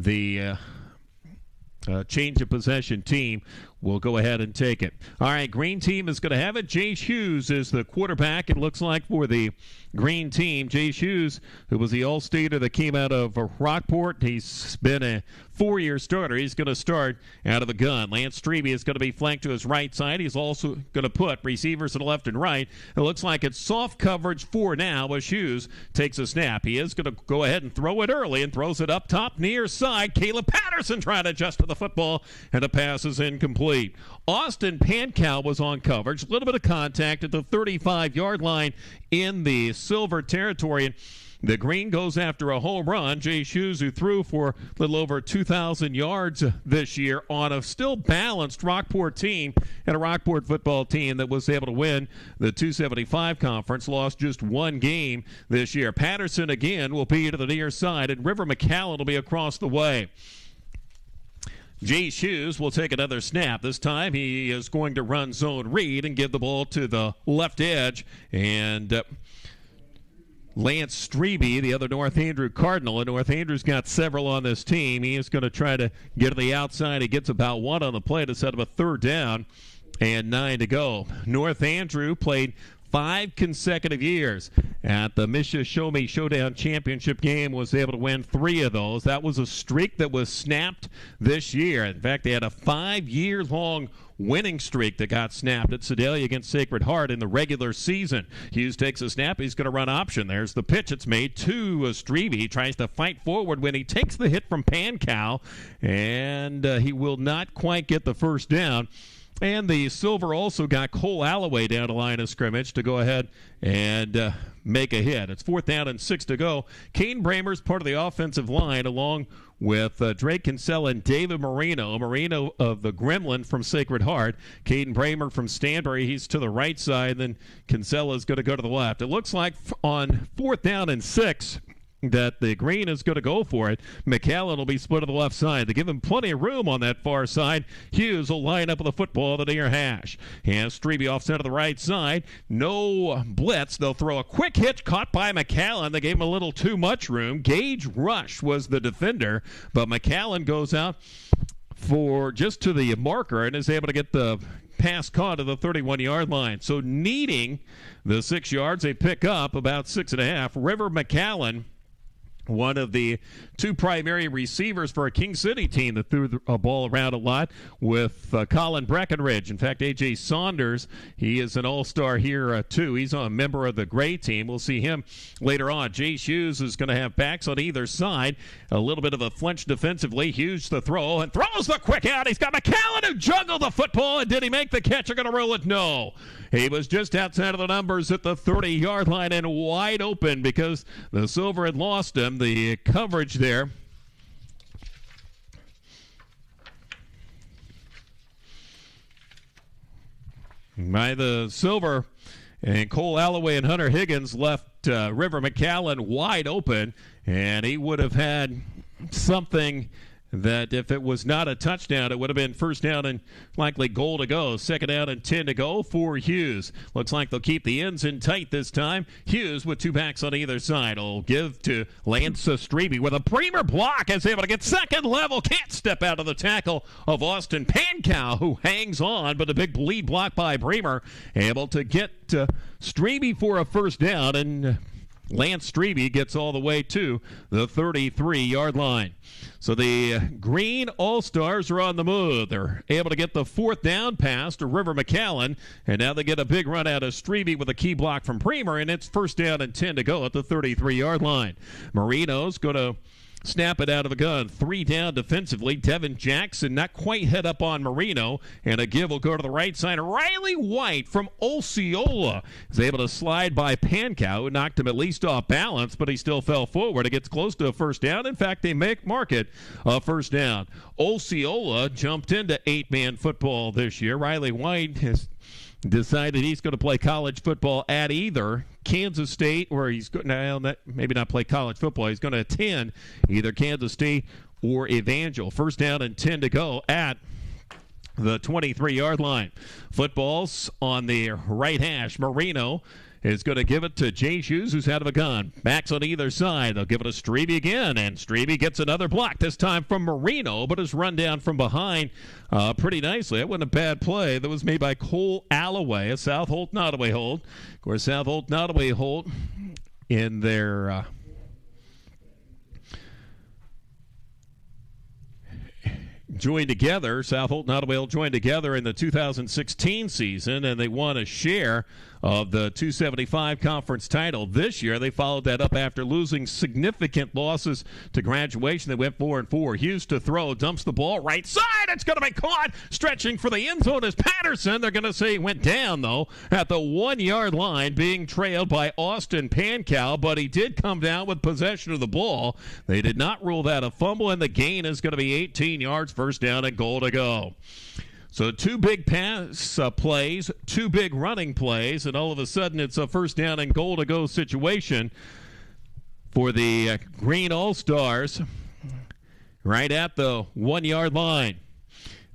the change of possession team will go ahead and take it. All right, green team is going to have it. Jace Hughes is the quarterback, it looks like, for the green team. Jace Hughes, who was the All-Stater that came out of Rockport. He's been a 4-year starter. He's going to start out of the gun. Lance Strebe is going to be flanked to his right side. He's also going to put receivers to the left and right. It looks like it's soft coverage for now as Hughes takes a snap. He is going to go ahead and throw it early and throws it up top near side. Caleb Patterson trying to adjust to the football, and the pass is incomplete. Austin Pankow was on coverage. A little bit of contact at the 35-yard line in the silver territory. And the green goes after a home run. Jace Hughes, who threw for a little over 2,000 yards this year on a still balanced Rockport team, and a Rockport football team that was able to win the 275 conference, lost just one game this year. Patterson again will be to the near side, and River McCallum will be across the way. Jace Hughes will take another snap. This time he is going to run zone read and give the ball to the left edge. And Lance Strebe, the other North Andrew Cardinal, and North Andrew's got several on this team. He is going to try to get to the outside. He gets about one on the play to set up a third down and 9 to go. North Andrew played 5 consecutive years at the Misha Show Me Showdown Championship game, was able to win 3 of those. That was a streak that was snapped this year. In fact, they had a 5-year-long winning streak that got snapped at Sedalia against Sacred Heart in the regular season. Hughes takes a snap. He's going to run option. There's the pitch. It's made to Strebe. He tries to fight forward when he takes the hit from Pankow, and he will not quite get the first down. And the Silver also got Cole Alloway down the line of scrimmage to go ahead and make a hit. It's 4th down and 6 to go. Caden Bramer's part of the offensive line, along with Drake Kinsella and David Marino. Marino of the Gremlin from Sacred Heart. Caden Bramer from Stanbury. He's to the right side. Then Kinsella is going to go to the left. It looks like on 4th down and 6 that the green is going to go for it. McCallum will be split to the left side. They give him plenty of room on that far side. Hughes will line up with the football at the near hash. Has Strebe off center to the right side. No blitz. They'll throw a quick hitch caught by McCallum. They gave him a little too much room. Gage Rush was the defender, but McCallum goes out for just to the marker and is able to get the pass caught at the 31-yard line. So needing the 6 yards, they pick up about 6.5. River McCallum, one of the 2 primary receivers for a King City team that threw a ball around a lot with Colin Breckenridge. In fact, A.J. Saunders, he is an all-star here, too. He's a member of the gray team. We'll see him later on. Jace Hughes is going to have backs on either side. A little bit of a flinch defensively. Hughes the throw and throws the quick out. He's got McCallum who juggled the football. And did he make the catch? They're going to roll it? No. He was just outside of the numbers at the 30-yard line and wide open because the Silver had lost him. The coverage there by the Silver, and Cole Alloway and Hunter Higgins left River McCallum wide open, and he would have had something that if it was not a touchdown, it would have been 1st down and likely goal to go. 2nd down and 10 to go for Hughes. Looks like they'll keep the ends in tight this time. Hughes with 2 backs on either side will give to Lance Strebe with a Bremer block. Is able to get second level. Can't step out of the tackle of Austin Pankow, who hangs on, but a big lead block by Bremer. Able to get Strebe for a 1st down, and Lance Strebe gets all the way to the 33-yard line. So the Green All-Stars are on the move. They're able to get the 4th down pass to River McCallum, and now they get a big run out of Strebe with a key block from Bremer, and it's 1st down and 10 to go at the 33-yard line. Marino's going to snap it out of the gun. 3 down defensively. Devin Jackson not quite head up on Marino, and a give will go to the right side. Riley White from Osceola is able to slide by Pankow, who knocked him at least off balance, but he still fell forward. It gets close to a 1st down. In fact, they mark it a 1st down. Osceola jumped into 8-man football this year. Riley White has decided he's going to play college football at either Kansas State, or he's going to maybe not play college football. He's going to attend either Kansas State or Evangel. 1st down and 10 to go at the 23-yard line. Football's on the right hash. Marino is going to give it to Jay Hughes, who's out of a gun. Backs on either side. They'll give it to Strebe again, and Strebe gets another block, this time from Marino, but is run down from behind pretty nicely. That wasn't a bad play. That was made by Cole Alloway, a South Holt Nottoway hold. Of course, South Holt Nottoway hold in their joined together. South Holt Nottoway joined together in the 2016 season, and they won a share of the 275 conference title. This year, they followed that up after losing significant losses to Graduation. They went 4-4. Hughes to throw, dumps the ball right side. It's going to be caught. Stretching for the end zone is Patterson. They're going to say he went down, though, at the 1-yard line, being trailed by Austin Pankow, but he did come down with possession of the ball. They did not rule that a fumble, and the gain is going to be 18 yards, first down and goal to go. So 2 big pass plays, 2 big running plays, and all of a sudden it's a first down and goal to go situation for the Green All-Stars right at the 1-yard line.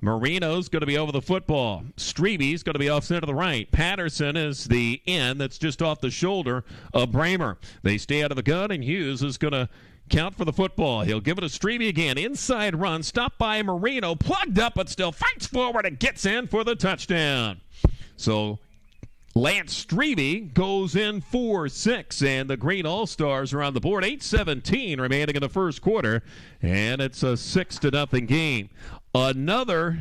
Marino's going to be over the football. Strebe's going to be off center to the right. Patterson is the end that's just off the shoulder of Bramer. They stay out of the gun, and Hughes is going to count for the football. He'll give it to Strebe again. Inside run, stopped by Marino, plugged up, but still fights forward and gets in for the touchdown. So Lance Strebe goes in 4-6, and the Green All-Stars are on the board. 8:17 remaining in the first quarter, and it's a 6-0 game. Another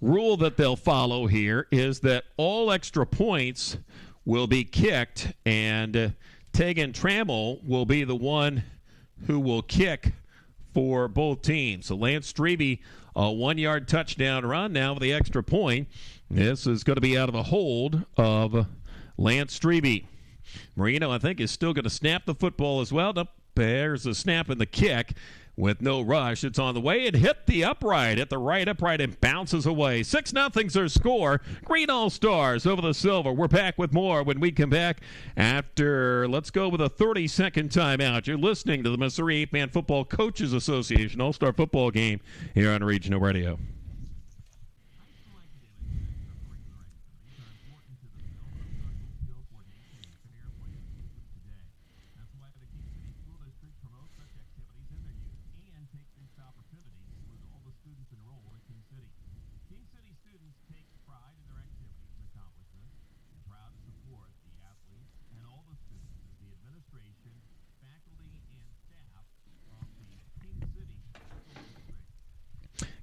rule that they'll follow here is that all extra points will be kicked, and Tegan Trammell will be the one who will kick for both teams. So Lance Strebe, a 1-yard touchdown run now with the extra point. This is going to be out of a hold of Lance Strebe. Marino, I think, is still going to snap the football as well. Nope, there's a snap and the kick. With no rush, it's on the way. It hit the upright, at the right upright, and bounces away. 6-0's their score. Green All-Stars over the Silver. We're back with more when we come back after, let's go with a 30-second timeout. You're listening to the Missouri 8-Man Football Coaches Association All-Star Football Game here on Regional Radio.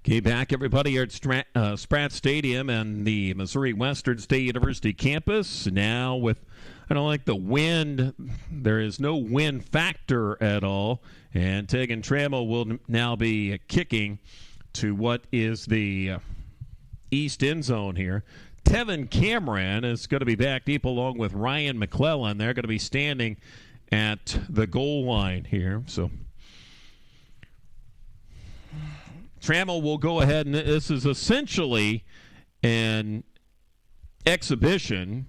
Okay, back everybody here at Spratt Stadium and the Missouri Western State University campus. Now with, I don't like the wind, there is no wind factor at all. And Tegan Trammell will now be kicking to what is the east end zone here. Tevin Cameron is going to be back deep along with Ryan McClellan. They're going to be standing at the goal line here. So Trammell will go ahead, and this is essentially an exhibition.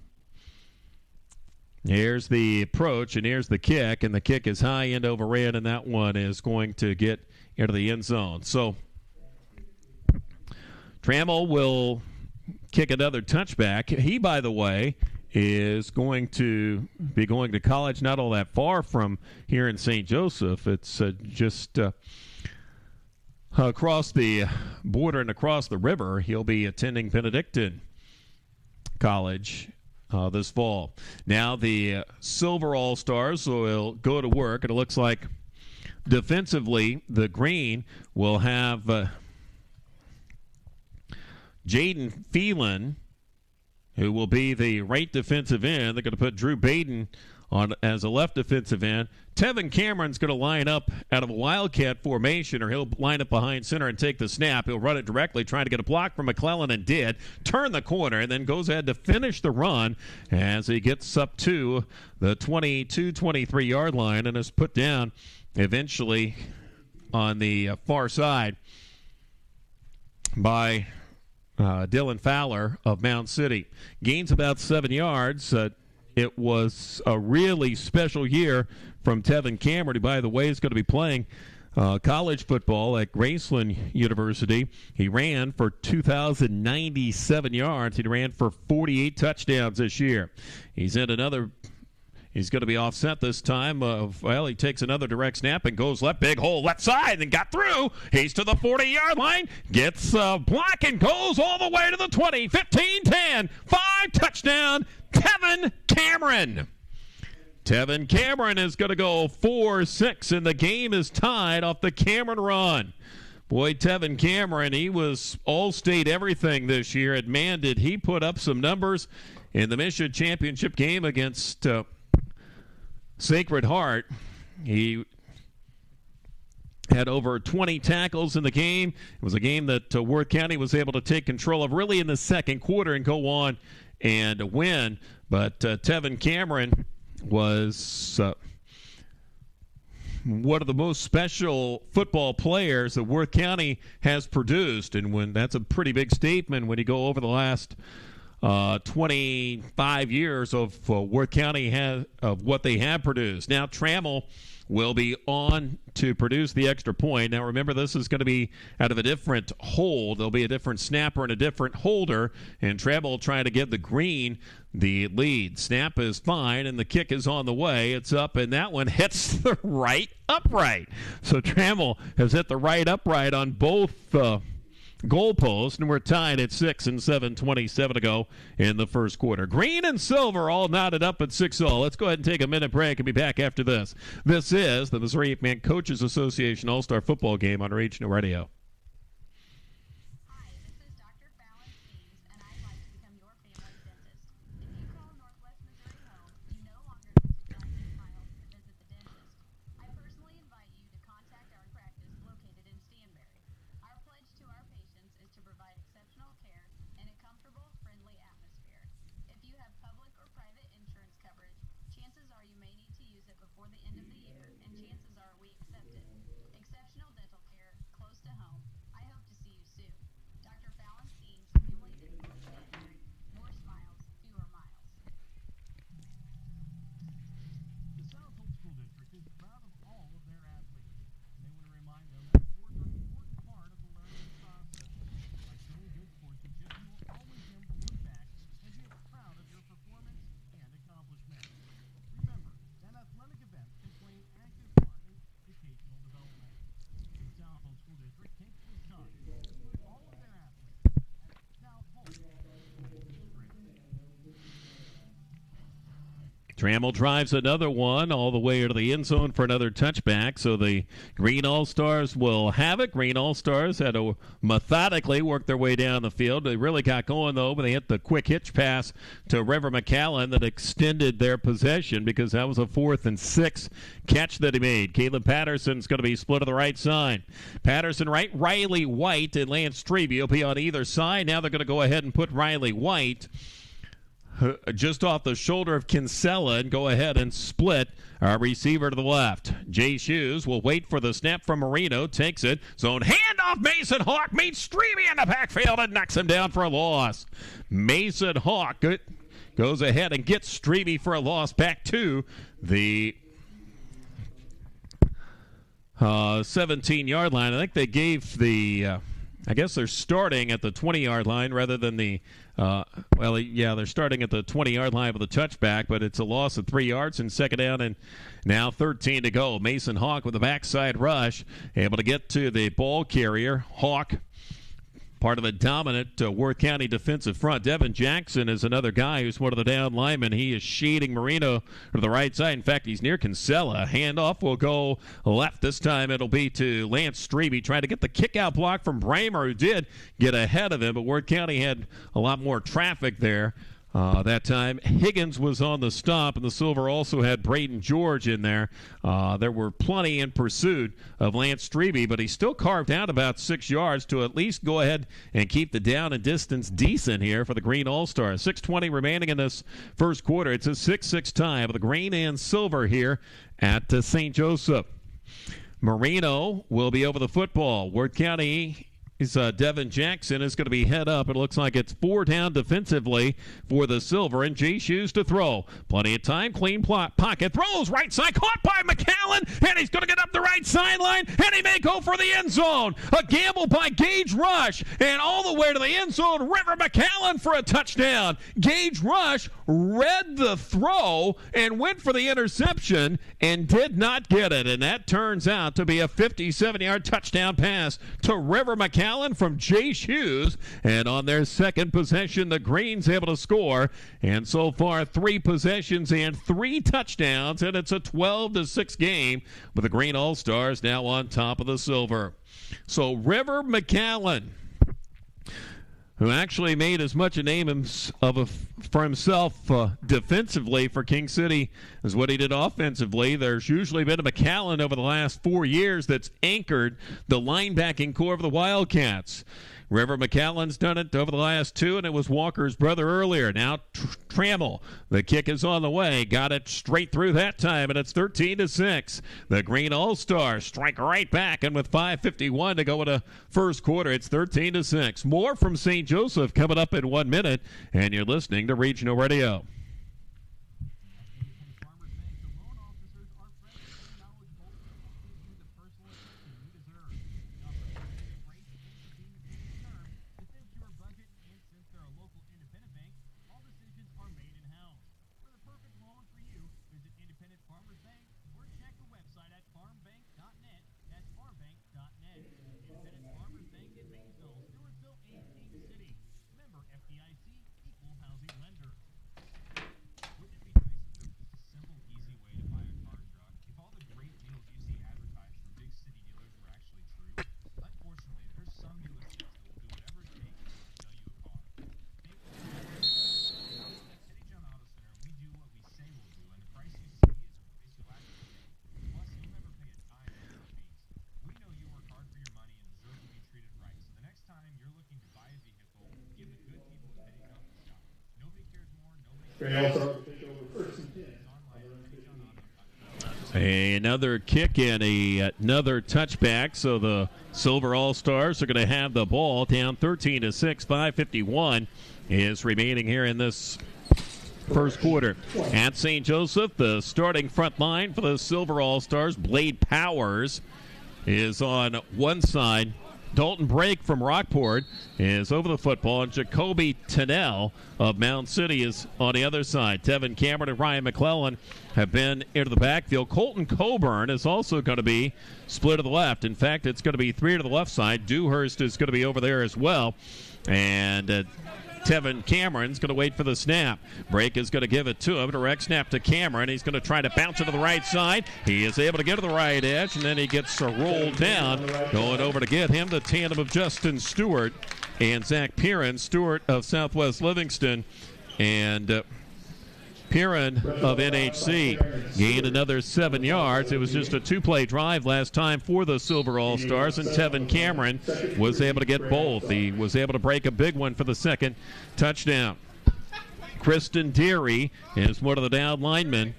Here's the approach, and here's the kick, and the kick is high end over in, and that one is going to get into the end zone. So Trammell will kick another touchback. He, by the way, is going to be going to college not all that far from here in St. Joseph. It's just across the border and across the river. He'll be attending Benedictine College this fall. Now the Silver All-Stars will go to work, and it looks like defensively the Green will have Jaden Phelan, who will be the right defensive end. They're going to put Drew Baden on as a left defensive end. Tevin Cameron's going to line up out of a Wildcat formation, or he'll line up behind center and take the snap. He'll run it directly, trying to get a block from McClellan, and did. Turn the corner, and then goes ahead to finish the run as he gets up to the 22-23-yard line and is put down eventually on the far side by Dylan Fowler of Mound City. Gains about 7 yards. It was a really special year from Tevin Cameron, who, by the way, is going to be playing college football at Graceland University. He ran for 2,097 yards. He ran for 48 touchdowns this year. He's going to be offset this time. He takes another direct snap and goes left, big hole left side, and got through. He's to the 40-yard line, gets a block, and goes all the way to the 20, 15, 10, 5, touchdown, Tevin Cameron. Tevin Cameron is going to go 4-6, and the game is tied off the Cameron run. Boy, Tevin Cameron, he was all-state everything this year. And, man, did he put up some numbers in the Mission Championship game against Sacred Heart. He had over 20 tackles in the game. It was a game that Worth County was able to take control of really in the second quarter and go on and win. But Tevin Cameron was one of the most special football players that Worth County has produced. And that's a pretty big statement when you go over the last 25 years of Worth County of what they have produced. Now Trammell will be on to produce the extra point. Now remember, this is going to be out of a different hold. There'll be a different snapper and a different holder, and Trammell trying to give the green the lead. Snap is fine, and the kick is on the way. It's up, and that one hits the right upright. So Trammell has hit the right upright on both goalpost, and we're tied at 6 and 7:27 to go in the first quarter. Green and silver all knotted up at 6-all. Let's go ahead and take a minute break and be back after this. This is the Missouri 8-Man Coaches Association All-Star Football Game on Regional Radio. Hi, this is Dr. Fallon Steves, and I'd like to become your family dentist. If you call Northwest Missouri home, you no longer need to drive 8 miles to visit the dentist. I personally invite you to contact our practice located in Stanberry. Our pledge to our patients is to provide exceptional care in a comfortable, friendly atmosphere. If you have public or private insurance coverage, chances are you may need to use it before the end of the year, and chances are we accept it. Exceptional dental care close to home. I hope to see you soon. Dr. Fallon Steves, family dentist, Stanberry. More smiles, fewer miles. The Southhold School District is proud of all of their athletes, and they want to remind them that sports are an important part of the learning process. By showing good sportsmanship, you will always be able to look back and be proud of your performance and accomplishment. Remember that athletic events can play an active part in educational development. The Southhold School District takes this time to include all of their athletes at Southhold School District. Trammell drives another one all the way to the end zone for another touchback. So the Green All-Stars will have it. Green All-Stars had to methodically work their way down the field. They really got going, though, but they hit the quick hitch pass to River McAllen that extended their possession because that was a 4th and 6 catch that he made. Caleb Patterson's going to be split to the right side. Patterson right, Riley White and Lance Strebe will be on either side. Now they're going to go ahead and put Riley White just off the shoulder of Kinsella and go ahead and split our receiver to the left. Jay Shoes will wait for the snap from Marino, takes it, zone handoff, Mason Hawk meets Strebe in the backfield and knocks him down for a loss. Mason Hawk goes ahead and gets Strebe for a loss back to the 17-yard line. I think they gave the I guess they're starting at the 20-yard line rather than the they're starting at the 20-yard line with a touchback, but it's a loss of 3 yards and second down and now 13 to go. Mason Hawk with a backside rush, able to get to the ball carrier. Hawk, part of a dominant Worth County defensive front. Devin Jackson is another guy who's one of the down linemen. He is shading Marino to the right side. In fact, he's near Kinsella. Handoff will go left. This time it'll be to Lance Strebe trying to get the kick-out block from Bramer, who did get ahead of him, but Worth County had a lot more traffic there. That time, Higgins was on the stop, and the Silver also had Braden George in there. There were plenty in pursuit of Lance Strebe, but he still carved out about 6 yards to at least go ahead and keep the down and distance decent here for the Green All-Stars. 6:20 remaining in this first quarter. It's a 6-6 tie of the Green and Silver here at St. Joseph. Marino will be over the football. Worth County Devin Jackson is going to be head up. It looks like it's 4 down defensively for the Silver, and Jay Shoes to throw. Plenty of time, clean pocket. Throws right side, caught by McAllen, and he's going to get up the right sideline, and he may go for the end zone. A gamble by Gage Rush, and all the way to the end zone, River McAllen for a touchdown. Gage Rush read the throw and went for the interception and did not get it, and that turns out to be a 57-yard touchdown pass to River McAllen from Jay Shoes, and on their second possession, the Greens able to score, and so far 3 possessions and 3 touchdowns, and it's a 12-6 game, with the Green All-Stars now on top of the Silver. So River McAllen, who actually made as much a name for himself defensively for King City as what he did offensively. There's usually been a McAllen over the last 4 years that's anchored the linebacking core of the Wildcats. River McAllen's done it over the last 2, and it was Walker's brother earlier. Now Trammell, the kick is on the way. Got it straight through that time, and it's 13-6. The Green All-Stars strike right back, and with 5:51 to go in the first quarter, it's 13-6. More from St. Joseph coming up in 1 minute, and you're listening to Regional Radio. Another kick and another touchback, so the Silver All-Stars are going to have the ball down 13-6. 5:51 is remaining here in this first quarter. At St. Joseph, the starting front line for the Silver All-Stars, Blade Powers, is on one side. Dalton Brake from Rockport is over the football, and Jacoby Tennell of Mound City is on the other side. Tevin Cameron and Ryan McClellan have been into the backfield. Colton Coburn is also going to be split to the left. In fact, it's going to be 3 to the left side. Dewhurst is going to be over there as well. And Tevin Cameron's going to wait for the snap. Brake is going to give it to him. Direct snap to Cameron. He's going to try to bounce it to the right side. He is able to get to the right edge, and then he gets rolled down. Going over to get him, the tandem of Justin Stewart and Zach Piran. Stewart of Southwest Livingston and Piran of NHC gained another 7 yards. It was just a 2-play drive last time for the Silver All-Stars, and Tevin Cameron was able to get both. He was able to break a big one for the second touchdown. Kristen Deary is one of the down linemen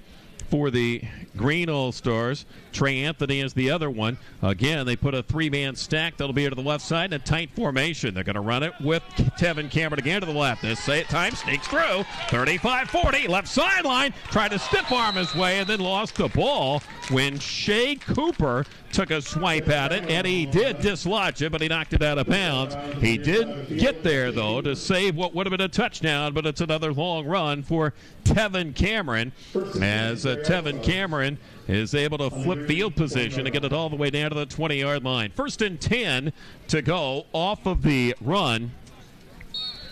for the Green All-Stars. Trey Anthony is the other one. Again, they put a 3-man stack that'll be to the left side in a tight formation. They're going to run it with Tevin Cameron again to the left. This time sneaks through. 35-40, left sideline. Tried to stiff arm his way and then lost the ball when Shea Cooper took a swipe at it, and he did dislodge it, but he knocked it out of bounds. He did get there, though, to save what would have been a touchdown, but it's another long run for Tevin Cameron, as Tevin Cameron is able to flip field position and get it all the way down to the 20-yard line. 1st and 10 to go off of the run.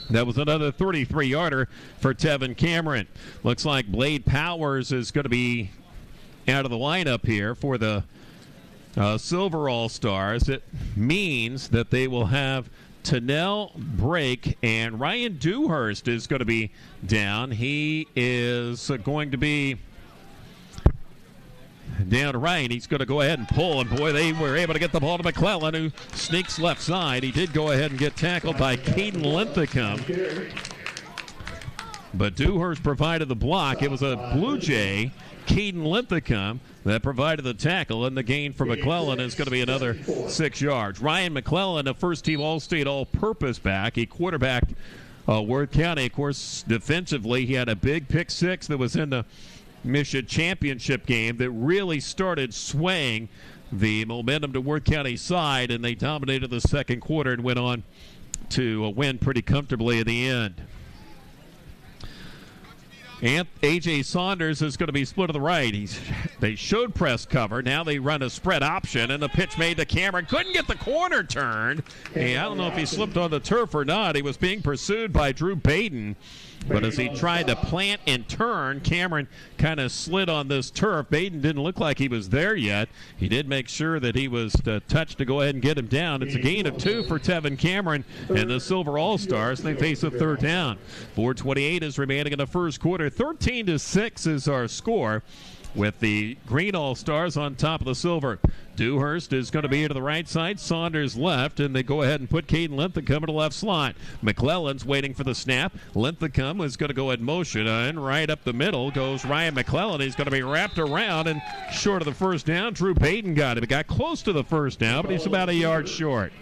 That was another 33-yarder for Tevin Cameron. Looks like Blade Powers is going to be out of the lineup here for the Silver All-Stars. It means that they will have Tennell, Brake, and Ryan Dewhurst is going to be down. He is going to be down to right. He's going to go ahead and pull, and boy, they were able to get the ball to McClellan, who sneaks left side. He did go ahead and get tackled by Caden Linthicum. but Dewhurst provided the block. It was a Blue Jay, Caden Linthicum, that provided the tackle, and the gain for McClellan is going to be another 6 yards. Ryan McClellan, a first-team All-State All-Purpose back. He quarterbacked Worth County. Of course, defensively, he had a big pick six that was in the Mission Championship game that really started swaying the momentum to Worth County's side, and they dominated the second quarter and went on to win pretty comfortably at the end. And A.J. Saunders is going to be split to the right. They showed press cover. Now they run a spread option, and the pitch made to Cameron. Couldn't get the corner turned. And I don't know if he slipped on the turf or not. He was being pursued by Drew Baden. But as he tried to plant and turn, Cameron kind of slid on this turf. Baden didn't look like he was there yet. He did make sure that he was touched to go ahead and get him down. It's a gain of 2 for Tevin Cameron and the Silver All-Stars. They face a third down. 4:28 is remaining in the first quarter. 13-6 is our score, with the Green All-Stars on top of the Silver. Dewhurst is going to be to the right side, Saunders left, and they go ahead and put Caden Linthicum in the left slot. McClellan's waiting for the snap. Linthicum is going to go in motion, and right up the middle goes Ryan McClellan. He's going to be wrapped around and short of the first down. Drew Baden got him. He got close to the first down, but he's about a yard short.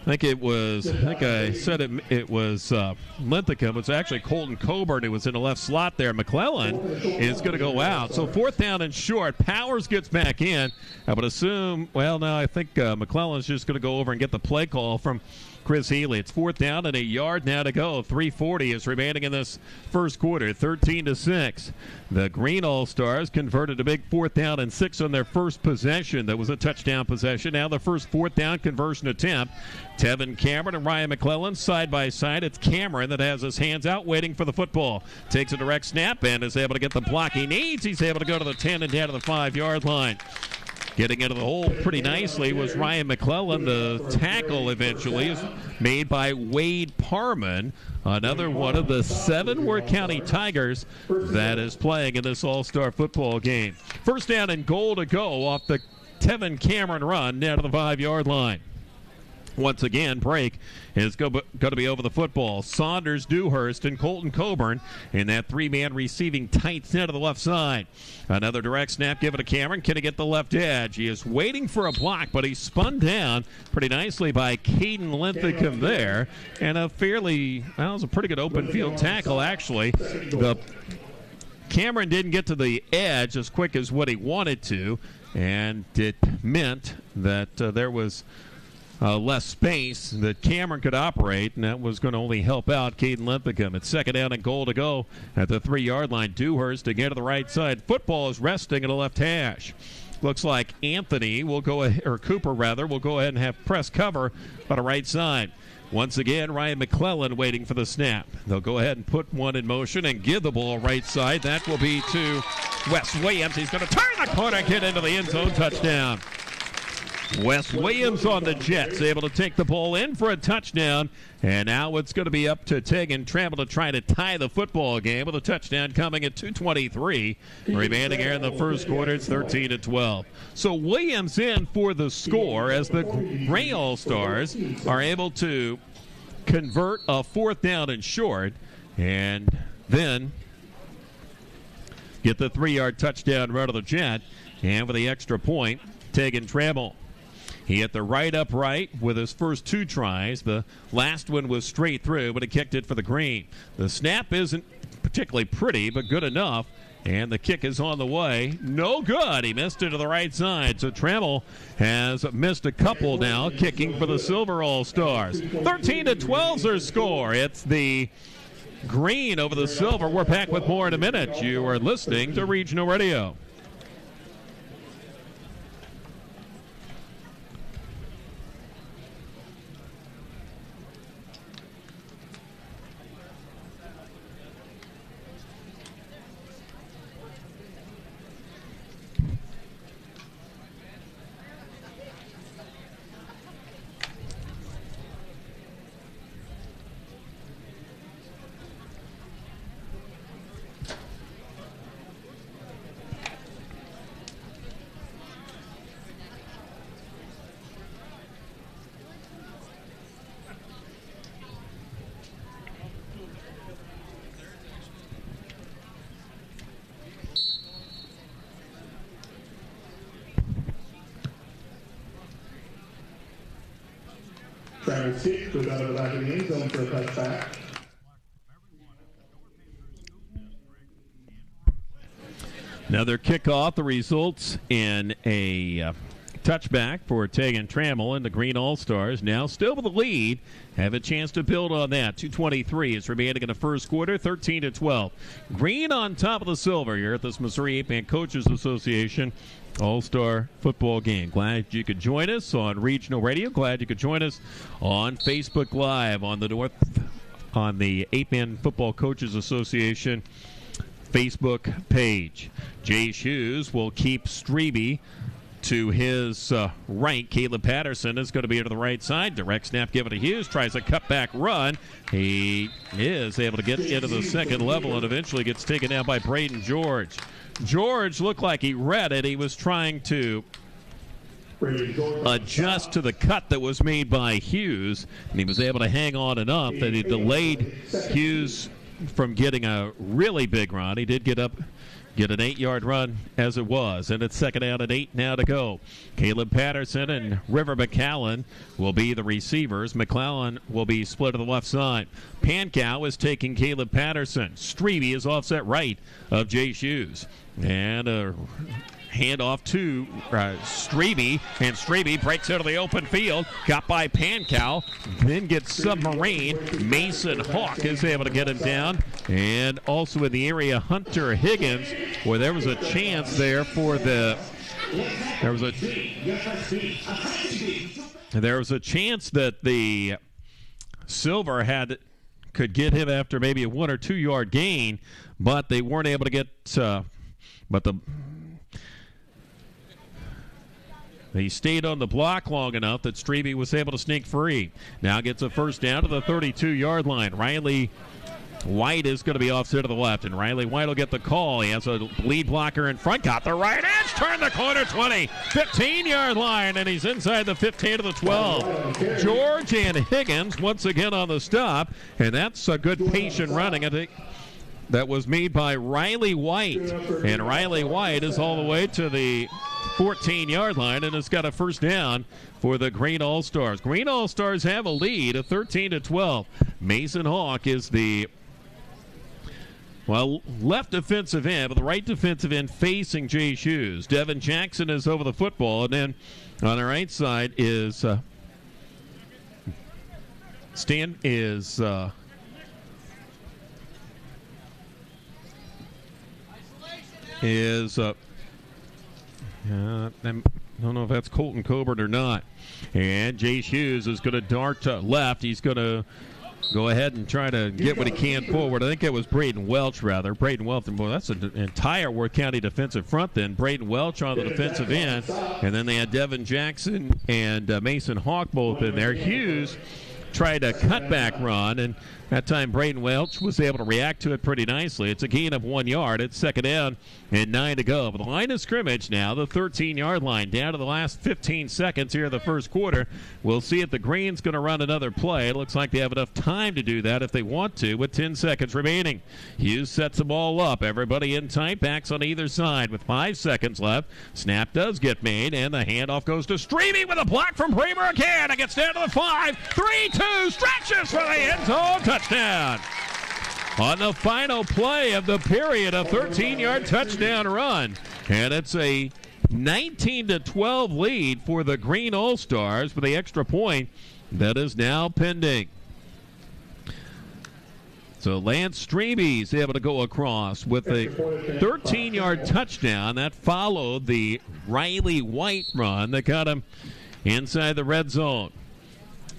I think I said it was Linthicum. It's actually Colton Coburn who was in the left slot there. McClellan is going to go out. So 4th down and short. Powers gets back in. I would assume, well, no, I think McClellan's just going to go over and get the play call from Chris Healy. It's 4th down and a yard now to go. 3:40 is remaining in this first quarter. 13-6. The Green All-Stars converted a big 4th down and 6 on their first possession. That was a touchdown possession. Now the first 4th down conversion attempt. Tevin Cameron and Ryan McClellan side by side. It's Cameron that has his hands out waiting for the football. Takes a direct snap and is able to get the block he needs. He's able to go to the 10 and down to the 5-yard line. Getting into the hole pretty nicely was Ryan McClellan. The tackle eventually is made by Wade Parman, another one of the 7 Worth County Tigers that is playing in this All-Star football game. First down and goal to go off the Tevin Cameron run down to the 5-yard line. Once again, break is going to be over the football. Saunders, Dewhurst, and Colton Coburn in that 3-man receiving tight end to the left side. Another direct snap given to Cameron. Can he get the left edge? He is waiting for a block, but he's spun down pretty nicely by Caden Linthicum there. And it was a pretty good open field tackle, actually. Cameron didn't get to the edge as quick as what he wanted to, and it meant that there was less space that Cameron could operate, and that was going to only help out Caden Linthicum. It's 2nd down and goal to go at the 3-yard line. Dewhurst again to the right side. Football is resting at the left hash. Looks like Cooper will go ahead and have press cover on the right side. Once again, Ryan McClellan waiting for the snap. They'll go ahead and put one in motion and give the ball right side. That will be to Wes Williams. He's going to turn the corner, get into the end zone, touchdown. Wes Williams on the Jets, able to take the ball in for a touchdown. And now it's going to be up to Tegan Trammell to try to tie the football game with a touchdown coming at 2:23 remaining here in the first quarter. It's 13-12. So Williams in for the score as the Gray All-Stars are able to convert a 4th down and short and then get the 3-yard touchdown run of the Jet. And with the extra point, Tegan Trammell. He hit the right upright with his first 2 tries. The last one was straight through, but he kicked it for the Green. The snap isn't particularly pretty, but good enough. And the kick is on the way. No good. He missed it to the right side. So Trammell has missed a couple now, kicking for the Silver All-Stars. 13-12 is their score. It's the Green over the Silver. We're back with more in a minute. You are listening to Regional Radio. Travis Stick goes out of the back of the end zone for a touchback. Another kickoff. The results in a touchback for Tegan Trammell and the Green All-Stars. Now still with the lead. Have a chance to build on that. 2:23 is remaining in the first quarter, 13-12. Green on top of the silver here at this Missouri 8-Man Coaches Association All-Star football game. Glad you could join us on regional radio. Glad you could join us on Facebook Live on the 8-Man Football Coaches Association Facebook page. Jay Shoes will keep Strebe to his right. Caleb Patterson is going to be to the right side. Direct snap given to Hughes. Tries a cutback run. He is able to get into the second level and eventually gets taken down by Braden George. George looked like he read it. He was trying to adjust to the cut that was made by Hughes, and he was able to hang on enough that he delayed Hughes from getting a really big run. He did get an 8-yard run as it was, and it's second down and 8 now to go. Caleb Patterson and River McCallan will be the receivers. McClellan will be split to the left side. Pankow is taking Caleb Patterson. Strebe is offset right of Jay Shoes. And a handoff to Strebe, and Strebe breaks out of the open field, got by Pankow, then gets submarine. Mason Hawk is able to get him down, and also in the area, Hunter Higgins, where there was a chance there for the there was a chance that the Silver could get him after maybe a 1 or 2 yard gain, but they weren't able to get They stayed on the block long enough that Strebe was able to sneak free. Now gets a first down to the 32-yard line. Riley White is going to be offset to the left, and Riley White will get the call. He has a lead blocker in front. Got the right edge. Turn the corner 20. 15-yard line, and he's inside the 15 to the 12. George and Higgins once again on the stop, and that's a good patient running. I think that was made by Riley White, and Riley White is all the way to the 14-yard line and has got a first down for the Green All-Stars. Green All-Stars have a lead of 13-12. Mason Hawk is the left defensive end, but the right defensive end facing Jay Shoes. Devin Jackson is over the football, and then on the right side is I don't know if that's Colton Colbert or not. And Jay Shoes is going to dart left. He's going to go ahead and try to get what he can forward. I think it was Braden Welch, rather. Braden Welch. Boy, that's an entire Worth County defensive front then. Braden Welch on the defensive end. And then they had Devin Jackson and Mason Hawk both in there. Hughes tried a cutback run, and that time Braden Welch was able to react to it pretty nicely. It's a gain of 1 yard. It's second down and 9 to go. But the line of scrimmage now, the 13-yard line, down to the last 15 seconds here in the first quarter. We'll see if the Green's going to run another play. It looks like they have enough time to do that if they want to with 10 seconds remaining. Hughes sets the ball up. Everybody in tight, backs on either side with 5 seconds left. Snap does get made, and the handoff goes to Strebe with a block from Bremer again. It gets down to the 5. 3-2, stretches for the end zone. Touchdown. On the final play of the period, a 13-yard touchdown run. And it's a 19-12 lead for the Green All-Stars with the extra point that is now pending. So Lance Strebe's able to go across with a 13-yard touchdown. That followed the Riley White run that got him inside the red zone.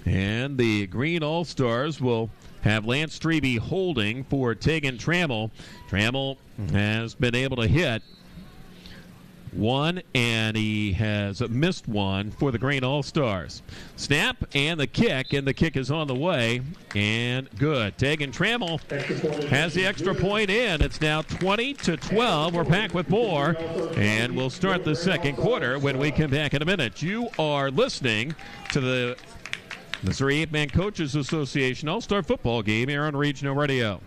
And the Green All-Stars will have Lance Strebe holding for Tegan Trammell. Trammell has been able to hit one, and he has missed one for the Green All-Stars. Snap and the kick is on the way, and good. Tegan Trammell has the extra point in. It's now 20-12. We're back with more, and we'll start the second quarter when we come back in a minute. You are listening to the Missouri 8-Man Coaches Association All-Star Football Game here on Regional Radio.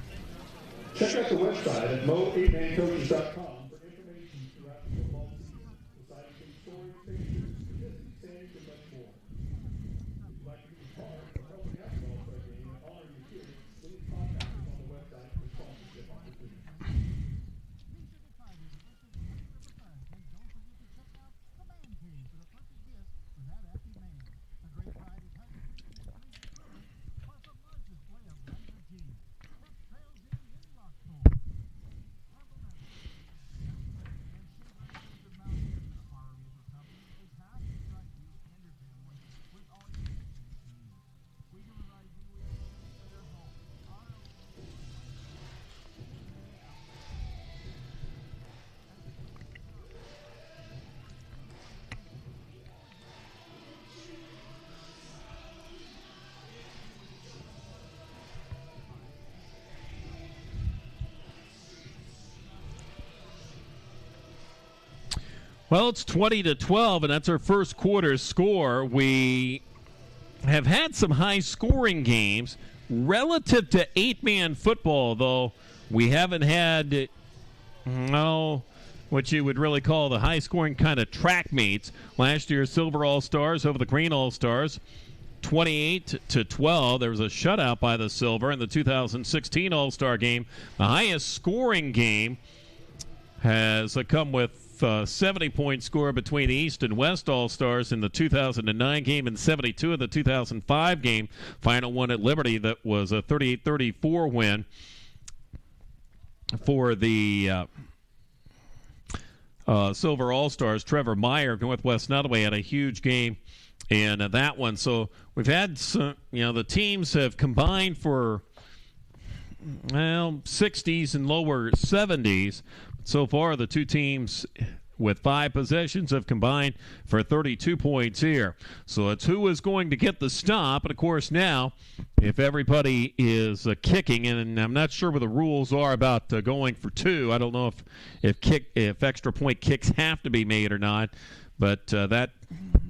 Check out the website at mo8mancoaches.com for information throughout the football season. Besides some stories, pictures, statistics, and much more. If you'd like to be part Well, it's 20-12, and that's our first quarter score. We have had some high-scoring games relative to 8-man football, though we haven't had, what you would really call the high-scoring kind of track meets. Last year's Silver All-Stars over the Green All-Stars, 28-12. There was a shutout by the Silver in the 2016 All-Star game. The highest-scoring game has come with 70-point score between the East and West All-Stars in the 2009 game and 72 in the 2005 game. Final one at Liberty that was a 38-34 win for the Silver All-Stars. Trevor Meyer of Northwest Nottoway had a huge game in that one. So we've had some, the teams have combined for 60s and lower 70s. So far, the two teams with 5 possessions have combined for 32 points here. So it's who is going to get the stop. And, of course, now, if everybody is kicking, and I'm not sure what the rules are about going for 2. I don't know if extra point kicks have to be made or not. But that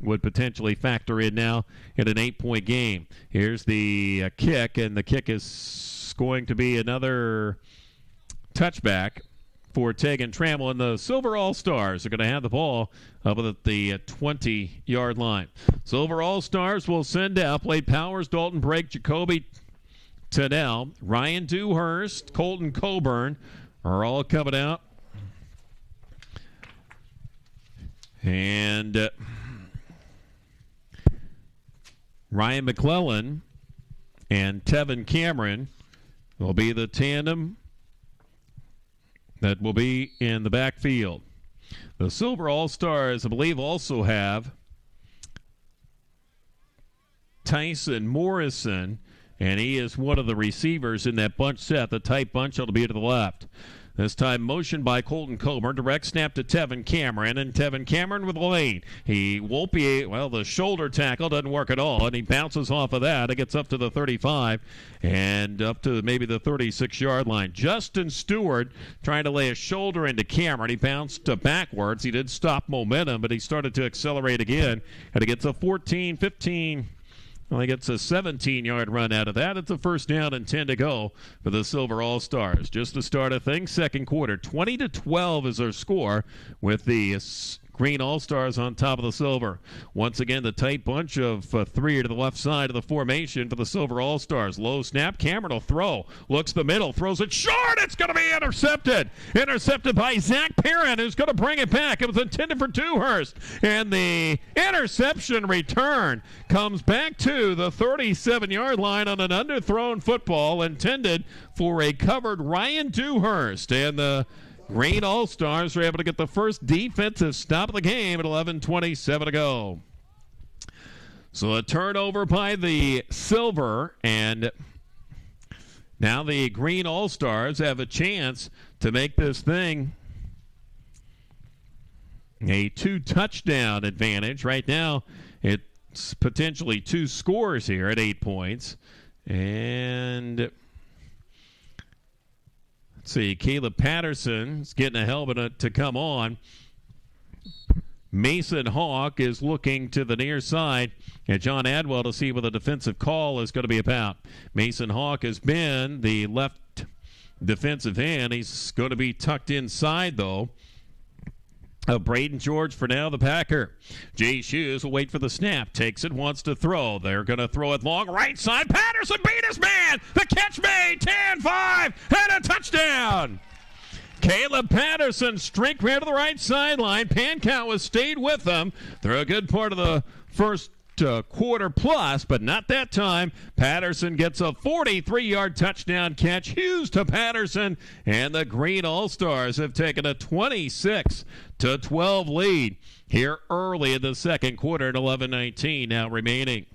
would potentially factor in now in an 8-point game. Here's the kick, and the kick is going to be another touchback for Tegan Trammell, and the Silver All-Stars are going to have the ball up at the 20-yard line. Silver All-Stars will send out Blade Powers, Dalton Brake, Jacoby Tennell, Ryan Dewhurst, Colton Coburn are all coming out. And Ryan McClellan and Tevin Cameron will be the tandem that will be in the backfield. The Silver All-Stars, I believe, also have Tyson Morrison, and he is one of the receivers in that bunch set. The tight bunch will be to the left. This time motion by Colton Coburn. Direct snap to Tevin Cameron, and Tevin Cameron with the lane. He won't be, the shoulder tackle doesn't work at all, and he bounces off of that. It gets up to the 35 and up to maybe the 36-yard line. Justin Stewart trying to lay a shoulder into Cameron. He bounced backwards. He did stop momentum, but he started to accelerate again, and it gets a 14, 15, he gets a 17-yard run out of that. It's a first down and 10 to go for the Silver All-Stars. Just to start a thing, second quarter, 20-12 is our score with the Green All-Stars on top of the Silver. Once again, the tight bunch of 3 to the left side of the formation for the Silver All-Stars. Low snap, Cameron will throw. Looks the middle, throws it short. It's going to be intercepted. Intercepted by Zach Perrin, who's going to bring it back. It was intended for Dewhurst. And the interception return comes back to the 37-yard line on an underthrown football intended for a covered Ryan Dewhurst. And the Green All-Stars are able to get the first defensive stop of the game at 11:27 to go. So a turnover by the Silver, and now the Green All-Stars have a chance to make this thing a 2-touchdown advantage. Right now, it's potentially 2 scores here at 8 points. And let's see, Caleb Patterson is getting a helmet to come on. Mason Hawk is looking to the near side, and John Adwell to see what the defensive call is going to be about. Mason Hawk has been the left defensive end. He's going to be tucked inside, though, of Braden George for now, the Packer. Jay Shoes will wait for the snap. Takes it, wants to throw. They're going to throw it long. Right side. Patterson beat his man. The catch made. 10-5 and a touchdown. Caleb Patterson streaked right to the right sideline. Pankow has stayed with them through a good part of the first quarter plus, but not that time. Patterson gets a 43-yard touchdown catch. Hughes to Patterson, and the Green All-Stars have taken a 26-12 lead here early in the second quarter at 11:19 now remaining.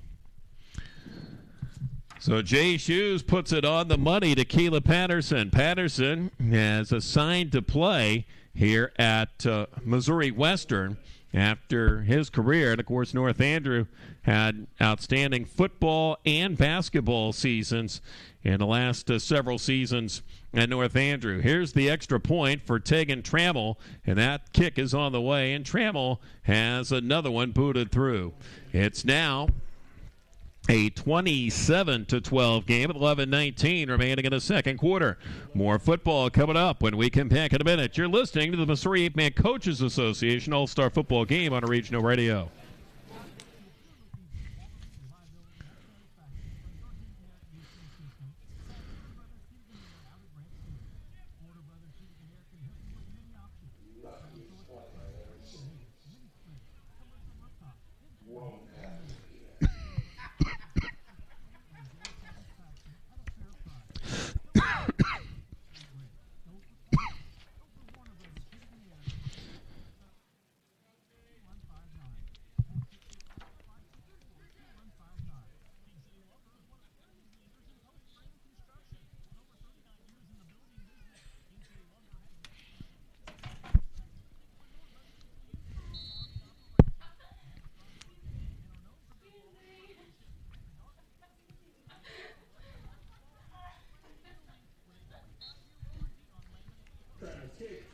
So Jay Shoes puts it on the money to Caleb Patterson. Patterson has assigned to play here at Missouri Western, after his career. And, of course, North Andrew had outstanding football and basketball seasons in the last several seasons at North Andrew. Here's the extra point for Tegan Trammell, and that kick is on the way, and Trammell has another one booted through. It's now a 27-12 game at 11:19 remaining in the second quarter. More football coming up when we come back in a minute. You're listening to the Missouri 8-Man Coaches Association All-Star Football Game on Regional Radio.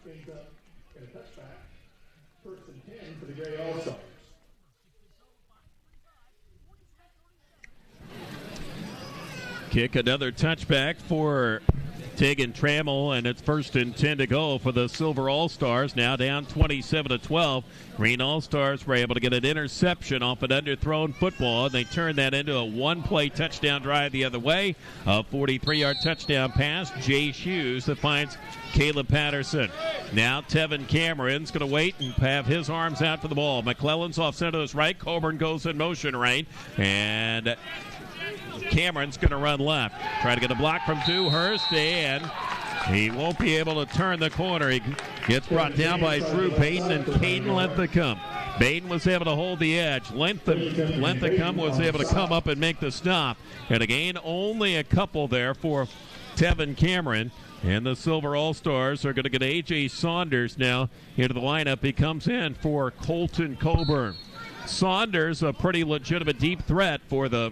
Ends up in a touchback. First and 10 for the Gray All-Stars. Kick, another touchback for Tegan Trammell, and it's first and 10 to go for the Silver All-Stars. Now down 27-12. Green All-Stars were able to get an interception off an underthrown football, and they turned that into a one-play touchdown drive the other way. A 43-yard touchdown pass. Jay Hughes that finds Caleb Patterson. Now Tevin Cameron's going to wait and have his arms out for the ball. McClellan's off center to his right. Coburn goes in motion right. And Cameron's going to run left. Try to get a block from Dewhurst, and he won't be able to turn the corner. He gets brought down by Drew Baden and Caden Lenthicum. Baden was able to hold the edge. Lenthicum was able to come up and make the stop. And again, only a couple there for Tevin Cameron. And the Silver All-Stars are going to get A.J. Saunders now into the lineup. He comes in for Colton Coburn. Saunders, a pretty legitimate deep threat for the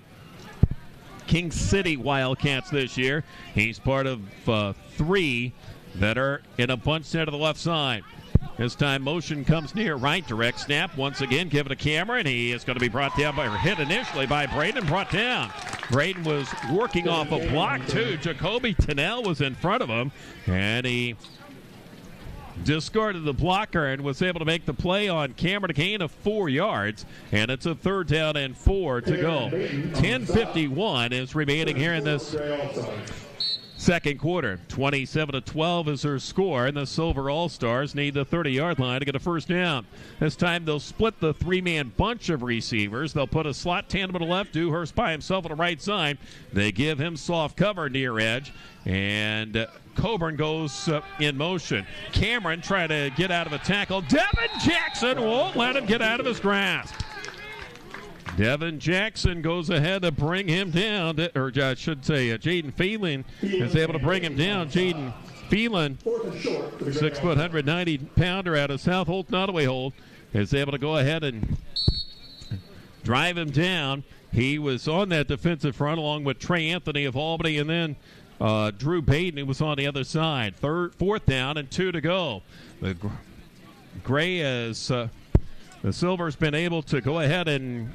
King City Wildcats this year. He's part of three that are in a bunch set to the left side. This time motion comes near right. Direct snap once again. Give it to Cameron. He is going to be brought down by, or hit initially by Braden, brought down. Braden was working off a block too. Jacoby Tennell was in front of him, and he discarded the blocker and was able to make the play on Cameron, a gain of 4 yards, and it's a 3rd down and 4 to go. 10:51 is remaining here in this second quarter. 27-12 is their score, and the Silver All-Stars need the 30-yard line to get a first down. This time they'll split the three-man bunch of receivers. They'll put a slot tandem to the left, Dewhurst by himself on the right side. They give him soft cover near edge, and Coburn goes in motion. Cameron trying to get out of a tackle. Devin Jackson won't let him get out of his grasp. Devin Jackson goes ahead to bring him down, or I should say Jaden Phelan is able to bring him down. Jaden Phelan, 6 foot, 190-pounder out of South Holt Nottoway Holt, is able to go ahead and drive him down. He was on that defensive front along with Trey Anthony of Albany, and then Drew Baden, who was on the other side. 4th down and 2 to go. The Gray has the Silver's been able to go ahead and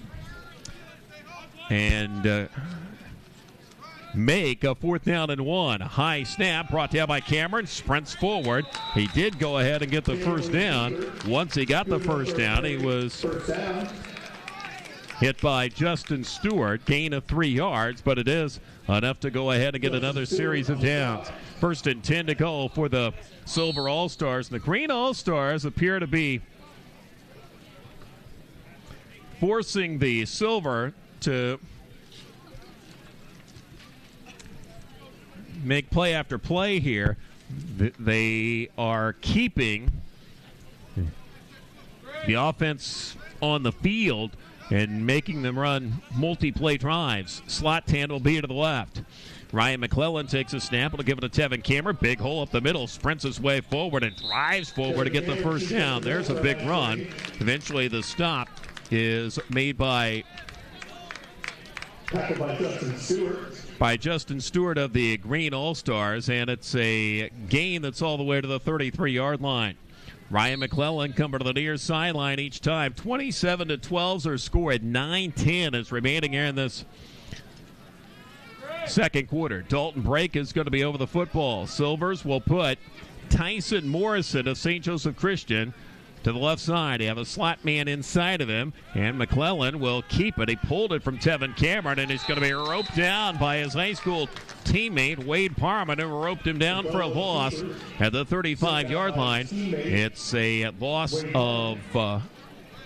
make a 4th down and 1. A high snap brought down by Cameron. Sprints forward. He did go ahead and get the first down. Once he got the first down, he was hit by Justin Stewart. Gain of 3 yards, but it is enough to go ahead and get another series of downs. 1st and 10 to go for the Silver All-Stars. And the Green All-Stars appear to be forcing the Silver to make play after play here. They are keeping the offense on the field and making them run multi-play drives. Slot tandem will be to the left. Ryan McClellan takes a snap. Will give it to Tevin Cameron. Big hole up the middle. Sprints his way forward and drives forward to get the first down. There's a big run. Eventually the stop is made by Justin Stewart of the Green All-Stars, and it's a gain that's all the way to the 33-yard line. Ryan McClellan coming to the near sideline each time. 27-12 are scored. 9-10 is remaining here in this second quarter. Dalton Brake is going to be over the football. Silvers will put Tyson Morrison of St. Joseph Christian to the left side. They have a slot man inside of him, and McClellan will keep it. He pulled it from Tevin Cameron, and he's going to be roped down by his high school teammate, Wade Parman, who roped him down for a loss at the 35-yard line. It's a loss of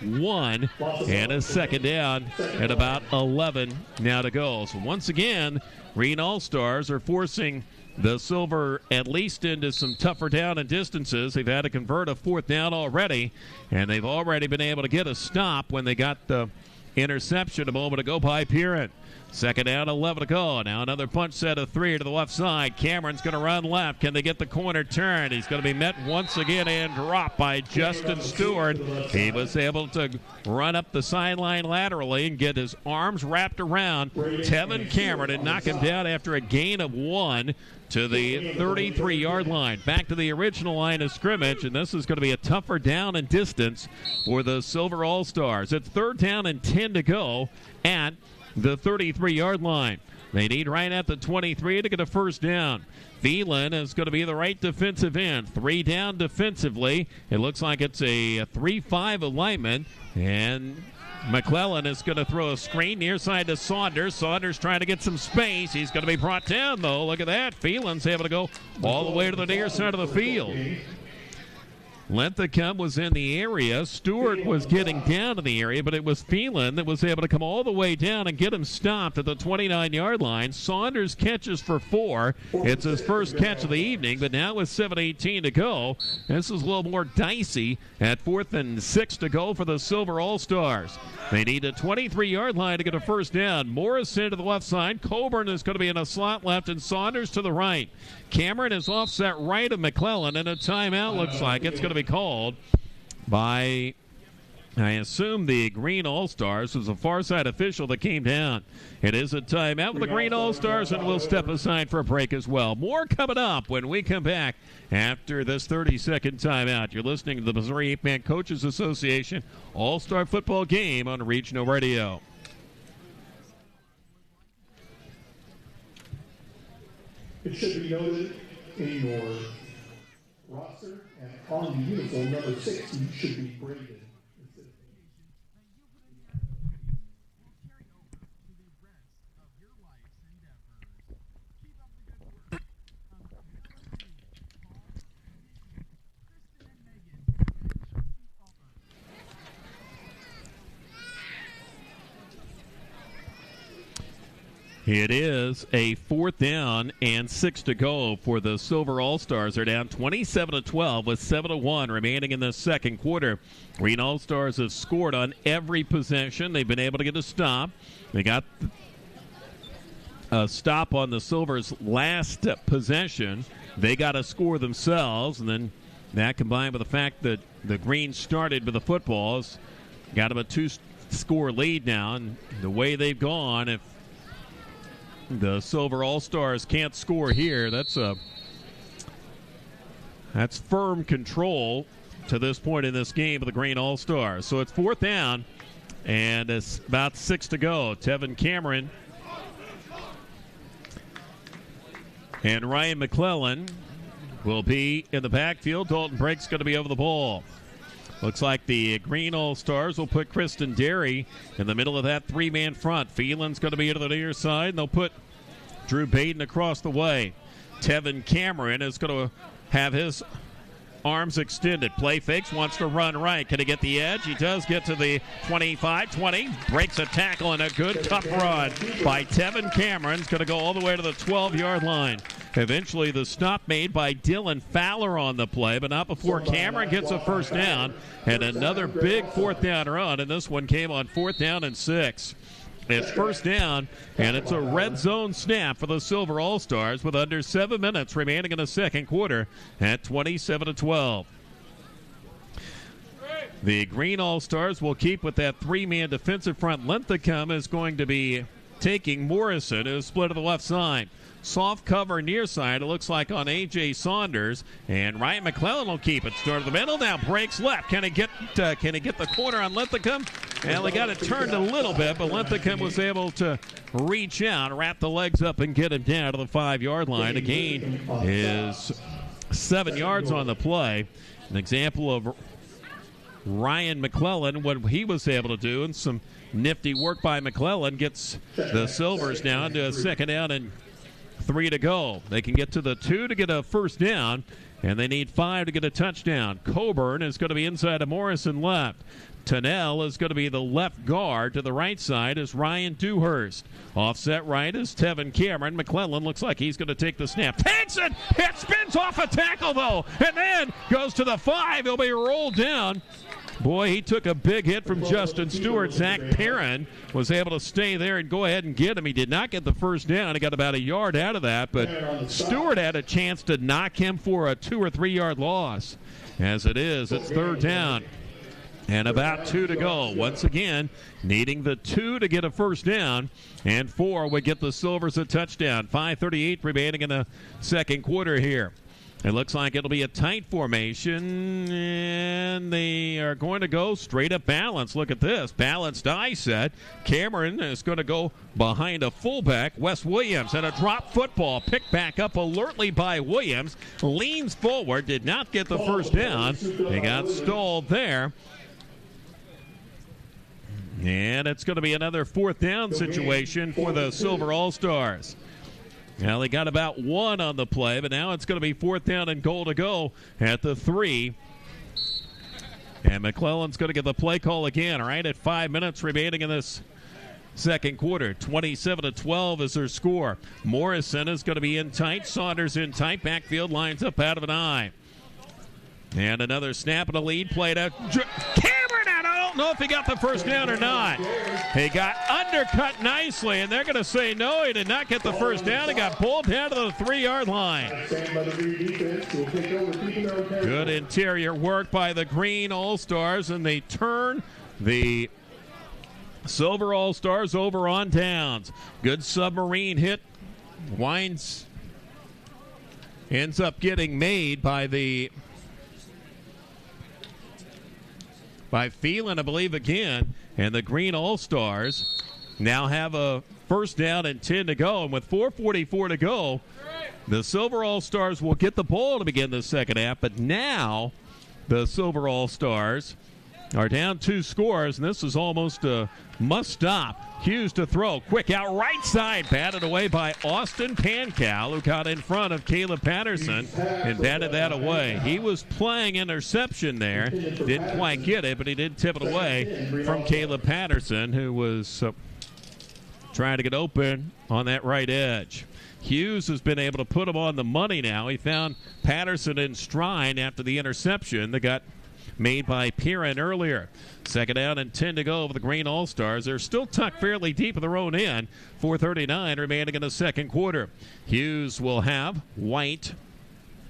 1 and a second down at about 11 now to go. So once again, Green All-Stars are forcing the Silver at least into some tougher down and distances. They've had to convert a fourth down already, and they've already been able to get a stop when they got the interception a moment ago by Pierron. Second down, 11 to go. Now another punch set of 3 to the left side. Cameron's going to run left. Can they get the corner turned? He's going to be met once again and dropped by Justin Stewart. He was able to run up the sideline laterally and get his arms wrapped around Tevin Cameron and knock him down after a gain of 1 to the 33-yard line. Back to the original line of scrimmage, and this is going to be a tougher down and distance for the Silver All-Stars. It's third down and 10 to go at the 33-yard line. They need right at the 23 to get a first down. Phelan is going to be the right defensive end. 3 down defensively. It looks like it's a 3-5 alignment, and McClellan is going to throw a screen near side to Saunders. Saunders trying to get some space. He's going to be brought down, though. Look at that. Phelan's able to go all the way to the near side of the field. Linthicum was in the area. Stewart was getting down in the area, but it was Phelan that was able to come all the way down and get him stopped at the 29-yard line. Saunders catches for 4. It's his first catch of the evening, but now with 7:18 to go, this is a little more dicey at 4th and 6 to go for the Silver All-Stars. They need a 23-yard line to get a first down. Morrison to the left side. Coburn is going to be in a slot left, and Saunders to the right. Cameron is offset right of McClellan, and a timeout looks like it's going to be called by, I assume, the Green All-Stars. It was a far side official that came down. It is a timeout with the Green All-Stars, and we'll step aside for a break as well. More coming up when we come back after this 30-second timeout. You're listening to the Missouri 8-Man Coaches Association All-Star Football Game on Regional Radio. It should be noted in your roster and on the uniform, number 60 should be braided. It is a 4th down and 6 to go for the Silver All-Stars. They're down 27-12 with 7-1 remaining in the second quarter. Green All-Stars have scored on every possession. They've been able to get a stop. They got a stop on the Silvers' last possession. They got a score themselves, and then that combined with the fact that the Greens started with the footballs, got them a 2-score lead now. And the way they've gone, if the Silver All-Stars can't score here, that's firm control to this point in this game of the Green All-Stars. So it's 4th down, and it's about 6 to go. Tevin Cameron and Ryan McClellan will be in the backfield. Dalton Brake's going to be over the ball. Looks like the Green All-Stars will put Kristen Derry in the middle of that 3-man front. Phelan's going to be to the near side, and they'll put Drew Baden across the way. Tevin Cameron is going to have his arms extended. Play fakes, wants to run right. Can he get the edge? He does get to the 25-20. Breaks a tackle and a good tough run by Tevin Cameron. It's going to go all the way to the 12-yard line. Eventually the stop made by Dylan Fowler on the play, but not before Cameron gets a first down. And another big 4th down run, and this one came on 4th down and 6. It's first down, and it's a red zone snap for the Silver All-Stars with under 7 minutes remaining in the second quarter at 27-12. The Green All-Stars will keep with that three-man defensive front. Linthicum is going to be taking Morrison, who's split to the left side. Soft cover near side, it looks like on A.J. Saunders. And Ryan McClellan will keep it. Start of the middle, now breaks left. Can he get the corner on Linthicum? Well, he got it turned a little bit, but Linthicum was able to reach out, wrap the legs up, and get him down to the 5-yard line. The gain is 7 yards on the play. An example of Ryan McClellan, what he was able to do, and some nifty work by McClellan gets the Silvers down to a second down and 3 to go. They can get to the 2 to get a first down, and they need 5 to get a touchdown. Coburn is going to be inside of Morrison left. Tunnell is going to be the left guard. To the right side is Ryan Dewhurst. Offset right is Tevin Cameron. McClellan looks like he's going to take the snap. Takes it! It spins off a tackle, though, and then goes to the 5. He'll be rolled down. Boy, he took a big hit from Justin Stewart. Zach Perrin was able to stay there and go ahead and get him. He did not get the first down. He got about a yard out of that, but Stewart had a chance to knock him for a 2 or 3 yard loss. As it is, it's third down and about 2 to go. Once again, needing the 2 to get a first down, and 4 would get the Silvers a touchdown. 5:38 remaining in the second quarter here. It looks like it'll be a tight formation, and they are going to go straight up balance. Look at this. Balanced eye set. Cameron is going to go behind a fullback, Wes Williams, and a drop football picked back up alertly by Williams. Leans forward, did not get the first down. He got stalled there. And it's going to be another fourth down situation for the Silver All-Stars. Well, they got about 1 on the play, but now it's going to be fourth down and goal to go at the 3. And McClellan's going to get the play call again, all right, at 5 minutes remaining in this second quarter. 27-12 is their score. Morrison is going to be in tight. Saunders in tight. Backfield lines up out of an eye. And another snap and a lead played out. Cameron, I don't know if he got the first down or not. He got undercut nicely, and they're going to say no, he did not get the first down. He got pulled down to the 3-yard line. Good interior work by the Green All-Stars, and they turn the Silver All-Stars over on downs. Good submarine hit. Ends up getting made by Phelan, I believe, again. And the Green All-Stars now have a first down and 10 to go. And with 4:44 to go, the Silver All-Stars will get the ball to begin the second half. But now the Silver All-Stars are down 2 scores, and this is almost a must-stop. Hughes to throw. Quick out right side. Batted away by Austin Pankow, who got in front of Caleb Patterson and batted that away. He was playing interception there. Didn't quite get it, but he did tip it away from Caleb Patterson, who was trying to get open on that right edge. Hughes has been able to put him on the money now. He found Patterson in stride after the interception that got made by Perrin earlier. Second down and 10 to go for the Green All-Stars. They're still tucked fairly deep in their own end. 4:39 remaining in the second quarter. Hughes will have White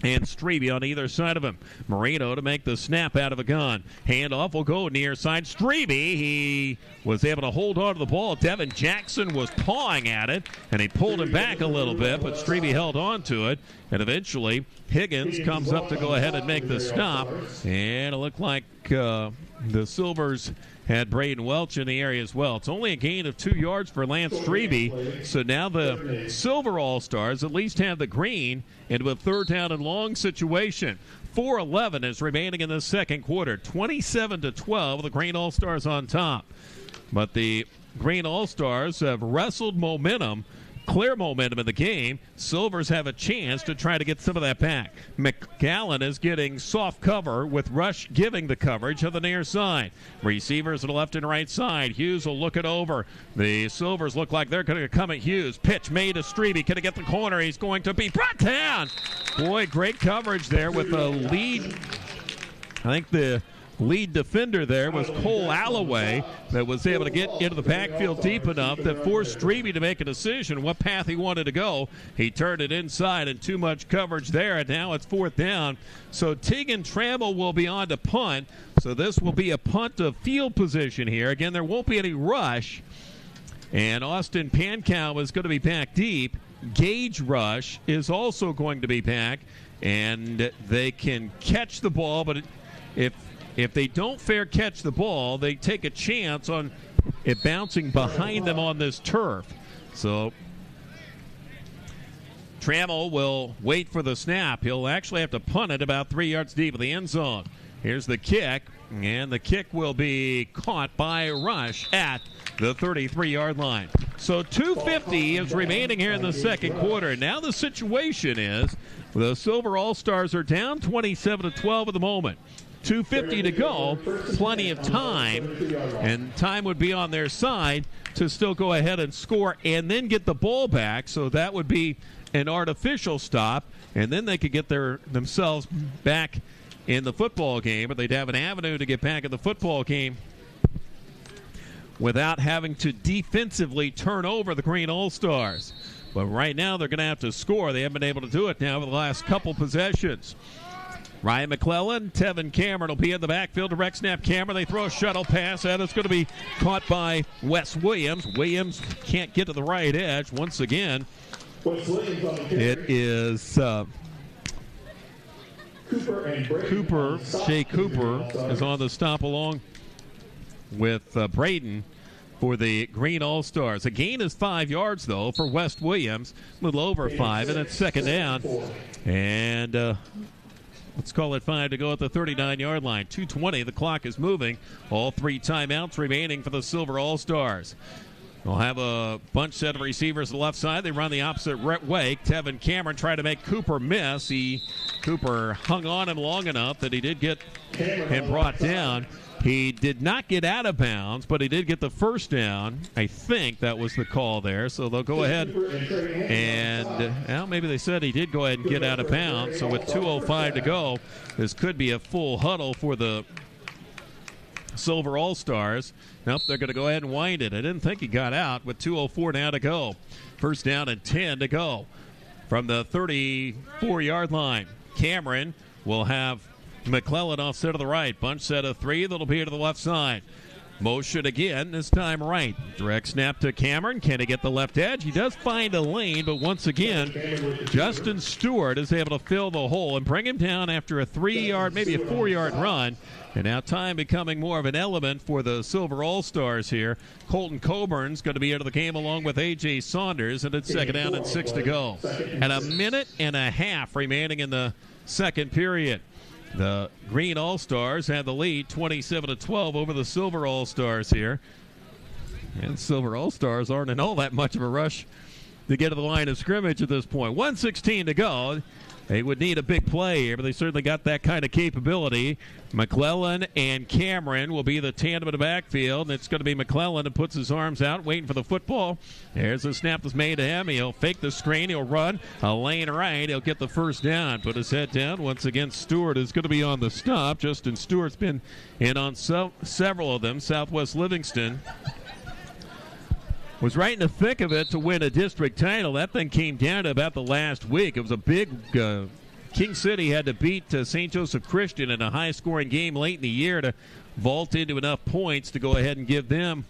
and Strebe on either side of him. Moreno to make the snap out of a gun. Handoff will go near side. Strebe, he was able to hold on to the ball. Devin Jackson was pawing at it, and he pulled him back a little bit, but Strebe held on to it. And eventually, Higgins comes up to go ahead and make the stop. And it looked like the Silvers had Braden Welch in the area as well. It's only a gain of 2 yards for Lance Strebe. So now the Silver All-Stars at least have the green into a third down and long situation. 4:11 is remaining in the second quarter. 27-12, the Green All-Stars on top. But the Green All-Stars have wrestled momentum, clear momentum in the game. Silvers have a chance to try to get some of that back. McGowan is getting soft cover with Rush giving the coverage on the near side. Receivers on the left and right side. Hughes will look it over. The Silvers look like they're going to come at Hughes. Pitch made to Strebe. Can he get the corner? He's going to be brought down. Boy, great coverage there with the lead. I think the lead defender there was Cole Alloway that was able to get into the backfield deep enough that forced Strebe to make a decision what path he wanted to go. He turned it inside and too much coverage there, and now it's 4th down. So Tegan Trammell will be on to punt. So this will be a punt of field position here. Again, there won't be any rush. And Austin Pankow is going to be back deep. Gage Rush is also going to be back. And they can catch the ball, but if they don't fair catch the ball, they take a chance on it bouncing behind them on this turf. So Trammell will wait for the snap. He'll actually have to punt it about 3 yards deep of the end zone. Here's the kick, and the kick will be caught by Rush at the 33-yard line. So 2:50 is remaining here in the second quarter. Now the situation is the Silver All-Stars are down 27-12 at the moment. 2:50 to go, plenty of time, and time would be on their side to still go ahead and score and then get the ball back. So that would be an artificial stop, and then they could get themselves back in the football game, but they'd have an avenue to get back in the football game without having to defensively turn over the Green All-Stars. But right now they're going to have to score. They haven't been able to do it now for the last couple possessions. Ryan McClellan, Tevin Cameron will be in the backfield. Direct snap Cameron. They throw a shuttle pass, and it's going to be caught by Wes Williams. Williams can't get to the right edge once again. It is Cooper. Shea Cooper is on the stop along with Braden for the Green All-Stars. A gain is 5 yards, though, for West Williams. A little over 5, and it's second down. And let's call it 5 to go at the 39-yard line. 2:20, the clock is moving. All 3 timeouts remaining for the Silver All-Stars. They'll have a bunch set of receivers to the left side. They run the opposite way. Tevin Cameron tried to make Cooper miss. Cooper hung on him long enough that he did get him brought down. He did not get out of bounds, but he did get the first down. I think that was the call there. So they'll go ahead and, well, maybe they said he did go ahead and get out of bounds. So with 2:05 to go, this could be a full huddle for the Silver All-Stars. Nope, they're going to go ahead and wind it. I didn't think he got out with 2:04 now to go. First down and 10 to go from the 34-yard line. Cameron will have McClellan offset to the right. Bunch set of 3 that'll be to the left side. Motion again, this time right. Direct snap to Cameron. Can he get the left edge? He does find a lane, but once again, Justin Stewart is able to fill the hole and bring him down after a 3-yard, maybe a 4-yard run. And now time becoming more of an element for the Silver All-Stars here. Colton Coburn's going to be out of the game along with A.J. Saunders, and it's second down and 6 to go. And a minute and a half remaining in the second period. The Green All-Stars had the lead 27-12 over the Silver All-Stars here. And Silver All-Stars aren't in all that much of a rush to get to the line of scrimmage at this point. 1:16 to go. They would need a big play here, but they certainly got that kind of capability. McClellan and Cameron will be the tandem in the backfield, and it's going to be McClellan that puts his arms out, waiting for the football. There's a snap that's made to him. He'll fake the screen. He'll run a lane right. He'll get the first down. Put his head down. Once again, Stewart is going to be on the stop. Justin Stewart's been in on several of them. Southwest Livingston was right in the thick of it to win a district title. That thing came down to about the last week. It was a big King City had to beat St. Joseph Christian in a high-scoring game late in the year to vault into enough points to go ahead and give them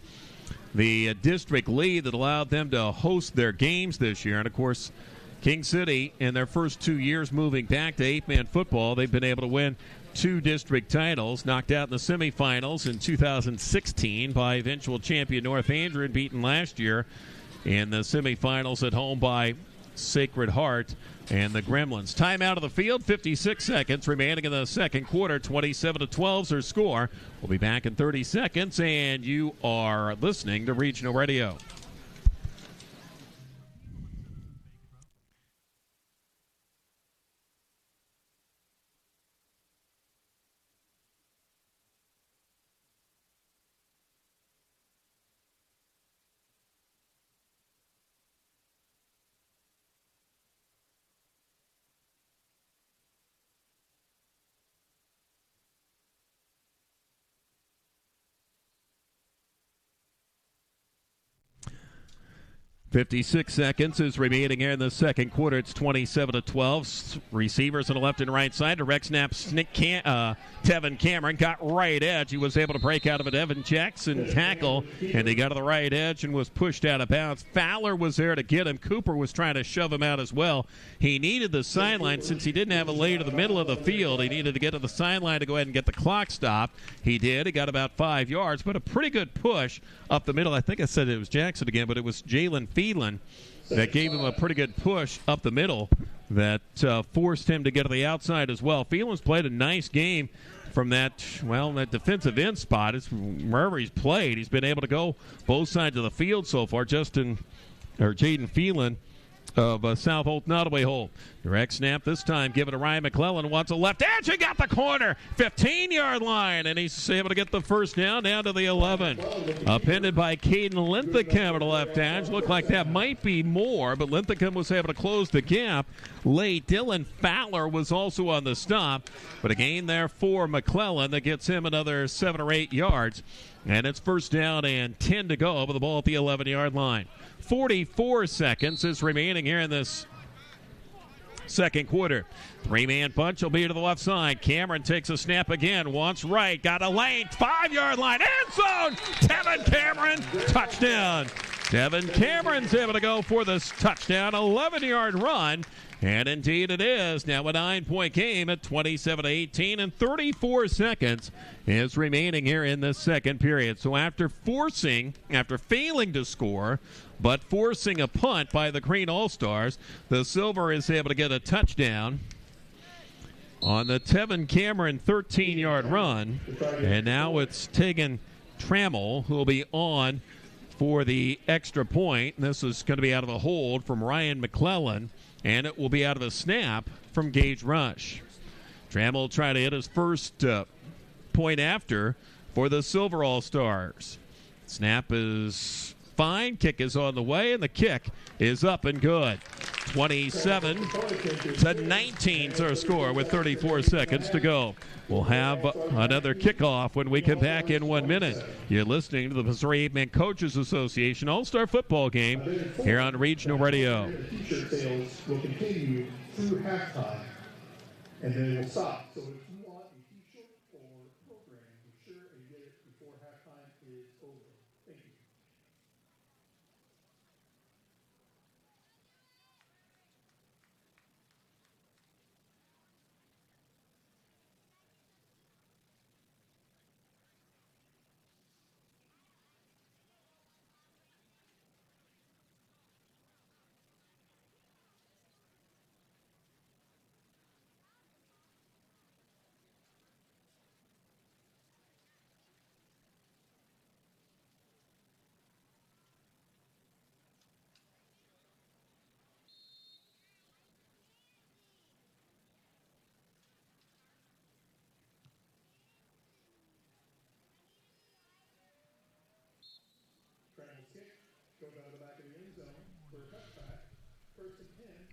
the district lead that allowed them to host their games this year. And, of course, King City, in their first 2 years moving back to 8-man football, they've been able to win 2 district titles, knocked out in the semifinals in 2016 by eventual champion North Andrew, and beaten last year in the semifinals at home by Sacred Heart and the Gremlins. Time out of the field, 56 seconds remaining in the second quarter. 27-12 is their score. We'll be back in 30 seconds, and you are listening to Regional Radio. 56 seconds is remaining here in the second quarter. It's 27-12. Receivers on the left and right side. Direct snap. Tevin Cameron got right edge. He was able to break out of an Evan Jackson tackle, and he got to the right edge and was pushed out of bounds. Fowler was there to get him. Cooper was trying to shove him out as well. He needed the sideline since he didn't have a lane to the middle of the field. He needed to get to the sideline to go ahead and get the clock stopped. He did. He got about 5 yards, but a pretty good push up the middle. I think I said it was Jackson again, but it was Jalen Phelan that gave him a pretty good push up the middle that forced him to get to the outside as well. Phelan's played a nice game from that defensive end spot. It's wherever he's played, he's been able to go both sides of the field so far. Jaden Phelan of South Holt Nottoway Holt. Direct snap this time given to Ryan McClellan. Wants a left edge. He got the corner. 15-yard line, and he's able to get the first down to the 11. Appended by Caden Linthicum at the left edge. Looked like that might be more, but Linthicum was able to close the gap late. Dylan Fowler was also on the stop, but a gain there for McClellan that gets him another 7 or 8 yards. And it's first down and 10 to go with the ball at the 11-yard line. 44 seconds is remaining here in this second quarter. Three-man bunch will be to the left side. Cameron takes a snap again. Wants right. Got a lane. 5-yard line. End zone. Tevin Cameron. Touchdown. Tevin Cameron's able to go for this touchdown. 11-yard run. And indeed it is. Now a 9-point game at 27-18, and 34 seconds is remaining here in the second period. So after failing to score, but forcing a punt by the Green All-Stars, the Silver is able to get a touchdown on the Tevin Cameron 13-yard run. And now it's Tegan Trammell who will be on for the extra point. This is going to be out of a hold from Ryan McClellan, and it will be out of a snap from Gage Rush. Trammell will try to hit his first point after for the Silver All-Stars. Snap is fine. Kick is on the way, and the kick is up and good. 27-19 is our score with 34 seconds to go. We'll have another kickoff when we come back in 1 minute. You're listening to the Missouri 8-Man Coaches Association All-Star Football Game here on Regional Radio. T-shirt sales will continue through halftime, and then it will stop. So if you want a T-shirt or program, be sure and get it before halftime is over. Thank you.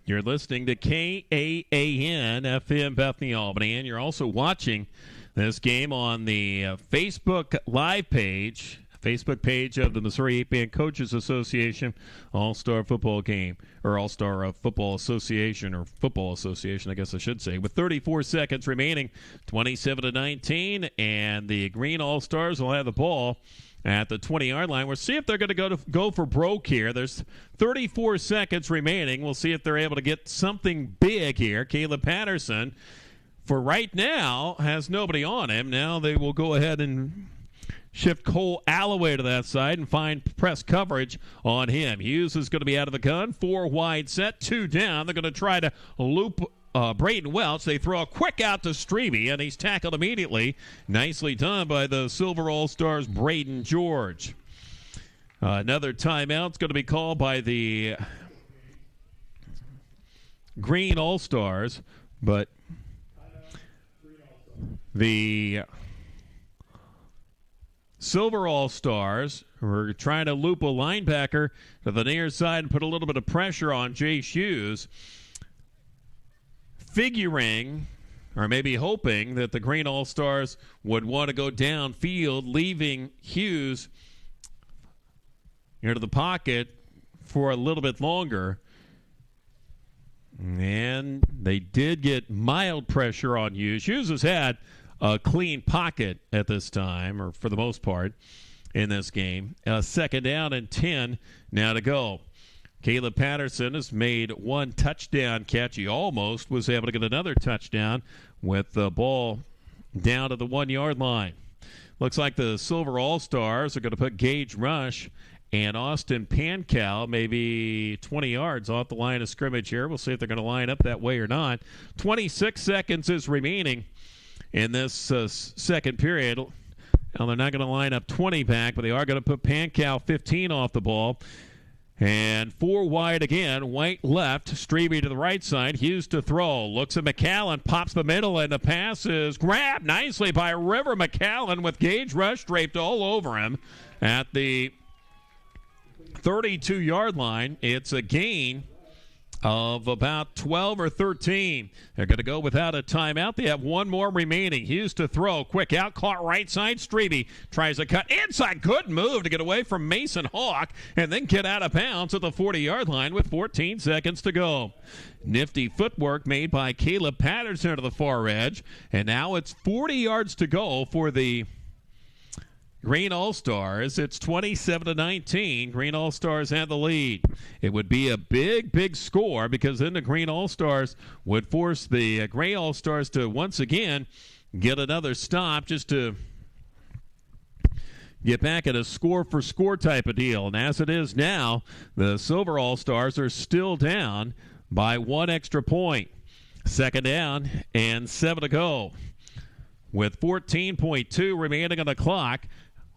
You're listening to KAAN FM Bethany Albany, and you're also watching this game on the Facebook Live page, Facebook page of the Missouri 8-Man Coaches Association All-Star Football Game, or All-Star Football Association, or Football Association, I guess I should say. With 34 seconds remaining, 27-19, and the Green All-Stars will have the ball at the 20-yard line. We'll see if they're going to go for broke here. There's 34 seconds remaining. We'll see if they're able to get something big here. Caleb Patterson, for right now, has nobody on him. Now they will go ahead and shift Cole Alloway to that side and find press coverage on him. Hughes is going to be out of the gun. 4 wide set, 2 down. They're going to try to loop Braden Welch. They throw a quick out to Strebe, and he's tackled immediately. Nicely done by the Silver All-Stars, Braden George. Another timeout is going to be called by the Green All-Stars, but the Silver All-Stars were trying to loop a linebacker to the near side and put a little bit of pressure on Jace Hughes, figuring, or maybe hoping, that the Green All-Stars would want to go downfield, leaving Hughes into the pocket for a little bit longer. And they did get mild pressure on Hughes. Hughes has had a clean pocket at this time, or for the most part, in this game. 2nd down and 10 now to go. Caleb Patterson has made one touchdown catch. He almost was able to get another touchdown with the ball down to the 1-yard line. Looks like the Silver All-Stars are going to put Gage Rush and Austin Pankow maybe 20 yards off the line of scrimmage here. We'll see if they're going to line up that way or not. 26 seconds is remaining in this second period. Now, they're not going to line up 20 back, but they are going to put Pankow 15 off the ball. And 4 wide again. White left, Strebe to the right side. Hughes to throw. Looks at McAllen, pops the middle, and the pass is grabbed nicely by River McAllen with Gage Rush draped all over him at the 32-yard line. It's a gain of about 12 or 13. They're going to go without a timeout. They have one more remaining. Hughes to throw. Quick out. Caught right side. Strebe tries to cut inside. Good move to get away from Mason Hawk and then get out of bounds at the 40-yard line with 14 seconds to go. Nifty footwork made by Caleb Patterson to the far edge. And now it's 40 yards to go for the Green All-Stars. It's 27-19. Green All-Stars have the lead. It would be a big, big score because then the Green All-Stars would force the Gray All-Stars to once again get another stop just to get back at a score-for-score type of deal. And as it is now, the Silver All-Stars are still down by 1 extra point. 2nd down and 7 to go. With 14.2 remaining on the clock,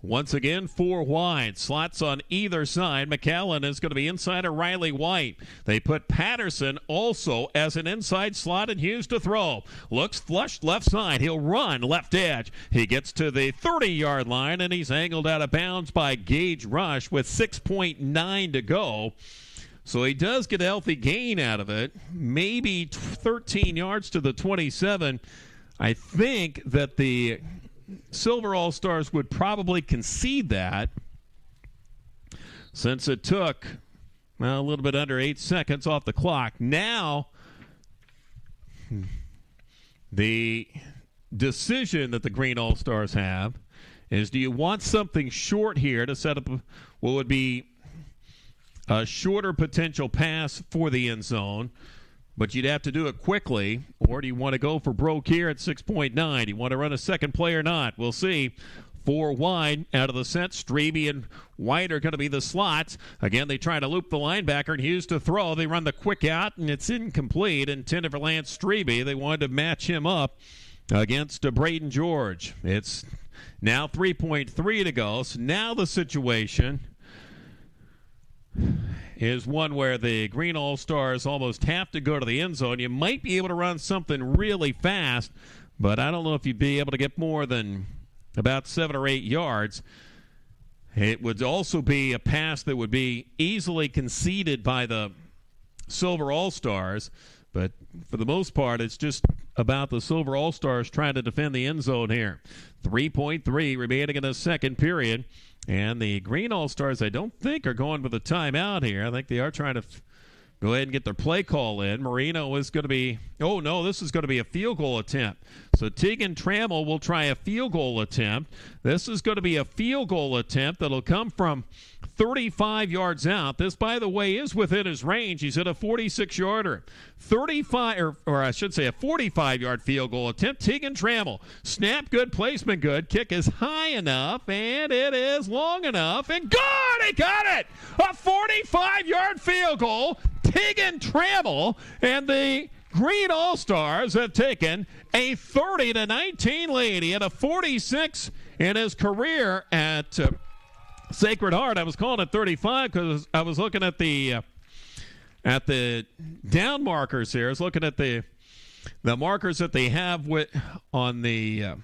once again, 4 wide. Slots on either side. McAllen is going to be inside of Riley White. They put Patterson also as an inside slot and Hughes to throw. Looks flushed left side. He'll run left edge. He gets to the 30-yard line, and he's angled out of bounds by Gage Rush with 6.9 to go. So he does get a healthy gain out of it. Maybe 13 yards to the 27. I think that the Silver All-Stars would probably concede that since it took a little bit under 8 seconds off the clock. Now, the decision that the Green All-Stars have is, do you want something short here to set up what would be a shorter potential pass for the end zone, but you'd have to do it quickly, or do you want to go for broke here at 6.9? Do you want to run a second play or not? We'll see. 4 wide out of the set. Strebe and White are going to be the slots. Again, they try to loop the linebacker and Hughes to throw. They run the quick out, and it's incomplete. Intended for Lance Strebe. They wanted to match him up against Braden George. It's now 3.3 to go. So now the situation is one where the Green All-Stars almost have to go to the end zone. You might be able to run something really fast, but I don't know if you'd be able to get more than about 7 or 8 yards. It would also be a pass that would be easily conceded by the Silver All-Stars, but for the most part, it's just about the Silver All-Stars trying to defend the end zone here. 3.3 remaining in the second period. And the Green All-Stars, I don't think, are going with a timeout here. I think they are trying to go ahead and get their play call in. Marino is going to be, oh no, this is going to be a field goal attempt. So Tegan Trammell will try a field goal attempt. This is going to be a field goal attempt that'll come from 35 yards out. This, by the way, is within his range. He's at a 46-yarder. 35, or I should say a 45-yard field goal attempt. Tegan Trammell. Snap good, placement good. Kick is high enough, and it is long enough. And good! He got it! A 45-yard field goal. Tegan Trammell and the Green All-Stars have taken a 30-19 lead. He had a 46 in his career at Sacred Heart. I was calling it 35 because I was looking at the down markers here. I was looking at the markers that they have on the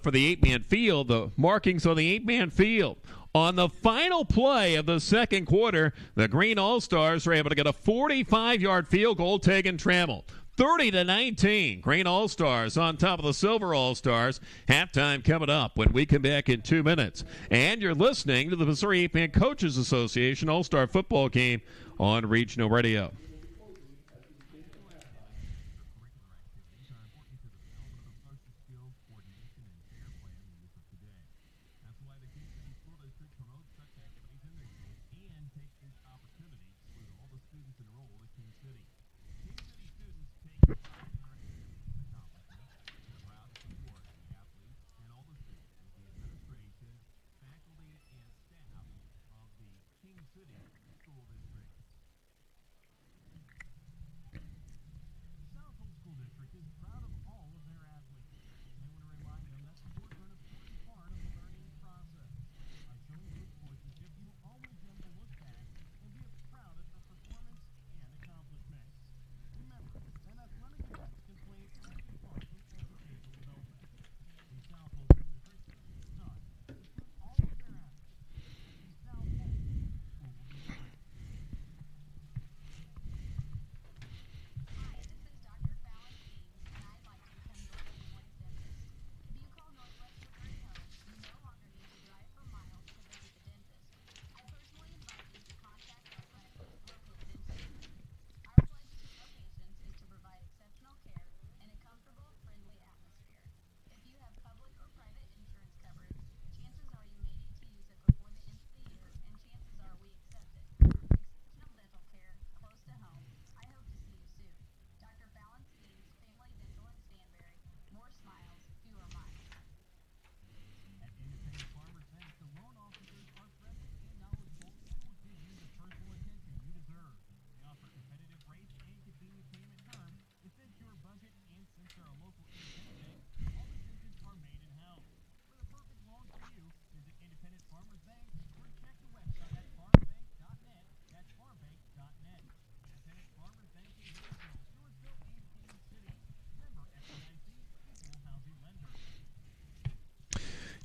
for the 8-man field, the markings on the 8-man field. On the final play of the second quarter, the Green All-Stars were able to get a 45-yard field goal. Tegan Trammell. 30-19. Green All-Stars on top of the Silver All-Stars. Halftime coming up when we come back in 2 minutes. And you're listening to the Missouri 8-Man Coaches Association All-Star Football Game on Regional Radio.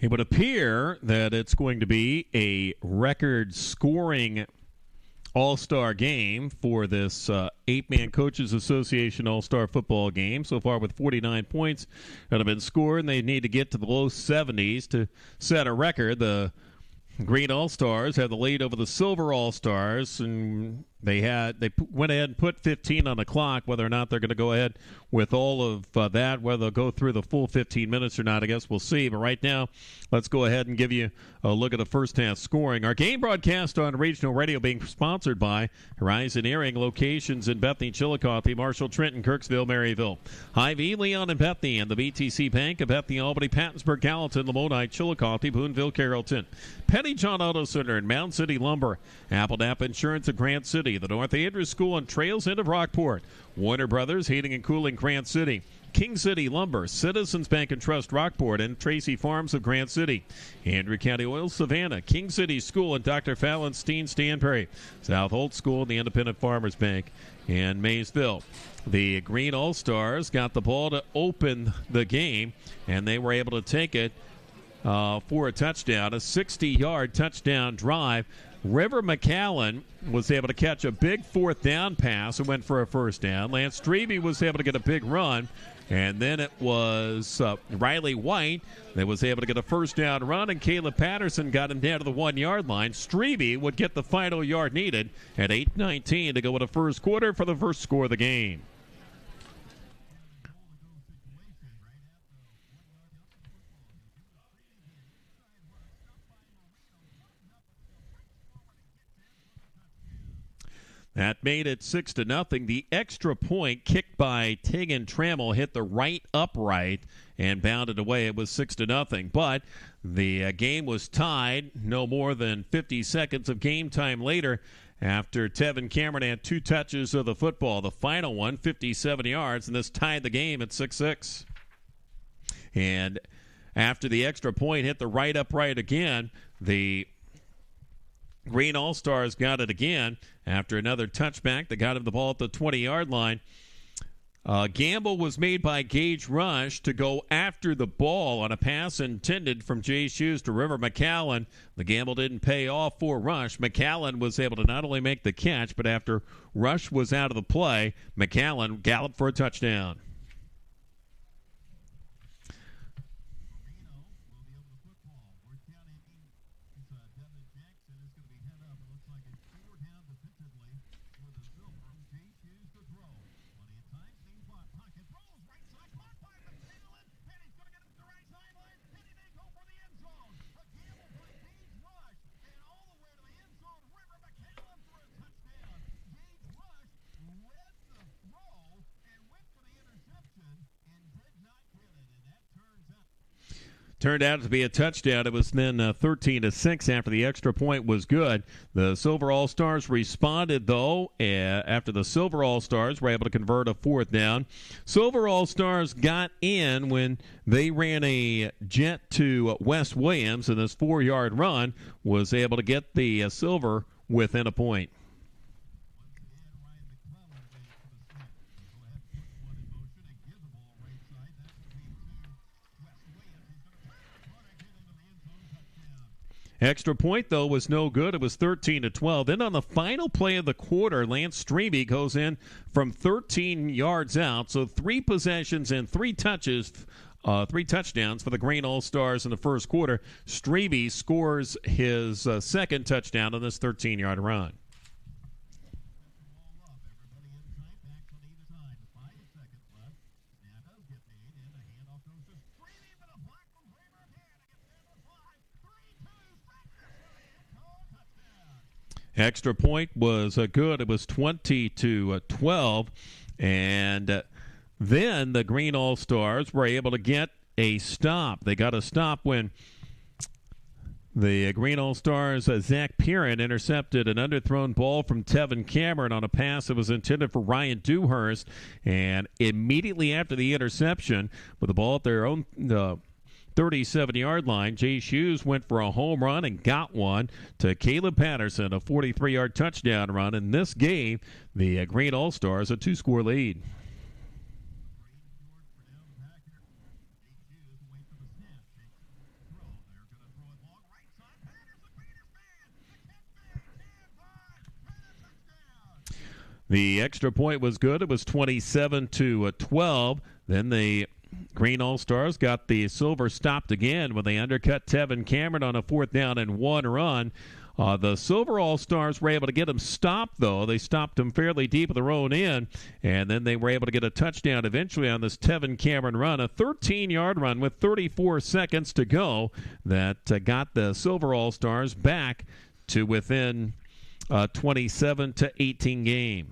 It would appear that it's going to be a record-scoring All-Star game for this 8-Man Coaches Association All-Star Football game. So far with 49 points that have been scored, and they need to get to the low 70s to set a record. The Green All-Stars had the lead over the Silver All-Stars, and they went ahead and put 15 on the clock. Whether or not they're going to go ahead with all of that, whether they'll go through the full 15 minutes or not, I guess we'll see. But right now, let's go ahead and give you a look at the first half scoring. Our game broadcast on regional radio being sponsored by Horizon Earring, locations in Bethany, Chillicothe, Marshall, Trenton, Kirksville, Maryville, Hy-Vee, Leon, and Bethany, and the BTC Bank of Bethany, Albany, Pattonsburg, Gallatin, Lamoni, Chillicothe, Boonville, Carrollton, Petty John Auto Center, and Mound City Lumber, Apple Nap Insurance of Grant City, the North Andrews School and Trails End of Rockport, Warner Brothers Heating and Cooling Grant City, King City Lumber, Citizens Bank and Trust Rockport, and Tracy Farms of Grant City, Andrew County Oil Savannah, King City School and Dr. Fallon Steen Stanberry, South Holt School and the Independent Farmers Bank in Maysville. The Green All-Stars got the ball to open the game, and they were able to take it for a touchdown, a 60-yard touchdown drive. River McAllen was able to catch a big fourth down pass and went for a first down. Lance Strebe was able to get a big run. And then it was Riley White that was able to get a first down run, and Caleb Patterson got him down to the 1 yard line. Strebe would get the final yard needed at 8:19 to go in the first quarter for the first score of the game. That made it 6-0. The extra point kicked by Tegan Trammell hit the right upright and bounded away. It was 6-0. But the game was tied no more than 50 seconds of game time later after Tevin Cameron had 2 touches of the football. The final one, 57 yards, and this tied the game at 6-6. And after the extra point hit the right upright again, the Green All-Stars got it again after another touchback that got him the ball at the 20-yard line. Gamble was made by Gage Rush to go after the ball on a pass intended from Jay Shoes to River McCallan. The gamble didn't pay off for Rush. McCallan was able to not only make the catch, but after Rush was out of the play, McCallan galloped for a touchdown. Turned out to be a touchdown. It was then 13-6 after the extra point was good. The Silver All-Stars responded, though, after the Silver All-Stars were able to convert a fourth down. Silver All-Stars got in when they ran a jet to West Williams, and this 4-yard run was able to get the Silver within a point. Extra point, though, was no good. It was 13-12. Then on the final play of the quarter, Lance Strebe goes in from 13 yards out. So 3 possessions and 3 touches, 3 touchdowns for the Green All-Stars in the first quarter. Strebe scores his second touchdown on this 13-yard run. Extra point was good. It was 20-12. And then the Green All-Stars were able to get a stop. They got a stop when the Green All-Stars, Zach Piran, intercepted an underthrown ball from Tevin Cameron on a pass that was intended for Ryan Dewhurst. And immediately after the interception, with the ball at their own 37-yard line, Jay Shoes went for a home run and got one to Caleb Patterson, a 43-yard touchdown run. And this gave the Green All-Stars a 2-score lead. The extra point was good. It was 27-12. Then the Green All-Stars got the Silver stopped again when they undercut Tevin Cameron on a 4th down and 1 run. The Silver All-Stars were able to get him stopped, though. They stopped him fairly deep at their own end, and then they were able to get a touchdown eventually on this Tevin Cameron run, a 13-yard run with 34 seconds to go that got the Silver All-Stars back to within 27-18 game.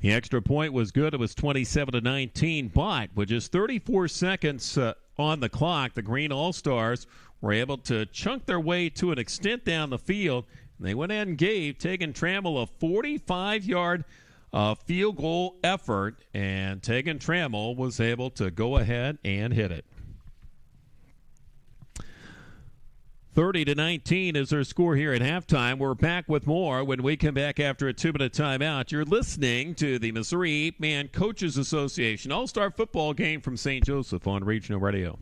The extra point was good. It was 27-19, but with just 34 seconds on the clock, the Green All-Stars were able to chunk their way to an extent down the field. They went ahead and gave Tegan Trammell a 45-yard field goal effort, and Tegan Trammell was able to go ahead and hit it. 30-19 is our score here at halftime. We're back with more when we come back after a 2-minute timeout. You're listening to the Missouri 8-Man Coaches Association All-Star Football Game from St. Joseph on Regional Radio.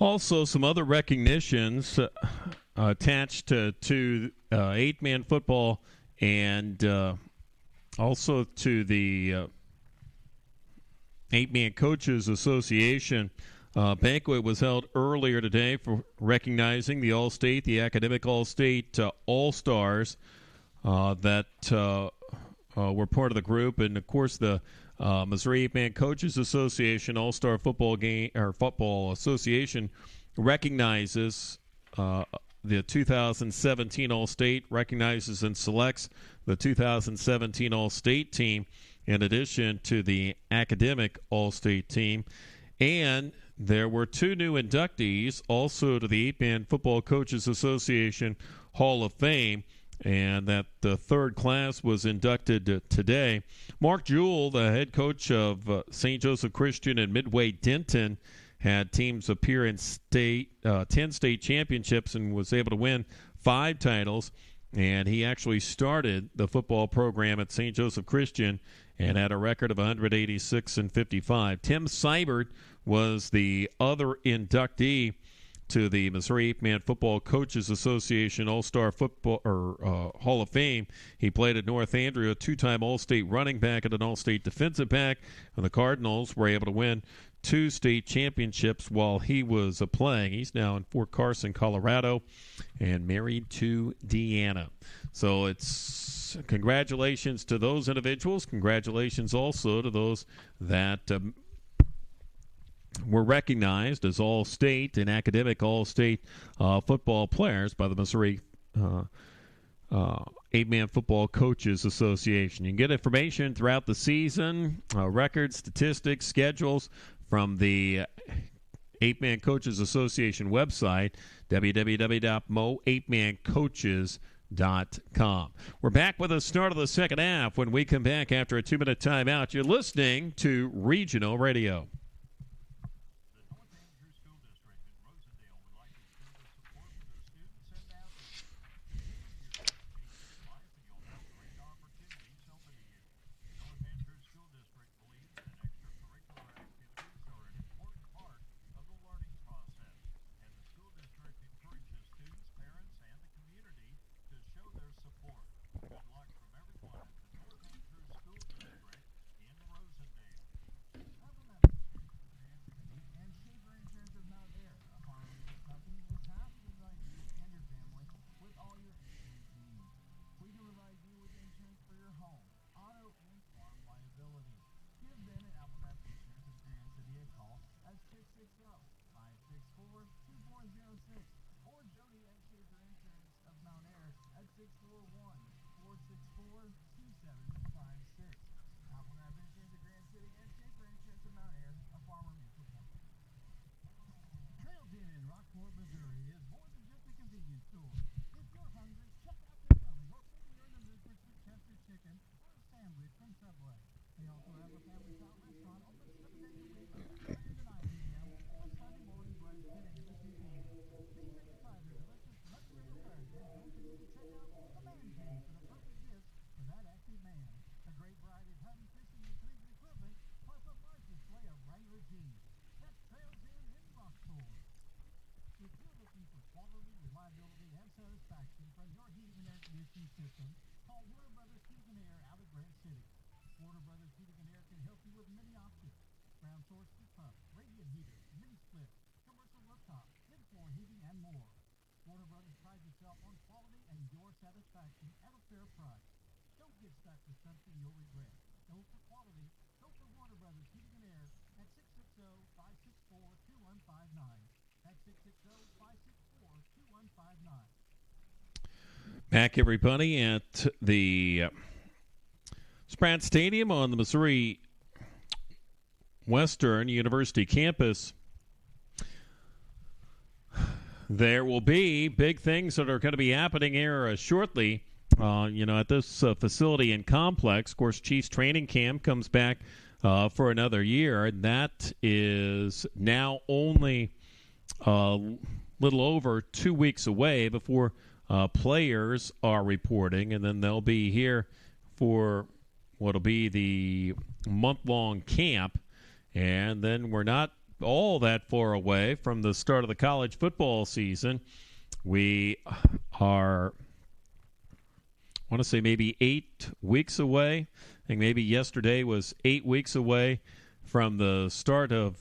Also, some other recognitions attached to eight-man football and also to the Eight-Man Coaches Association. Banquet was held earlier today for recognizing the All-State, the Academic All-State All-Stars that were part of the group, and of course the Missouri Eight-Man Coaches Association All-Star Football Game or Football Association recognizes the 2017 All-State, recognizes and selects the 2017 All-State team in addition to the academic All-State team. And there were two new inductees also to the Eight-Man Football Coaches Association Hall of Fame, and that the third class was inducted today. Mark Jewell, the head coach of St. Joseph Christian and Midway Denton, had teams appear in 10 state championships and was able to win 5 titles. And he actually started the football program at St. Joseph Christian and had a record of 186-55. Tim Seibert was the other inductee to the Missouri Eight-Man Football Coaches Association All-Star Football Hall of Fame. He played at North Andrew, a 2-time All-State running back and an All-State defensive back. And the Cardinals were able to win 2 state championships while he was playing. He's now in Fort Carson, Colorado, and married to Deanna. So it's congratulations to those individuals. Congratulations also to those that were recognized as all-state and academic all-state football players by the Missouri Eight-Man Football Coaches Association. You can get information throughout the season, records, statistics, schedules from the Eight-Man Coaches Association website, www.mo8mancoaches.com. We're back with the start of the second half when we come back after a 2-minute timeout. You're listening to Regional Radio. Back, everybody, at the Spratt Stadium on the Missouri Western University campus. There will be big things that are going to be happening here shortly. At this facility and complex. Of course, Chiefs training camp comes back for another year, and that is now only a little over 2 weeks away before players are reporting, and then they'll be here for what'll be the month-long camp, and then we're not all that far away from the start of the college football season. We are, I want to say, maybe 8 weeks away. I think maybe yesterday was 8 weeks away from the start of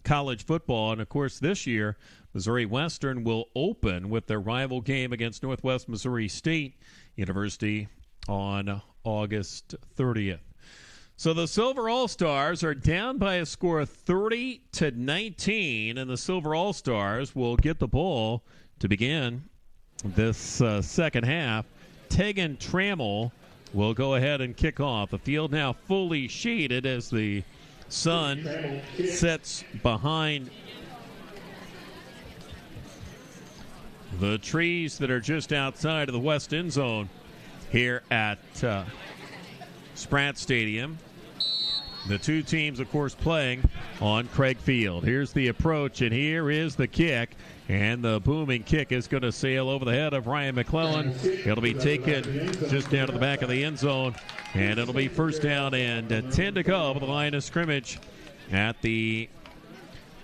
college football. And, of course, this year, Missouri Western will open with their rival game against Northwest Missouri State University on August 30th. So the Silver All-Stars are down by a score of 30-19, and the Silver All-Stars will get the ball to begin this second half. Tegan Trammell will go ahead and kick off. The field now fully shaded as the sun sets behind the trees that are just outside of the west end zone here at Spratt Stadium. The two teams, of course, playing on Craig Field. Here's the approach, and here is the kick. And the booming kick is going to sail over the head of Ryan McClellan. It'll be taken just down to the back of the end zone. And it'll be first down and 10 to go with the line of scrimmage at the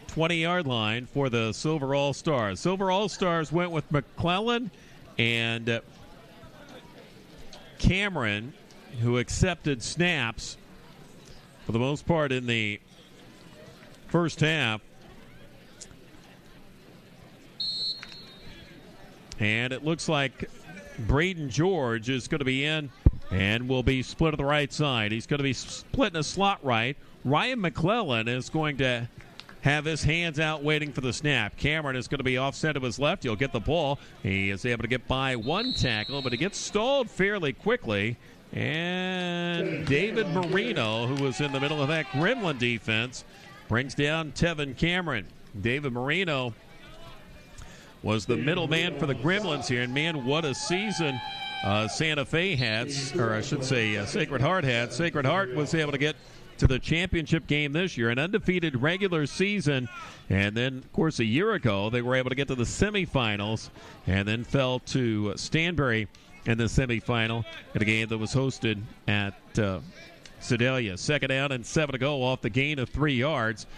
20-yard line for the Silver All-Stars. Silver All-Stars went with McClellan and Cameron, who accepted snaps for the most part in the first half. And it looks like Braden George is going to be in and will be split to the right side. He's going to be split in a slot right. Ryan McClellan is going to have his hands out waiting for the snap. Cameron is going to be offset to his left. He'll get the ball. He is able to get by one tackle, but he gets stalled fairly quickly. And David Marino, who was in the middle of that Gremlin defense, brings down Tevin Cameron. David Marino was the middleman for the Gremlins here. And, man, what a season Santa Fe had, or I should say Sacred Heart had. Sacred Heart was able to get to the championship game this year, an undefeated regular season. And then, of course, a year ago, they were able to get to the semifinals and then fell to Stanberry in the semifinal in a game that was hosted at Sedalia. Second down and 7 to go off the gain of 3 yards.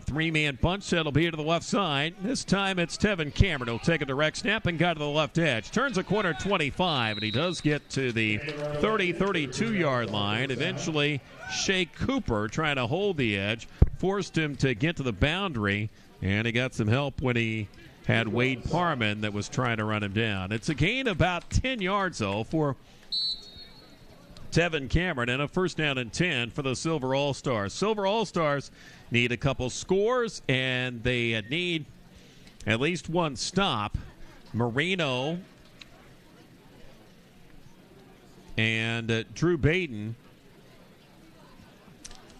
Three-man bunch that'll be to the left side. This time it's Tevin Cameron. He'll take a direct snap and got to the left edge. Turns a corner 25, and he does get to the 32-yard line. Eventually, Shea Cooper, trying to hold the edge, forced him to get to the boundary, and he got some help when he had Wade Parman that was trying to run him down. It's a gain of about 10 yards, though, for Tevin Cameron, and a first down and 10 for the Silver All-Stars. Silver All-Stars need a couple scores, and they need at least one stop. Marino and Drew Baden,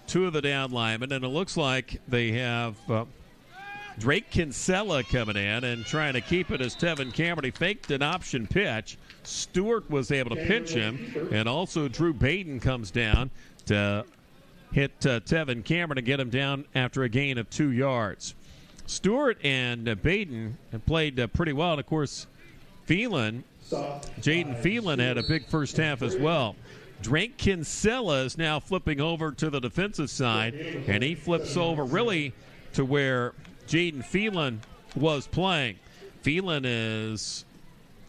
two of the down linemen, and it looks like they have Drake Kinsella coming in and trying to keep it as Tevin Cameron. He faked an option pitch. Stewart was able to pinch him, and also Drew Baden comes down to hit Tevin Cameron to get him down after a gain of 2 yards. Stewart and Baden have played pretty well, and of course, Jaden Phelan had a big first half as well. Drake Kinsella is now flipping over to the defensive side, and he flips over really to where Jaden Phelan was playing. Phelan is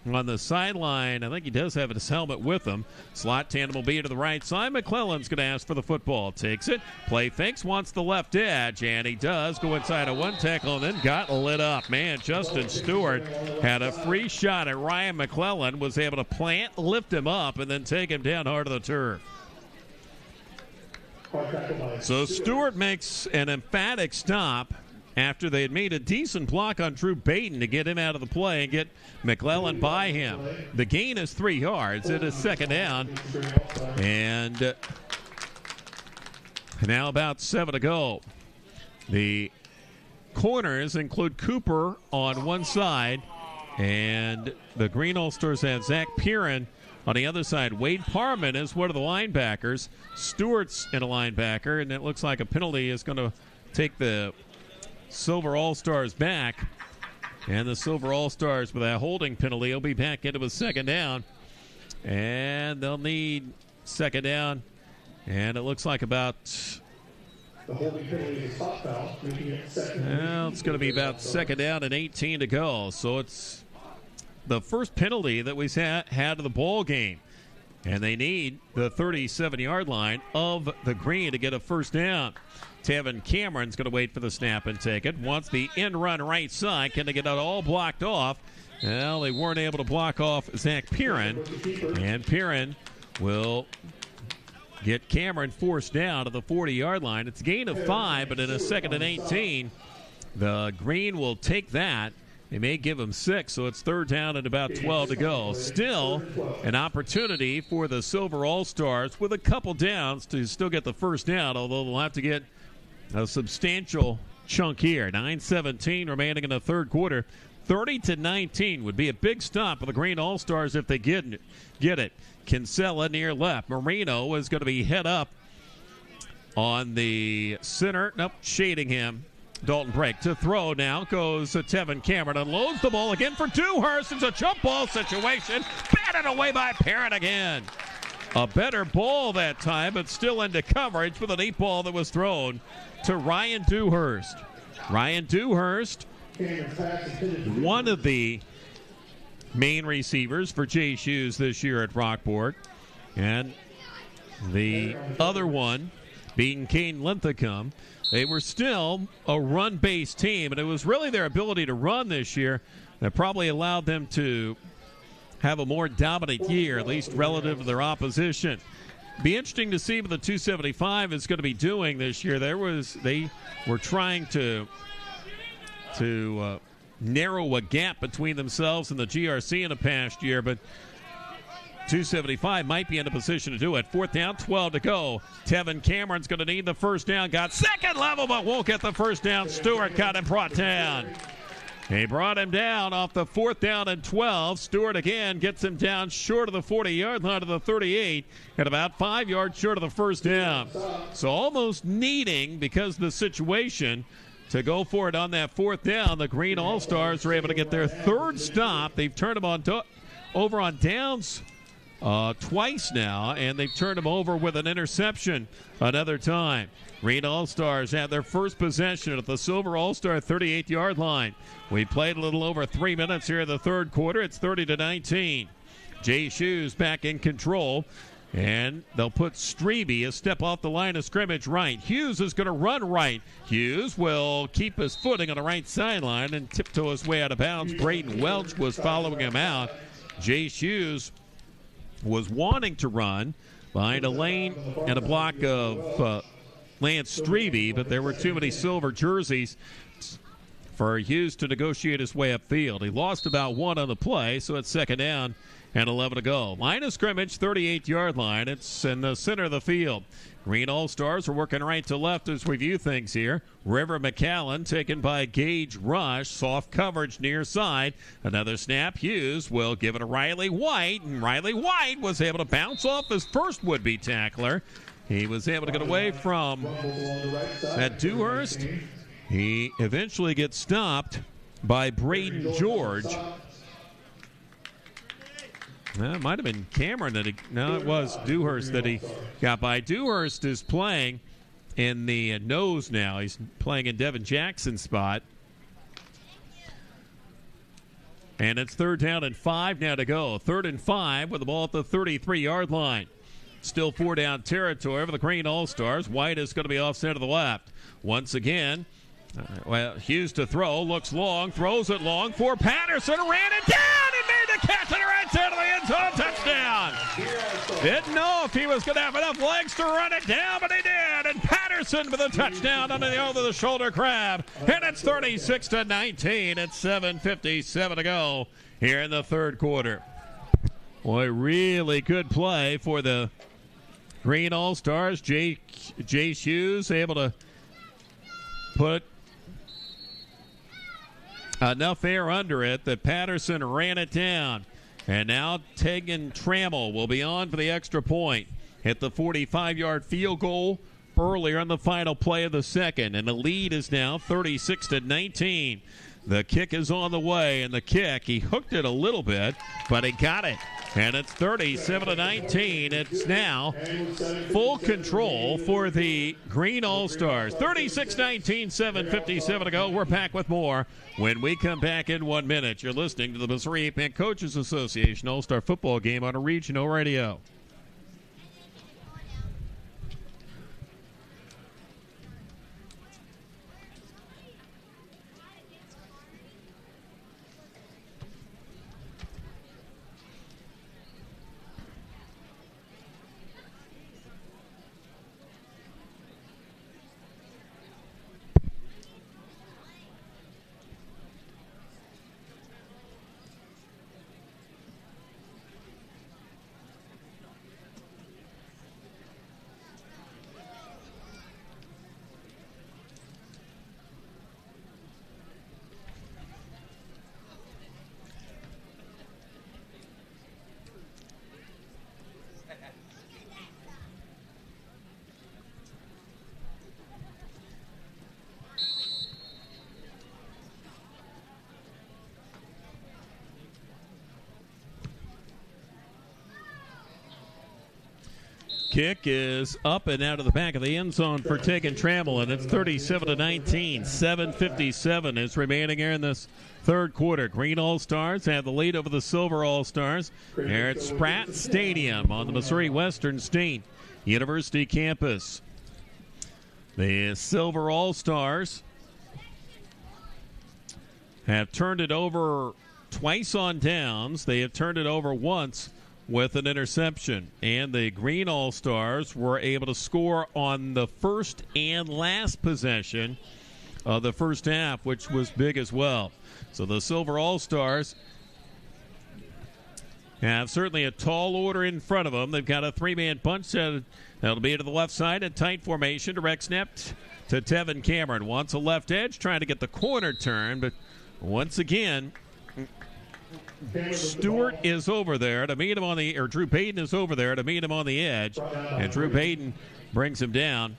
on the sideline. I think he does have his helmet with him. Slot tandem will be to the right side. McClellan's going to ask for the football. Takes it. Play fakes. Wants the left edge. And he does go inside a one tackle and then got lit up. Man, Justin Stewart had a free shot at Ryan McClellan. Was able to plant, lift him up, and then take him down hard to the turf. So Stewart makes an emphatic stop after they had made a decent block on Drew Baden to get him out of the play and get McClellan by him. The gain is 3 yards. It is second down. And now about 7 to go. The corners include Cooper on one side, and the Green All-Stars have Zach Peeran on the other side. Wade Parman is one of the linebackers. Stewart's in a linebacker, and it looks like a penalty is going to take the Silver All-Stars back. And the Silver All-Stars, with that holding penalty, will be back into a second down. And they'll need second down. And it looks like about The holding penalty is a stop foul, making it second. Well, it's going to be about second down and 18 to go. So it's the first penalty that we had of the ball game. And they need the 37-yard line of the green to get a first down. Tevin Cameron's going to wait for the snap and take it. Wants the end run right side. Can they get it all blocked off? Well, they weren't able to block off Zach Piran. And Piran will get Cameron forced down to the 40-yard line. It's a gain of 5, but in a second and 18, the green will take that. They may give him 6, so it's third down and about 12 to go. Still an opportunity for the Silver All-Stars with a couple downs to still get the first down, although they'll have to get a substantial chunk here. 9:17 remaining in the third quarter. 30-19 would be a big stop for the Green All-Stars if they get it. Kinsella near left. Marino is going to be head up on the center. Nope, shading him. Dalton Brake to throw now goes Tevin Cameron. Unloads the ball again for Dewhurst. It's a jump ball situation. Batted away by Parent again. A better ball that time, but still into coverage with a deep ball that was thrown to Ryan Dewhurst. Ryan Dewhurst, one of the main receivers for Jay Hughes this year at Rockport. And the other one being Kane Linthicum. They were still a run-based team, and it was really their ability to run this year that probably allowed them to have a more dominant year, at least relative to their opposition. Be interesting to see what the 275 is going to be doing this year. They were trying to narrow a gap between themselves and the GRC in the past year, but 275 might be in a position to do it. Fourth down, 12 to go. Tevin Cameron's going to need the first down. Got second level, but won't get the first down. Stewart got him brought down. He brought him down off the fourth down and 12. Stewart again gets him down short of the 40-yard line to the 38 and about 5 yards short of the first down. So almost needing, because of the situation, to go for it on that fourth down. The Green All-Stars are able to get their third stop. They've turned them over on downs twice now, and they've turned him over with an interception another time. Green All-Stars have their first possession at the Silver All-Star 38-yard line. We played a little over 3 minutes here in the third quarter. It's 30-19. Jay Hughes back in control, and they'll put Strebe a step off the line of scrimmage right. Hughes is going to run right. Hughes will keep his footing on the right sideline and tiptoe his way out of bounds. Braden Welch was following him out. Jay Hughes was wanting to run behind a lane and a block of Lance Strebe, but there were too many silver jerseys for Hughes to negotiate his way upfield. He lost about one on the play, so it's second down and 11 to go. Line of scrimmage, 38-yard line. It's in the center of the field. Green All-Stars are working right to left as we view things here. River McAllen taken by Gage Rush. Soft coverage near side. Another snap. Hughes will give it to Riley White, and Riley White was able to bounce off his first would-be tackler. He was able to get away from that Dewhurst. He eventually gets stopped by Braden George. It might have been Cameron that it was Dewhurst that he got by. Dewhurst is playing in the nose now. He's playing in Devin Jackson's spot. And it's third down and 5 now to go. 3rd and 5 with the ball at the 33-yard line. Still 4-down territory for the Green All-Stars. White is going to be offset to the left. Once again, Hughes to throw. Looks long. Throws it long for Patterson. Ran it down and made the catch in the right side of the end zone. Touchdown. Didn't know if he was going to have enough legs to run it down, but he did. And Patterson with a touchdown under the over-the-shoulder grab. And it's 36-19. It's 7:57 to go here in the third quarter. Boy, really good play for the Green All-Stars. Jay Hughes able to put enough air under it that Patterson ran it down. And now Tegan Trammell will be on for the extra point. Hit the 45-yard field goal earlier on the final play of the second. And the lead is now 36-19. The kick is on the way, and the kick, he hooked it a little bit, but he got it. And it's 37-19. It's now full control for the Green All-Stars. 36-19, 7:57 to go. We're back with more when we come back in 1 minute. You're listening to the Missouri Bank Coaches Association All-Star Football Game on a regional radio. Kick is up and out of the back of the end zone for Tegan Trammell, and it's 37-19. 7:57 is remaining here in this third quarter. Green All-Stars have the lead over the Silver All-Stars here at Spratt Stadium on the Missouri Western State University campus. The Silver All-Stars have turned it over twice on downs. They have turned it over once with an interception. And the Green All-Stars were able to score on the first and last possession of the first half, which was big as well. So the Silver All-Stars have certainly a tall order in front of them. They've got a three-man bunch that'll be to the left side in tight formation. Direct snap to Tevin Cameron. Wants a left edge, trying to get the corner turn, but once again, Stewart is over there to meet him on the, or Drew Payton is over there to meet him on the edge, and Drew Payton brings him down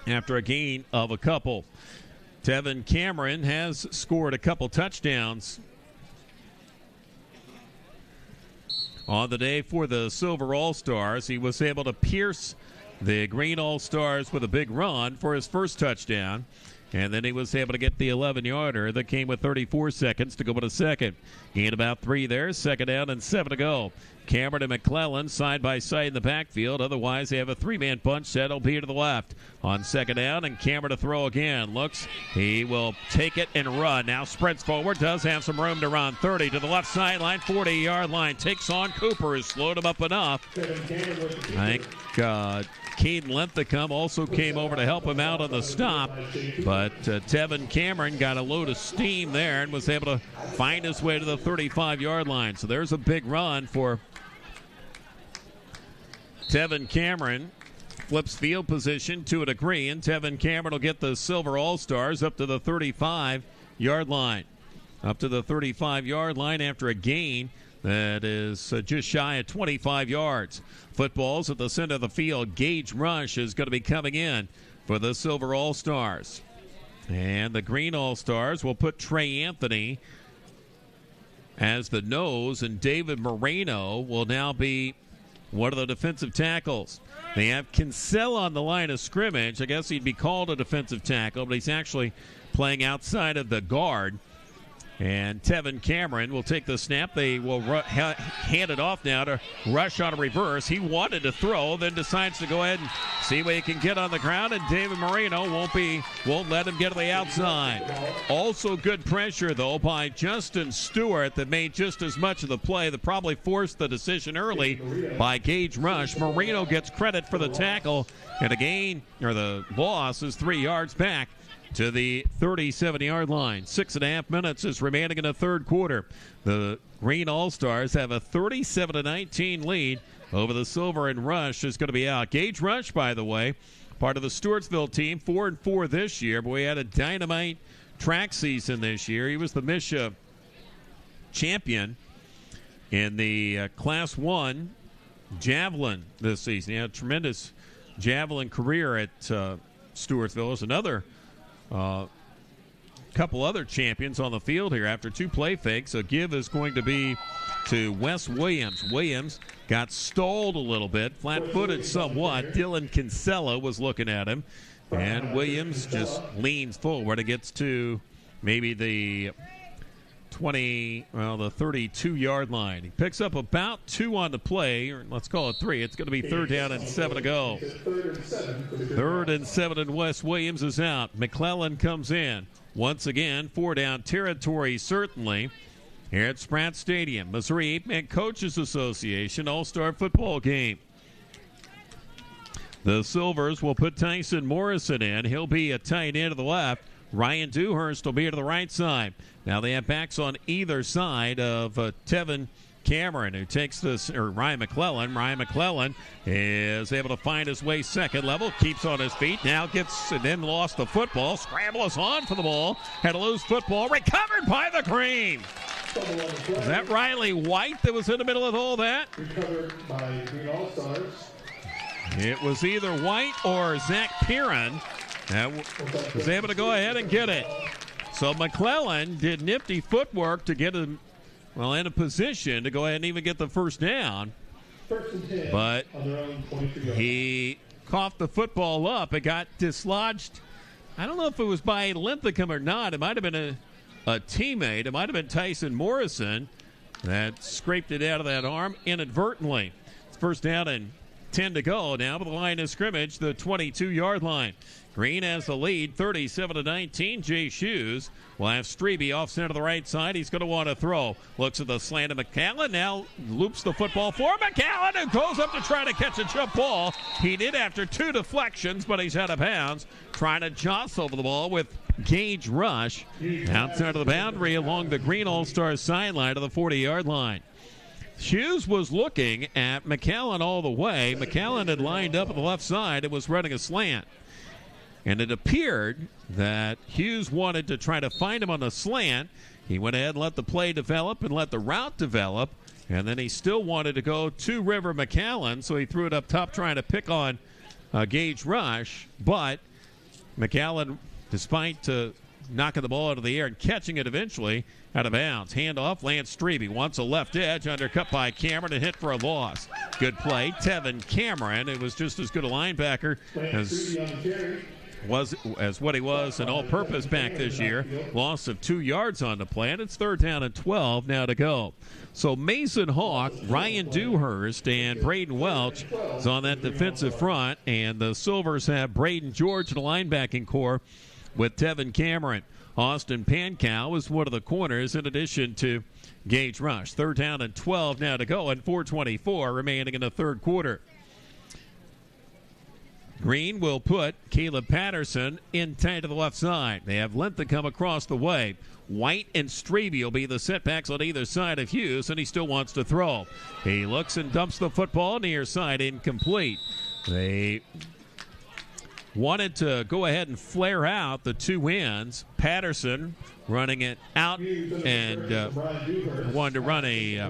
after a gain of a couple. Tevin Cameron has scored a couple touchdowns on the day for the Silver All-Stars. He was able to pierce the Green All-Stars with a big run for his first touchdown. And then he was able to get the 11-yarder that came with 34 seconds to go with a second. Gain about 3 there. Second down and 7 to go. Cameron and McClellan side by side in the backfield. Otherwise, they have a three-man bunch set. It'll be to the left on second down, and Cameron to throw again. Looks, he will take it and run. Now sprints forward. Does have some room to run. 30 to the left sideline, 40-yard line. Takes on Cooper, who's slowed him up enough. I think Caden Linthicum also came over to help him out on the stop, but Tevin Cameron got a load of steam there and was able to find his way to the 35-yard line. So there's a big run for Tevin Cameron. Flips field position to a degree, and Tevin Cameron will get the Silver All-Stars up to the 35-yard line. Up to the 35-yard line after a gain that is just shy of 25 yards. Football's at the center of the field. Gage Rush is going to be coming in for the Silver All-Stars. And the Green All-Stars will put Trey Anthony as the nose, and David Moreno will now be one of the defensive tackles. They have Kinsell on the line of scrimmage. I guess he'd be called a defensive tackle, but he's actually playing outside of the guard. And Tevin Cameron will take the snap. They will hand it off now to Rush on a reverse. He wanted to throw, then decides to go ahead and see what he can get on the ground, and David Moreno won't let him get to the outside. Also good pressure, though, by Justin Stewart that made just as much of the play that probably forced the decision early by Gage Rush. Moreno gets credit for the tackle, and a gain, or the loss, is 3 yards back to the 37-yard line. 6.5 minutes is remaining in the third quarter. The Green All-Stars have a 37-19 lead over the Silver, and Rush is going to be out. Gage Rush, by the way, part of the Stewartsville team, 4-4 this year, but we had a dynamite track season this year. He was the MSHA champion in the Class 1 javelin this season. He had a tremendous javelin career at Stewartsville. There's another couple other champions on the field here after two play fakes. A give is going to be to Wes Williams. Williams got stalled a little bit, flat-footed somewhat. Dylan Kinsella was looking at him, and Williams just leans forward. It gets to maybe the 32-yard line. He picks up about 2 on the play, or let's call it 3. It's going to be 3rd down and 7 to go. 3rd and 7, and Wes Williams is out. McClellan comes in. Once again, 4 down territory, certainly. Here at Spratt Stadium, Missouri 8-Man Coaches Association All-Star Football Game. The Silvers will put Tyson Morrison in. He'll be a tight end to the left. Ryan Dewhurst will be to the right side. Now they have backs on either side of Tevin Cameron, who takes this, or Ryan McClellan. Ryan McClellan is able to find his way second level, keeps on his feet, now gets and then lost the football. Scramble is on for the ball. Had a loose football, recovered by the Green. Was that Riley White that was in the middle of all that? Recovered by Green All-Stars. It was either White or Zach Perrin that was able to go ahead and get it. So McClellan did nifty footwork to get him, in a position to go ahead and even get the first down. But he coughed the football up. It got dislodged. I don't know if it was by Linthicum or not. It might have been a teammate. It might have been Tyson Morrison that scraped it out of that arm inadvertently. It's 1st down and 10 to go. Now to the line of scrimmage, the 22-yard line. Green has the lead, 37-19. Jay Shoes will have Strebe off center to the right side. He's going to want to throw. Looks at the slant of McCallan. Now loops the football for McCallan, who goes up to try to catch a jump ball. He did after 2 deflections, but he's out of bounds. Trying to jostle the ball with Gage Rush outside of the boundary along the Green All-Stars sideline to the 40-yard line. Hughes was looking at McCallan all the way. McCallan had lined up on the left side and was running a slant. And it appeared that Hughes wanted to try to find him on the slant. He went ahead and let the play develop and let the route develop. And then he still wanted to go to River McCallan, so he threw it up top trying to pick on Gage Rush. But McCallan, despite knocking the ball out of the air and catching it eventually, out of bounds. Handoff, Lance Strebe wants a left edge, undercut by Cameron and hit for a loss. Good play. Tevin Cameron, it was just as good a linebacker as what he was an all-purpose back this year. Loss of 2 yards on the play, and it's 3rd down and 12 now to go. So Mason Hawk, Ryan Dewhurst, and Braden Welch is on that defensive front, and the Silvers have Braden George in the linebacking core with Tevin Cameron. Austin Pankow is one of the corners in addition to Gage Rush. 3rd down and 12 now to go, and 4:24 remaining in the third quarter. Green will put Caleb Patterson in tight to the left side. They have Linthicum across the way. White and Strebe will be the setbacks on either side of Hughes, and he still wants to throw. He looks and dumps the football near side, incomplete. They wanted to go ahead and flare out the two ends. Patterson running it out and wanted to run a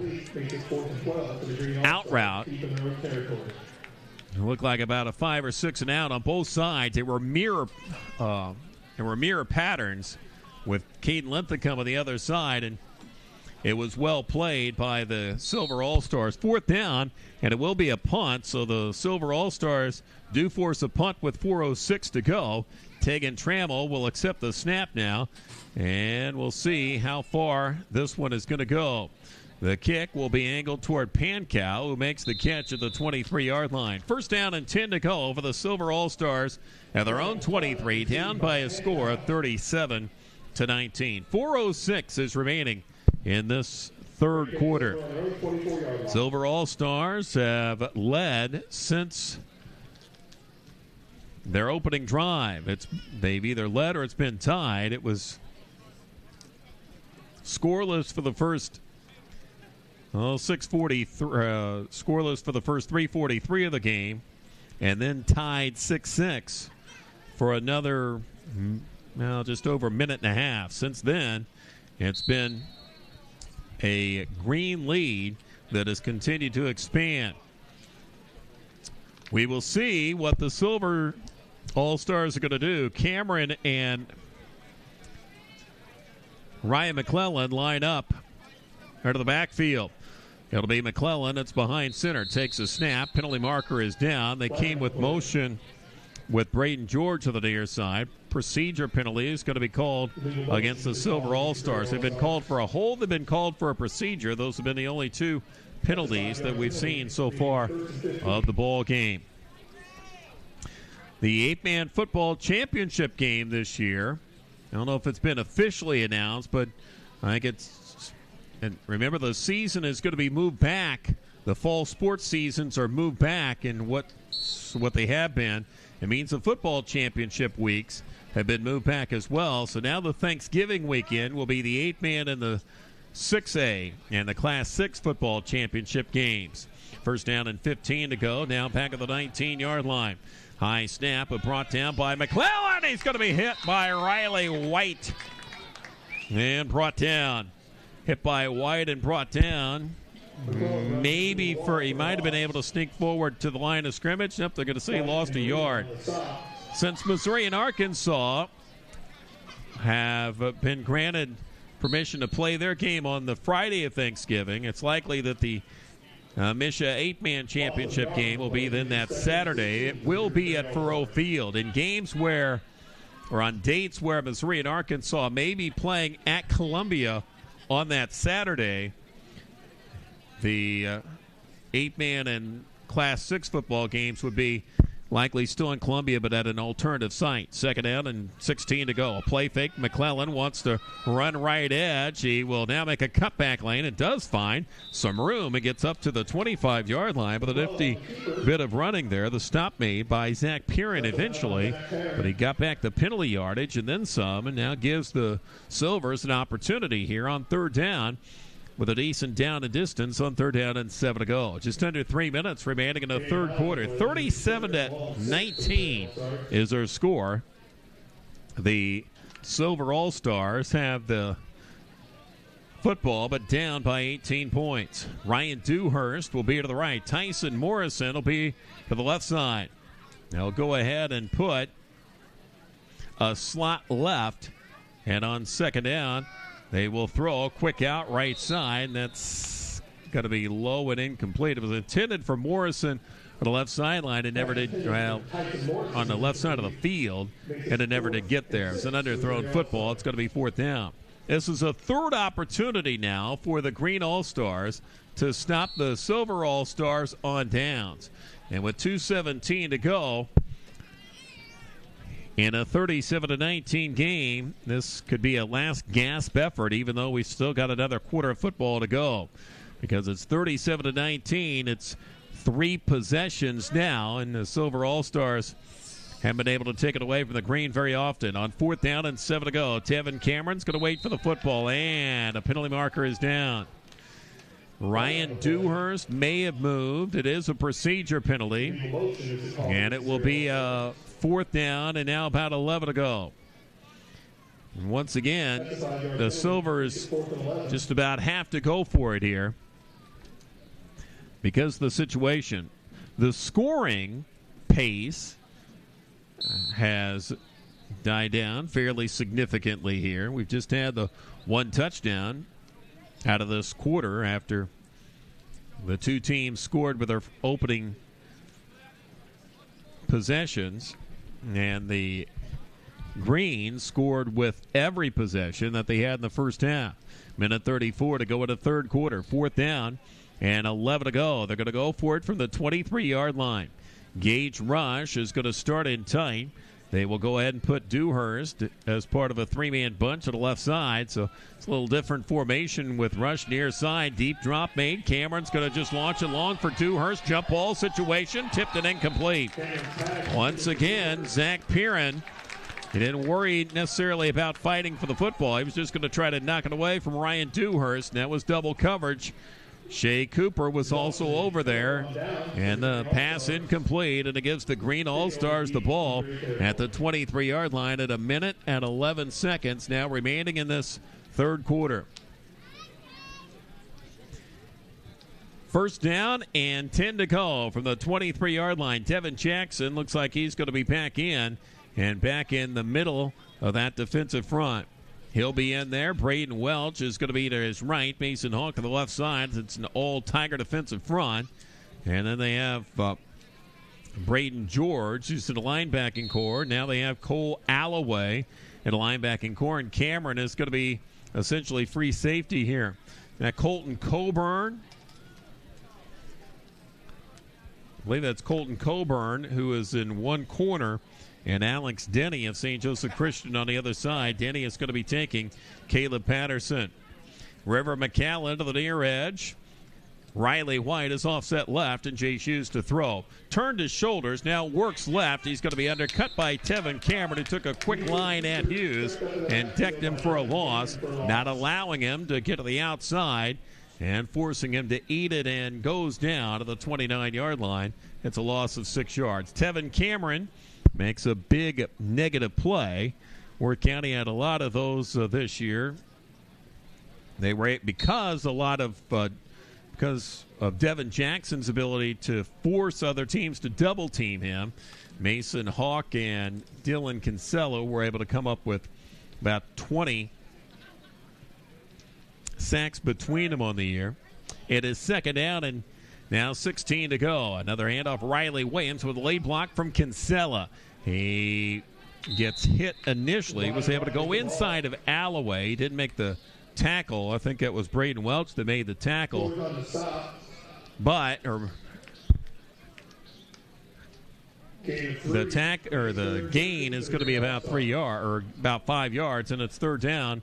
out route. It looked like about a 5 or 6 and out on both sides. They were mirror patterns with Caden Linthicum on the other side, and it was well played by the Silver All-Stars. 4th down, and it will be a punt, so the Silver All-Stars do force a punt with 4:06 to go. Tegan Trammell will accept the snap now, and we'll see how far this one is going to go. The kick will be angled toward Pankow, who makes the catch at the 23-yard line. 1st down and 10 to go for the Silver All-Stars at their own 23, down by a score of 37-19. 4:06 is remaining in this third quarter. Silver All-Stars have led since their opening drive. They've either led or it's been tied. It was scoreless for the first scoreless for the first 3:43 of the game, and then tied 6-6 for another just over a minute and a half. Since then, it's been a Green lead that has continued to expand. We will see what the Silver All-Stars are going to do. Cameron and Ryan McClellan line up out of the backfield. It'll be McClellan. It's behind center. Takes a snap. Penalty marker is down. They came with motion with Braden George to the near side. Procedure penalty is going to be called against the Silver All-Stars. They've been called for a hold. They've been called for a procedure. Those have been the only two penalties that we've seen so far of the ball game. The 8-man football championship game this year, I don't know if it's been officially announced, but I think it's, and remember the season is going to be moved back. The fall sports seasons are moved back, and what they have been, it means the football championship weeks have been moved back as well. So now the Thanksgiving weekend will be the 8-man and the 6A and the Class 6 football championship games. First down and 15 to go. Now back at the 19-yard line. High snap, but brought down by McClellan. He's going to be hit by Riley White. And brought down. Hit by White and brought down. Maybe he might have been able to sneak forward to the line of scrimmage. Nope, they're going to say he lost a yard. Since Missouri and Arkansas have been granted permission to play their game on the Friday of Thanksgiving, it's likely that the Misha 8-man championship game will be then that Saturday. It will be at Faurot Field. In games where, or on dates where Missouri and Arkansas may be playing at Columbia on that Saturday, the 8-man and Class 6 football games would be likely still in Columbia, but at an alternative site. Second down and 16 to go. A play fake. McClellan wants to run right edge. He will now make a cutback lane. It does find some room. It gets up to the 25-yard line, but a nifty bit of running there. The stop made by Zach Piran eventually, but he got back the penalty yardage and then some, and now gives the Silvers an opportunity here on third down, with a decent down and distance on third down and 7 to go. Just under 3 minutes remaining in the third quarter. 37-19 is their score. The Silver All-Stars have the football, but down by 18 points. Ryan Dewhurst will be to the right. Tyson Morrison will be to the left side. They'll go ahead and put a slot left, and on second down, they will throw a quick out right side. That's going to be low and incomplete. It was intended for Morrison on the left sideline. It never did, well, on the left side of the field, and it never did get there. It's an underthrown football. It's going to be fourth down. This is a third opportunity now for the Green All-Stars to stop the Silver All-Stars on downs. And with 2:17 to go, in a 37-19 game, this could be a last gasp effort, even though we've still got another quarter of football to go. Because it's 37-19, it's 3 possessions now, and the Silver All-Stars haven't been able to take it away from the Green very often. On fourth down and 7 to go, Tevin Cameron's going to wait for the football, and a penalty marker is down. Ryan Dewhurst may have moved. It is a procedure penalty, and it will be a fourth down and now about 11 to go. And once again, the Silvers just about have to go for it here because of the situation. The scoring pace has died down fairly significantly here. We've just had the one touchdown out of this quarter after the two teams scored with their opening possessions, and the Green scored with every possession that they had in the first half. Minute 34 to go in the third quarter. Fourth down and 11 to go. They're going to go for it from the 23-yard line. Gage Rush is going to start in tight. They will go ahead and put Dewhurst as part of a 3-man bunch on the left side. So it's a little different formation with Rush near side. Deep drop made. Cameron's going to just launch it long for Dewhurst. Jump ball situation. Tipped and incomplete. Once again, Zach Piran, he didn't worry necessarily about fighting for the football. He was just going to try to knock it away from Ryan Dewhurst, and that was double coverage. Shea Cooper was also over there, and the pass incomplete, and it gives the Green All-Stars the ball at the 23-yard line at 1 minute and 11 seconds now remaining in this third quarter. First down and 10 to go from the 23-yard line. Devin Jackson looks like he's going to be back in, and back in the middle of that defensive front. He'll be in there. Braden Welch is going to be to his right. Mason Hawk to the left side. It's an all-Tiger defensive front. And then they have Braden George, who's in the linebacking core. Now they have Cole Alloway in the linebacking core. And Cameron is going to be essentially free safety here. Now Colton Coburn. I believe that's Colton Coburn, who is in one corner. And Alex Denny of St. Joseph Christian on the other side. Denny is going to be taking Caleb Patterson. River McCallum to the near edge. Riley White is offset left, and Jay Hughes to throw. Turned his shoulders, now works left. He's going to be undercut by Tevin Cameron, who took a quick line at Hughes and decked him for a loss, not allowing him to get to the outside and forcing him to eat it, and goes down to the 29-yard line. It's a loss of 6 yards. Tevin Cameron makes a big negative play. Worth County had a lot of those this year. They were because of Devin Jackson's ability to force other teams to double team him. Mason Hawk and Dylan Kinsella were able to come up with about 20 sacks between them on the year. It is second down and now 16 to go. Another handoff. Riley Williams with a late block from Kinsella. He gets hit initially, was able to go inside of Alloway. He didn't make the tackle. I think that was Braden Welch that made the tackle. But the gain is going to be about 3 yards or about 5 yards, and it's third down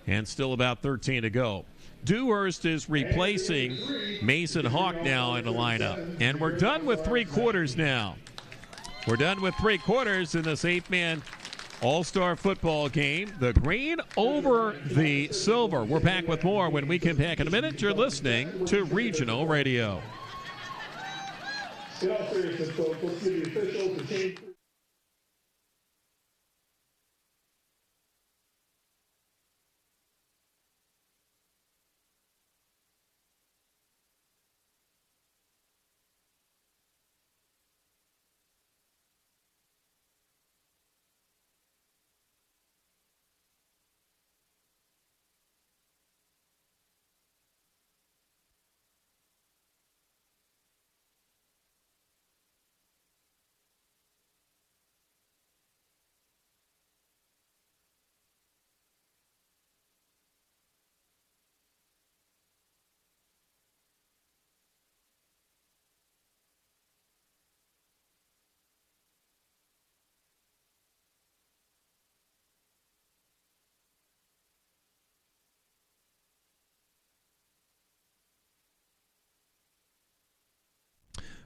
and still about 13 to go. Dewhurst is replacing Mason Hawk now in the lineup. And we're done with 3 quarters now. We're done with 3 quarters in this 8-man All-Star football game. The green over the silver. We're back with more when we come back in a minute. You're listening to Regional Radio. In all seriousness, folks, let's give the officials a change.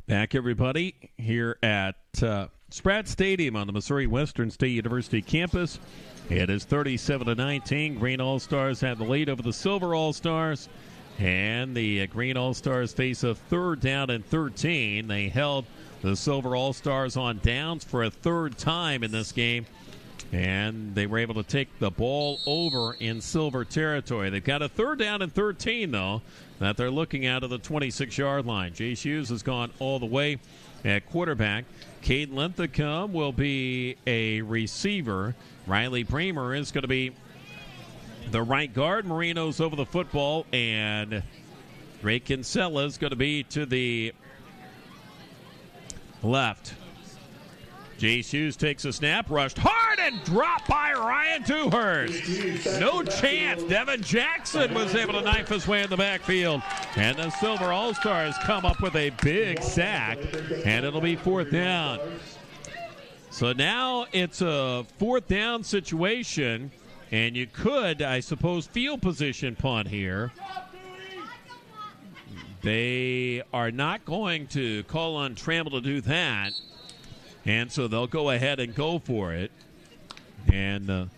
Back, everybody, here at Spratt Stadium on the Missouri Western State University campus. It is 37-19. Green All-Stars have the lead over the Silver All-Stars. And the Green All-Stars face a third down and 13. They held the Silver All-Stars on downs for a third time in this game. And they were able to take the ball over in Silver territory. They've got a third down and 13, though, that they're looking at the 26-yard line. Jay Hughes has gone all the way at quarterback. Caden Linthicum will be a receiver. Riley Bremer is going to be the right guard. Marino's over the football, and Ray Kinsella is going to be to the left. Jay Hughes takes a snap, rushed hard, and dropped by Ryan Dewhurst. No chance. Devin Jackson was able to knife his way in the backfield. And the Silver All-Stars come up with a big sack, and it'll be fourth down. So now it's a fourth down situation, and you could, I suppose, field position punt here. They are not going to call on Trammell to do that. And so they'll go ahead and go for it. And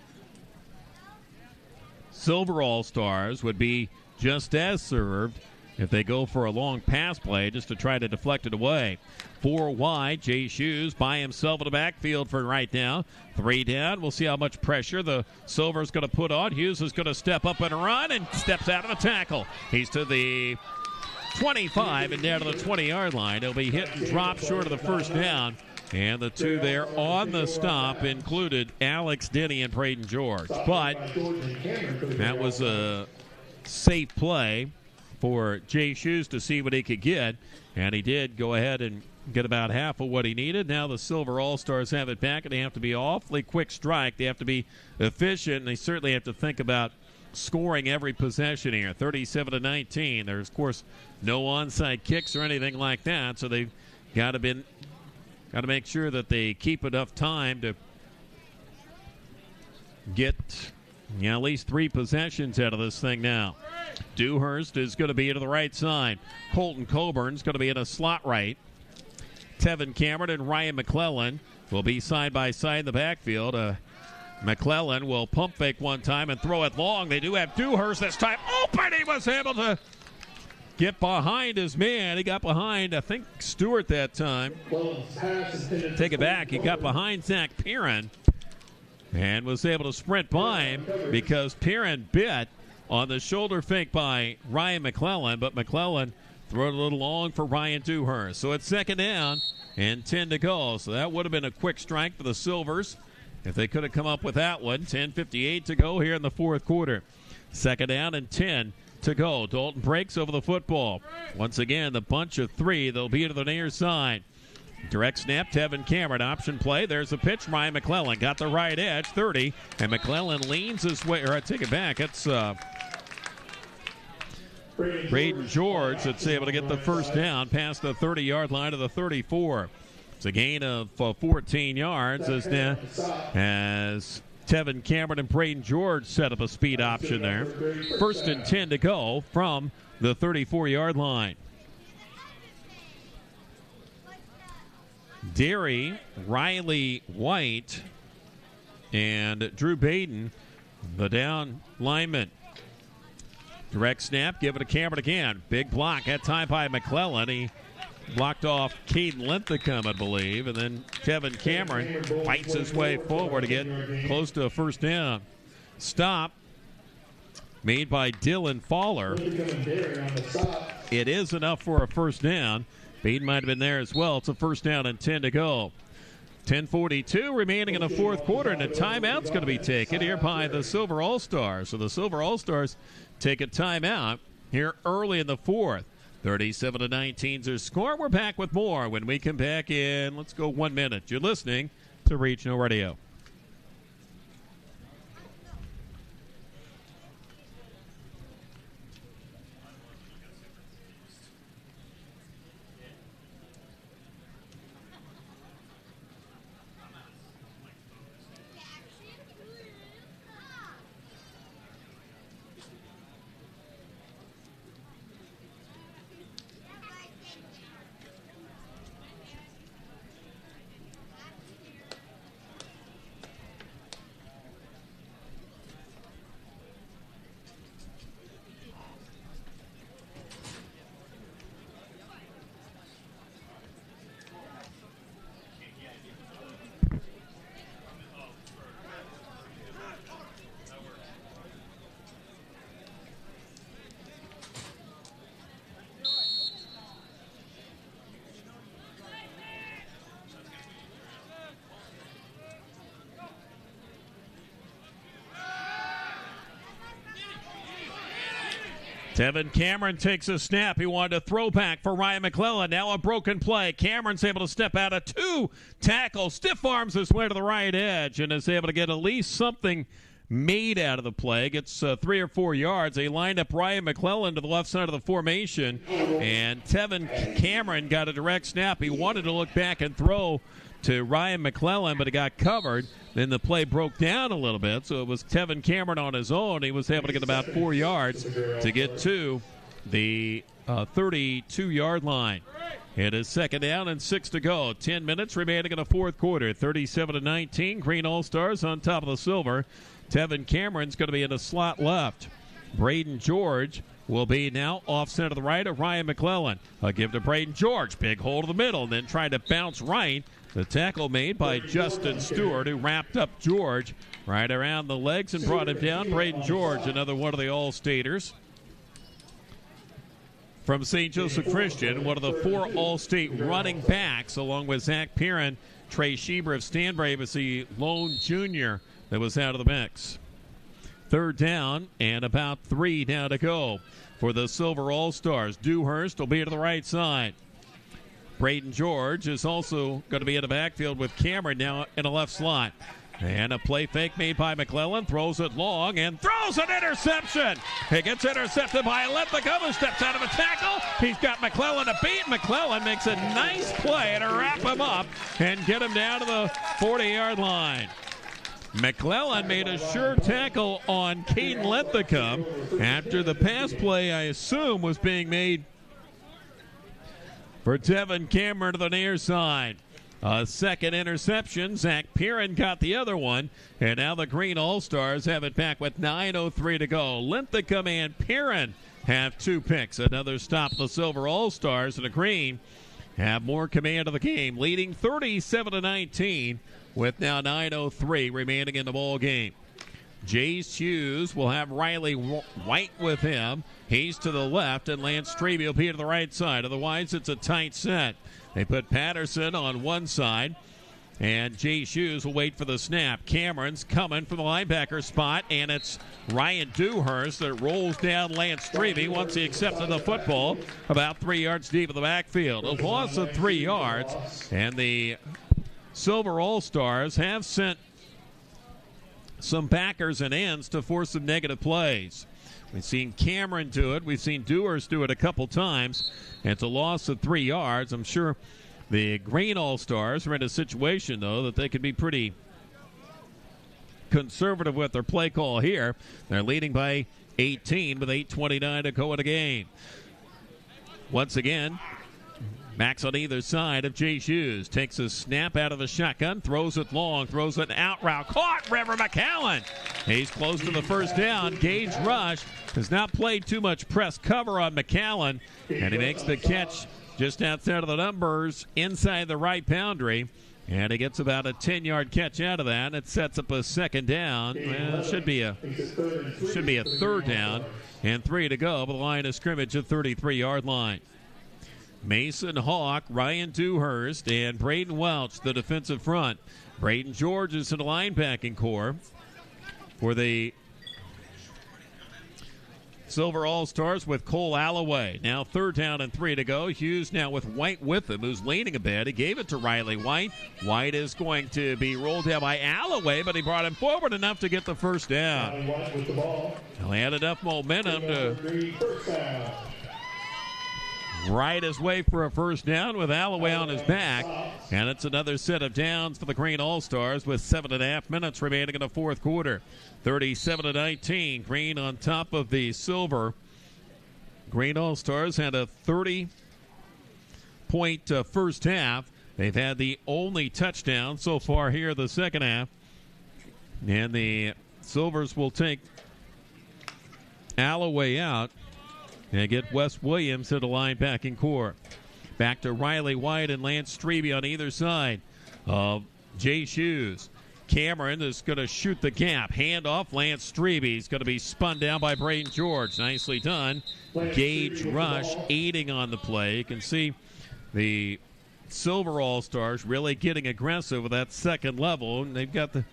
Silver All-Stars would be just as served if they go for a long pass play just to try to deflect it away. 4 wide, Jay Hughes by himself in the backfield for right now. 3 down. We'll see how much pressure the Silver's going to put on. Hughes is going to step up and run and steps out of a tackle. He's to the 25 and down to the 20-yard line. He'll be hit and dropped short of the first down. And the two there on the stop included Alex Denny and Braden George. But that was a safe play for Jay Shoes to see what he could get. And he did go ahead and get about half of what he needed. Now the Silver All-Stars have it back, and they have to be awfully quick strike. They have to be efficient, and they certainly have to think about scoring every possession here. 37-19. There's, of course, no onside kicks or anything like that, so they've got to make sure that they keep enough time to get at least 3 possessions out of this thing now. Dewhurst is going to be to the right side. Colton Coburn's going to be in a slot right. Tevin Cameron and Ryan McClellan will be side by side in the backfield. McClellan will pump fake one time and throw it long. They do have Dewhurst this time. Open! He was able to get behind his man. He got behind, I think, Stewart that time. Take it back. He got behind Zach Perrin and was able to sprint by him because Perrin bit on the shoulder fake by Ryan McClellan, but McClellan threw it a little long for Ryan Dewhurst. So it's second down and 10 to go. So that would have been a quick strike for the Silvers if they could have come up with that one. 10:58 to go here in the fourth quarter. Second down and 10 to go. Dalton breaks over the football. Once again, the bunch of 3. They'll be to the near side. Direct snap, Tevin Cameron. Option play. There's a pitch. Ryan McClellan got the right edge, 30. And McClellan leans his way. Or I take it back. It's Braden George that's able to get the first down past the 30-yard line to the 34. It's a gain of 14 yards as Tevin Cameron and Braden George set up a speed option there. First and 10 to go from the 34-yard line. Derry, Riley White, and Drew Baden, the down lineman. Direct snap, give it to Cameron again. Big block, that time by McClellan. He blocked off Caden Linthicum, I believe, and then Tevin Cameron fights his way forward to get close to a first down. Stop made by Dylan Fowler. It is enough for a first down. Baden might have been there as well. It's a first down and 10 to go. 10:42 remaining in the fourth quarter, and a timeout's going to be taken here by the Silver All-Stars. So the Silver All-Stars take a timeout here early in the fourth. 37-19 is their score. We're back with more when we come back in, let's go 1 minute. You're listening to Regional Radio. Tevin Cameron takes a snap. He wanted a throwback for Ryan McClellan. Now a broken play. Cameron's able to step out of 2 tackles. Stiff arms his way to the right edge and is able to get at least something made out of the play. Gets 3 or 4 yards. They lined up Ryan McClellan to the left side of the formation. And Tevin Cameron got a direct snap. He wanted to look back and throw to Ryan McClellan, but it got covered. Then the play broke down a little bit, so it was Tevin Cameron on his own. He was able to get about 4 yards to get to the 32-yard line. It is second down and 6 to go. 10 minutes remaining in the fourth quarter. 37-19. Green All-Stars on top of the Silver. Tevin Cameron's going to be in the slot left. Braden George will be now off center to the right of Ryan McClellan. A give to Braden George. Big hole to the middle, and then trying to bounce right. The tackle made by Justin Stewart, who wrapped up George right around the legs and brought him down. Braden George, another one of the All-Staters from St. Joseph Christian, one of the 4 All-State running backs, along with Zach Perrin. Trey Schieber of Stanbury was the lone junior that was out of the mix. 3rd down and about 3 down to go for the Silver All-Stars. Dewhurst will be to the right side. Braden George is also going to be in the backfield with Cameron now in the left slot. And a play fake made by McClellan. Throws it long and throws an interception. It gets intercepted by Linthicum, who steps out of a tackle. He's got McClellan to beat. McClellan makes a nice play to wrap him up and get him down to the 40-yard line. McClellan made a sure tackle on Caden Linthicum after the pass play, I assume, was being made for Tevin Cameron to the near side. A second interception. Zach Perrin got the other one. And now the Green All-Stars have it back with 9:03 to go. Linthicum and Perrin have 2 picks. Another stop. The Silver All-Stars and the Green have more command of the game, leading 37-19 with now 9:03 remaining in the ball game. Jace Hughes will have Riley White with him. He's to the left, and Lance Strebe will be to the right side. Otherwise, it's a tight set. They put Patterson on one side, and Jace Hughes will wait for the snap. Cameron's coming from the linebacker spot, and it's Ryan Dewhurst that rolls down Lance Strebe once he accepted the football about 3 yards deep in the backfield. A loss of 3 yards, and the Silver All-Stars have sent some backers and ends to force some negative plays. We've seen Cameron do it. We've seen Dewhurst do it a couple times. And it's a loss of 3 yards. I'm sure the Green All-Stars are in a situation, though, that they could be pretty conservative with their play call here. They're leading by 18 with 8:29 to go in the game. Once again, backs on either side of Jace Hughes. Takes a snap out of the shotgun, throws it long, throws an out route. Caught River McCallan. He's close to the first down. Gage Rush has not played too much press cover on McCallan, and he makes the catch just outside of the numbers inside the right boundary. And he gets about a 10-yard catch out of that. It sets up a second down. Well, it should be a 3rd down and 3 to go. But the line of scrimmage at 33-yard line. Mason Hawk, Ryan Dewhurst, and Braden Welch, the defensive front. Braden George is in the linebacking core for the Silver All-Stars with Cole Alloway. Now 3rd down and 3 to go. Hughes now with White with him, who's leaning a bit. He gave it to Riley White. White is going to be rolled down by Alloway, but he brought him forward enough to get the first down. He had enough momentum to right his way for a first down with Alloway on his back. And it's another set of downs for the Green All-Stars with 7.5 minutes remaining in the 4th quarter. 37-19. Green on top of the Silver. Green All-Stars had a 30-point first half. They've had the only touchdown so far here the second half. And the Silvers will take Alloway out and get Wes Williams to the linebacking core. Back to Riley White and Lance Strebe on either side of Jace Hughes. Cameron is going to shoot the gap. Hand off Lance Strebe. He's going to be spun down by Braden George. Nicely done. Gage Rush aiding on the play. You can see the Silver All-Stars really getting aggressive with that second level. And they've got the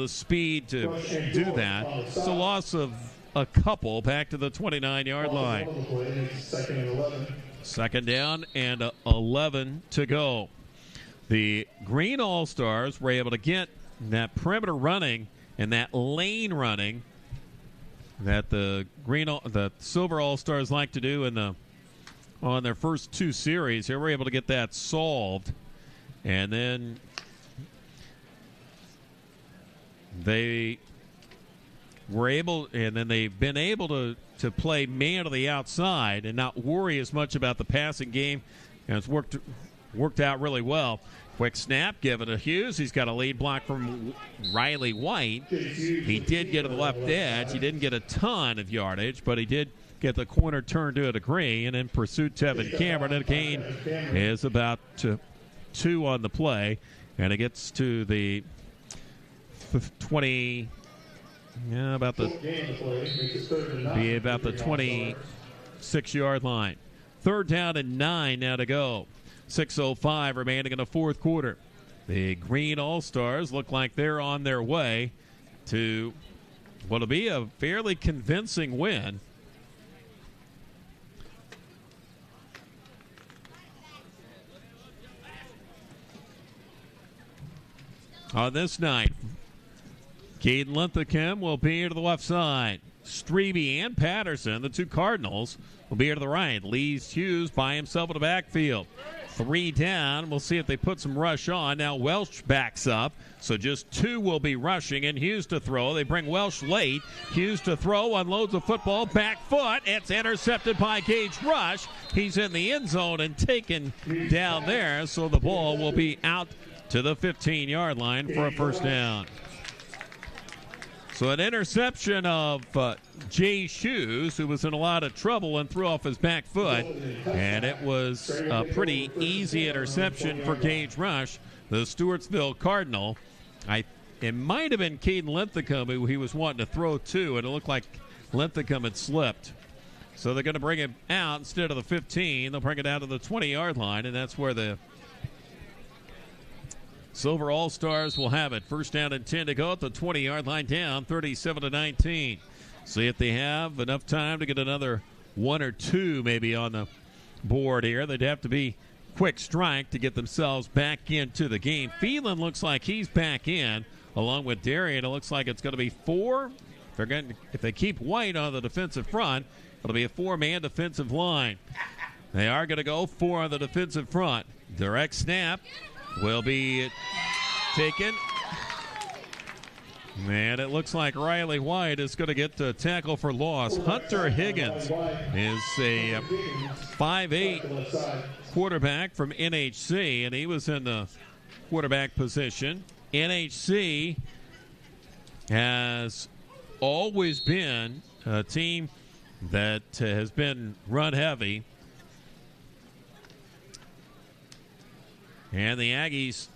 speed to do that. It's a loss of a couple back to the 29-yard line. 2nd down and 11 to go. The Green All-Stars were able to get that perimeter running and that lane running that the Silver All-Stars like to do on their first 2 series. They were able to get that solved, and then they've been able to play man to the outside and not worry as much about the passing game, and it's worked out really well. Quick snap given to Hughes. He's got a lead block from Riley White. He did get to the left edge. He didn't get a ton of yardage, but he did get the corner turned to a degree, and in pursuit Tevin Cameron, and a gain is about 2 on the play, and it gets to the 20. Yeah, about the 26-yard line. 3rd down and 9 now to go. 6:05 remaining in the fourth quarter. The Green All-Stars look like they're on their way to what'll be a fairly convincing win. On this night, Caden Linthicum will be here to the left side. Strebe and Patterson, the two Cardinals, will be here to the right. Lee Hughes by himself in the backfield. 3 down. We'll see if they put some rush on. Now Welsh backs up, so just 2 will be rushing, and Hughes to throw. They bring Welsh late. Hughes to throw, unloads the football, back foot. It's intercepted by Gage Rush. He's in the end zone and taken down there, so the ball will be out to the 15-yard line for a first down. So an interception of Jay Hughes, who was in a lot of trouble and threw off his back foot. And it was a pretty easy interception for Gage Rush, the Stewartsville Cardinal. It might have been Caden Linthicum who he was wanting to throw to, and it looked like Linthicum had slipped. So they're going to bring it out instead of the 15. They'll bring it out to the 20-yard line, and that's where the Silver All-Stars will have it. First down and 10 to go at the 20-yard line, down 37-19. See if they have enough time to get another 1 or 2 maybe on the board here. They'd have to be quick strike to get themselves back into the game. Phelan looks like he's back in along with Darian. It looks like it's going to be 4. If they keep White on the defensive front, it'll be a 4-man defensive line. They are going to go 4 on the defensive front. Direct snap will be taken. And it looks like Riley White is going to get the tackle for loss. Hunter Higgins is a 5'8" quarterback from NHC, and he was in the quarterback position. NHC has always been a team that has been run heavy. And the Aggies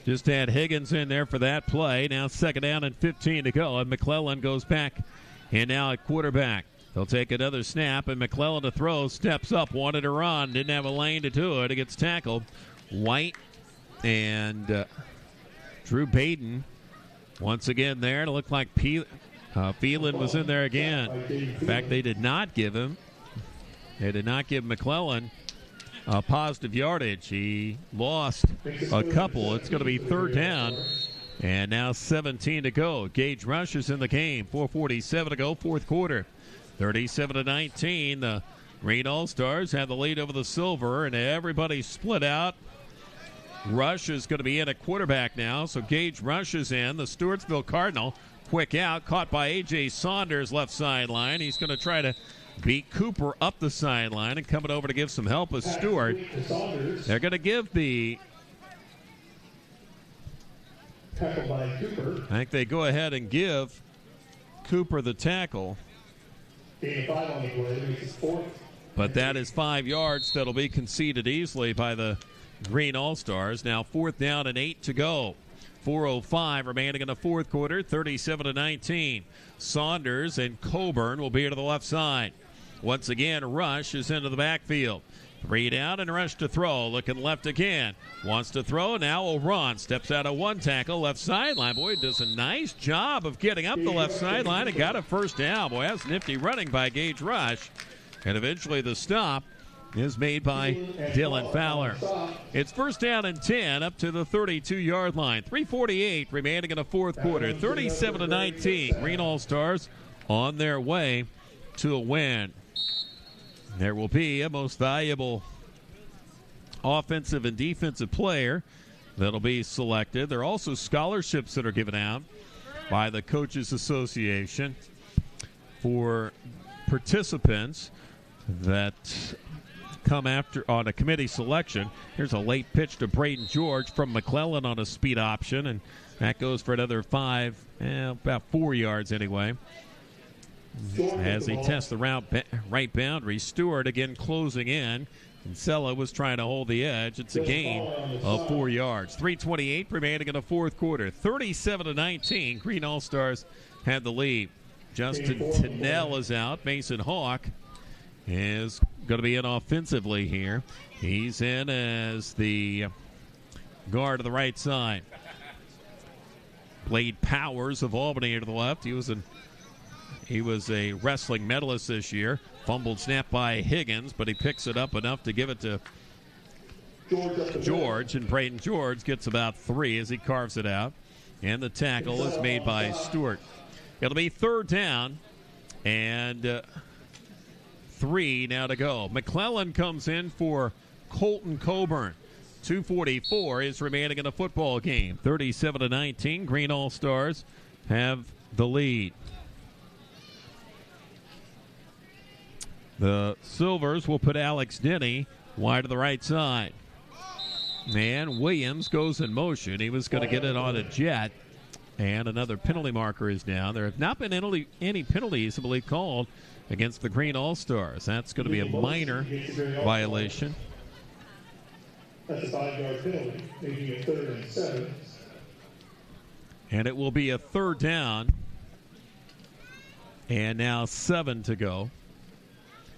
just had Higgins in there for that play. Now 2nd down and 15 to go. And McClellan goes back and now at quarterback. They'll take another snap, and McClellan to throw. Steps up, wanted to run. Didn't have a lane to do it. It gets tackled. White and Drew Baden once again there. It looked like Phelan was in there again. In fact, they did not give McClellan positive yardage. He lost a couple. It's going to be 3rd down, and now 17 to go. Gage Rush is in the game. 4:47 to go, fourth quarter. 37-19. The Green All-Stars have the lead over the Silver, and everybody split out. Rush is going to be in at quarterback now, so Gage Rush is in. The Stewartsville Cardinal, quick out, caught by A.J. Saunders, left sideline. He's going to try to beat Cooper up the sideline, and coming over to give some help with Stewart. They're going to give the Tackle by Cooper. I think they go ahead and give Cooper the tackle. Gain of 5 on the play, makes it 4th. But that is 5 yards that'll be conceded easily by the Green All-Stars. Now 4th down and 8 to go. 4:05 remaining in the fourth quarter, 37-19. Saunders and Coburn will be to the left side. Once again, Rush is into the backfield. 3 down and Rush to throw. Looking left again. Wants to throw. Now will run. Steps out of 1 tackle. Left sideline. Boy, does a nice job of getting up the left sideline and got a first down. Boy, that's nifty running by Gage Rush. And eventually the stop is made by Dylan Fowler. It's 1st down and 10 up to the 32-yard line. 3:48 remaining in the fourth quarter. 37-19. Green All-Stars on their way to a win. There will be a most valuable offensive and defensive player that'll be selected. There are also scholarships that are given out by the Coaches Association for participants that come after on a committee selection. Here's a late pitch to Braden George from McClellan on a speed option, and that goes for another 5, about 4 yards anyway. As he tests the right boundary, Stewart again closing in. Kinsella was trying to hold the edge. It's a gain of 4 yards. 3:28 remaining in the fourth quarter. 37-19. Green All-Stars had the lead. Justin Tennell is out. Mason Hawk is going to be in offensively here. He's in as the guard to the right side. Blade Powers of Albany to the left. He was a wrestling medalist this year. Fumbled snap by Higgins, but he picks it up enough to give it to George, and Braden George gets about 3 as he carves it out. And the tackle is made by Stewart. It'll be third down, and 3 now to go. McClellan comes in for Colton Coburn. 2:44 is remaining in the football game. 37-19. Green All-Stars have the lead. The Silvers will put Alex Denny wide to the right side. And Williams goes in motion. He was going to get it on a jet. And another penalty marker is down. There have not been any penalties, I believe, called against the Green All-Stars. That's going to be a minor violation. That's a 5-yard penalty, making it 3rd and 7. And it will be a third down. And now 7 to go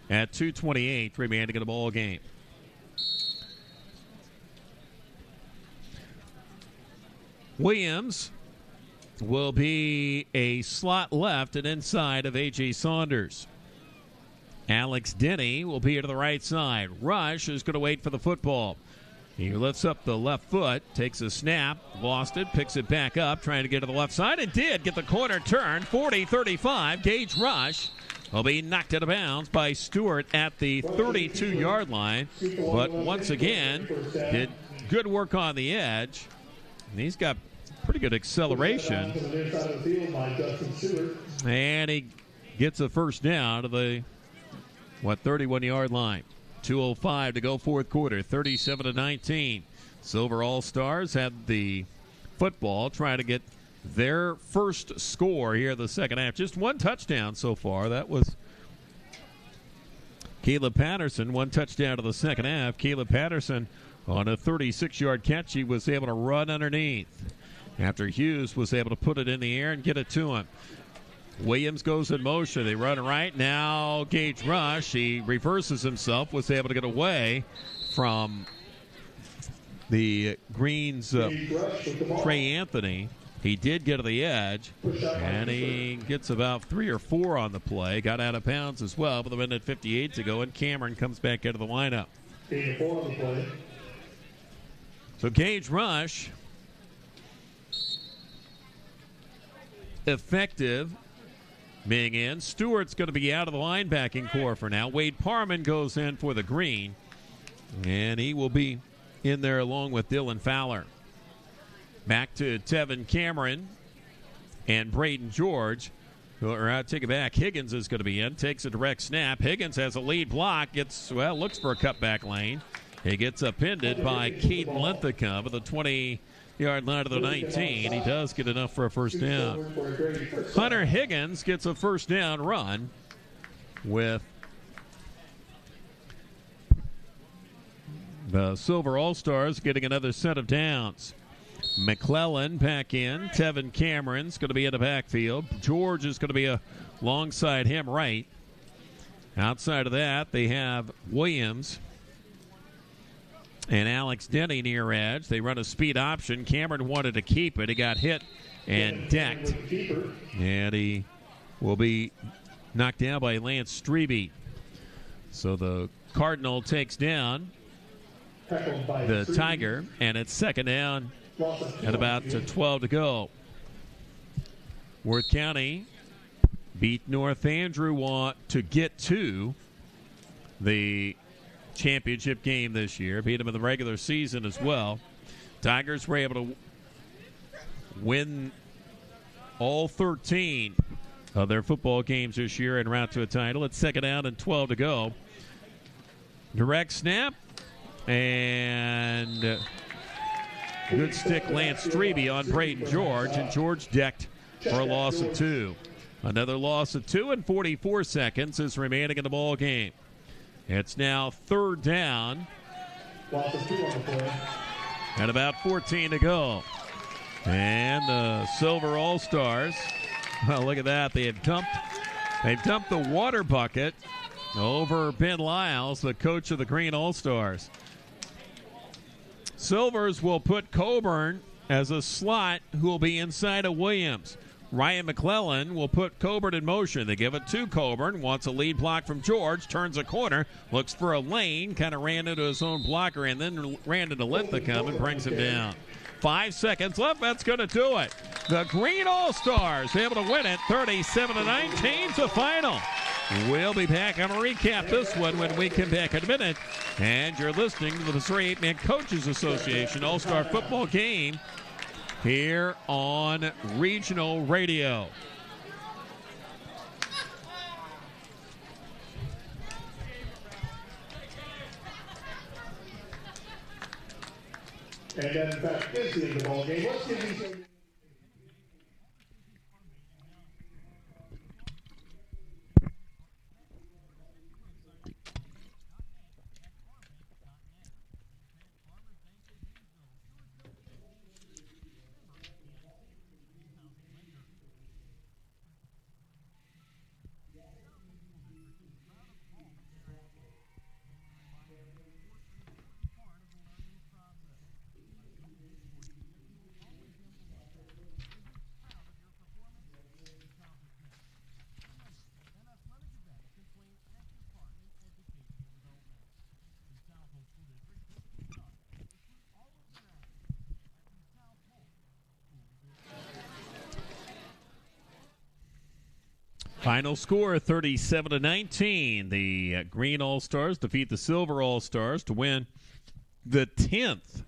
at 2:28 remaining in the ball game. Williams will be a slot left and inside of A.J. Saunders. Alex Denny will be to the right side. Rush is going to wait for the football. He lifts up the left foot, takes a snap, lost it, picks it back up, trying to get to the left side, and did get the corner turn. 40-35, Gage Rush will be knocked out of bounds by Stewart at the 32-yard line. But once again, did good work on the edge. And he's got pretty good acceleration. And he gets a first down to the, 31-yard line. 2:05 to go fourth quarter, 37-19. Silver All-Stars had the football, trying to get their first score here in the second half. Just one touchdown so far. That was Caleb Patterson, one touchdown to the second half. Caleb Patterson on a 36-yard catch. He was able to run underneath after Hughes was able to put it in the air and get it to him. Williams goes in motion. They run right. Now Gage Rush. He reverses himself, was able to get away from the Greens' Trey Anthony. He did get to the edge, and he gets about 3 or 4 on the play. Got out of bounds as well with a minute 58 to go, and Cameron comes back into the lineup. So Gage Rush, effective being in. Stewart's going to be out of the linebacking core for now. Wade Parman goes in for the Green, and he will be in there along with Dylan Fowler. Back to Tevin Cameron and Braden George. Take it back. Higgins is going to be in. Takes a direct snap. Higgins has a lead block. Looks for a cutback lane. He gets upended by Caden Linthicum at the 20-yard line of the 19. He does get enough for a first down. Hunter Higgins gets a first down run with the Silver All-Stars getting another set of downs. McClellan back in. Tevin Cameron's going to be in the backfield. George is going to be alongside him right. Outside of that, they have Williams and Alex Denny near edge. They run a speed option. Cameron wanted to keep it. He got hit and decked. And he will be knocked down by Lance Strebe. So the Cardinal takes down the Tiger, and it's second down at about 12 to go. Worth County beat North Andrew to get to the championship game this year. Beat them in the regular season as well. Tigers were able to win all 13 of their football games this year en route to a title. It's second down and 12 to go. Direct snap and good stick Lance Strebe on Braden George, and George decked for a loss of 2. Another loss of 2 and 44 seconds is remaining in the ball game. It's now third down and about 14 to go. And the Silver All-Stars, well, look at that. They have dumped They've dumped the water bucket over Ben Lyles, the coach of the Green All-Stars. Silvers will put Coburn as a slot who will be inside of Williams. Ryan McClellan will put Coburn in motion. They give it to Coburn. Wants a lead block from George. Turns a corner. Looks for a lane. Kind of ran into his own blocker and then ran into Linthicum and brings him down. 5 seconds left. That's going to do it. The Green All-Stars able to win it 37-19 to final. We'll be back. I'm going to recap this one when we come back in a minute. And you're listening to the Missouri 8-Man Coaches Association All-Star Football Game here on Regional Radio. And that, in fact, is the end of the ball game. Let's give these young Final score 37-19. The Green All-Stars defeat the Silver All-Stars to win the 10th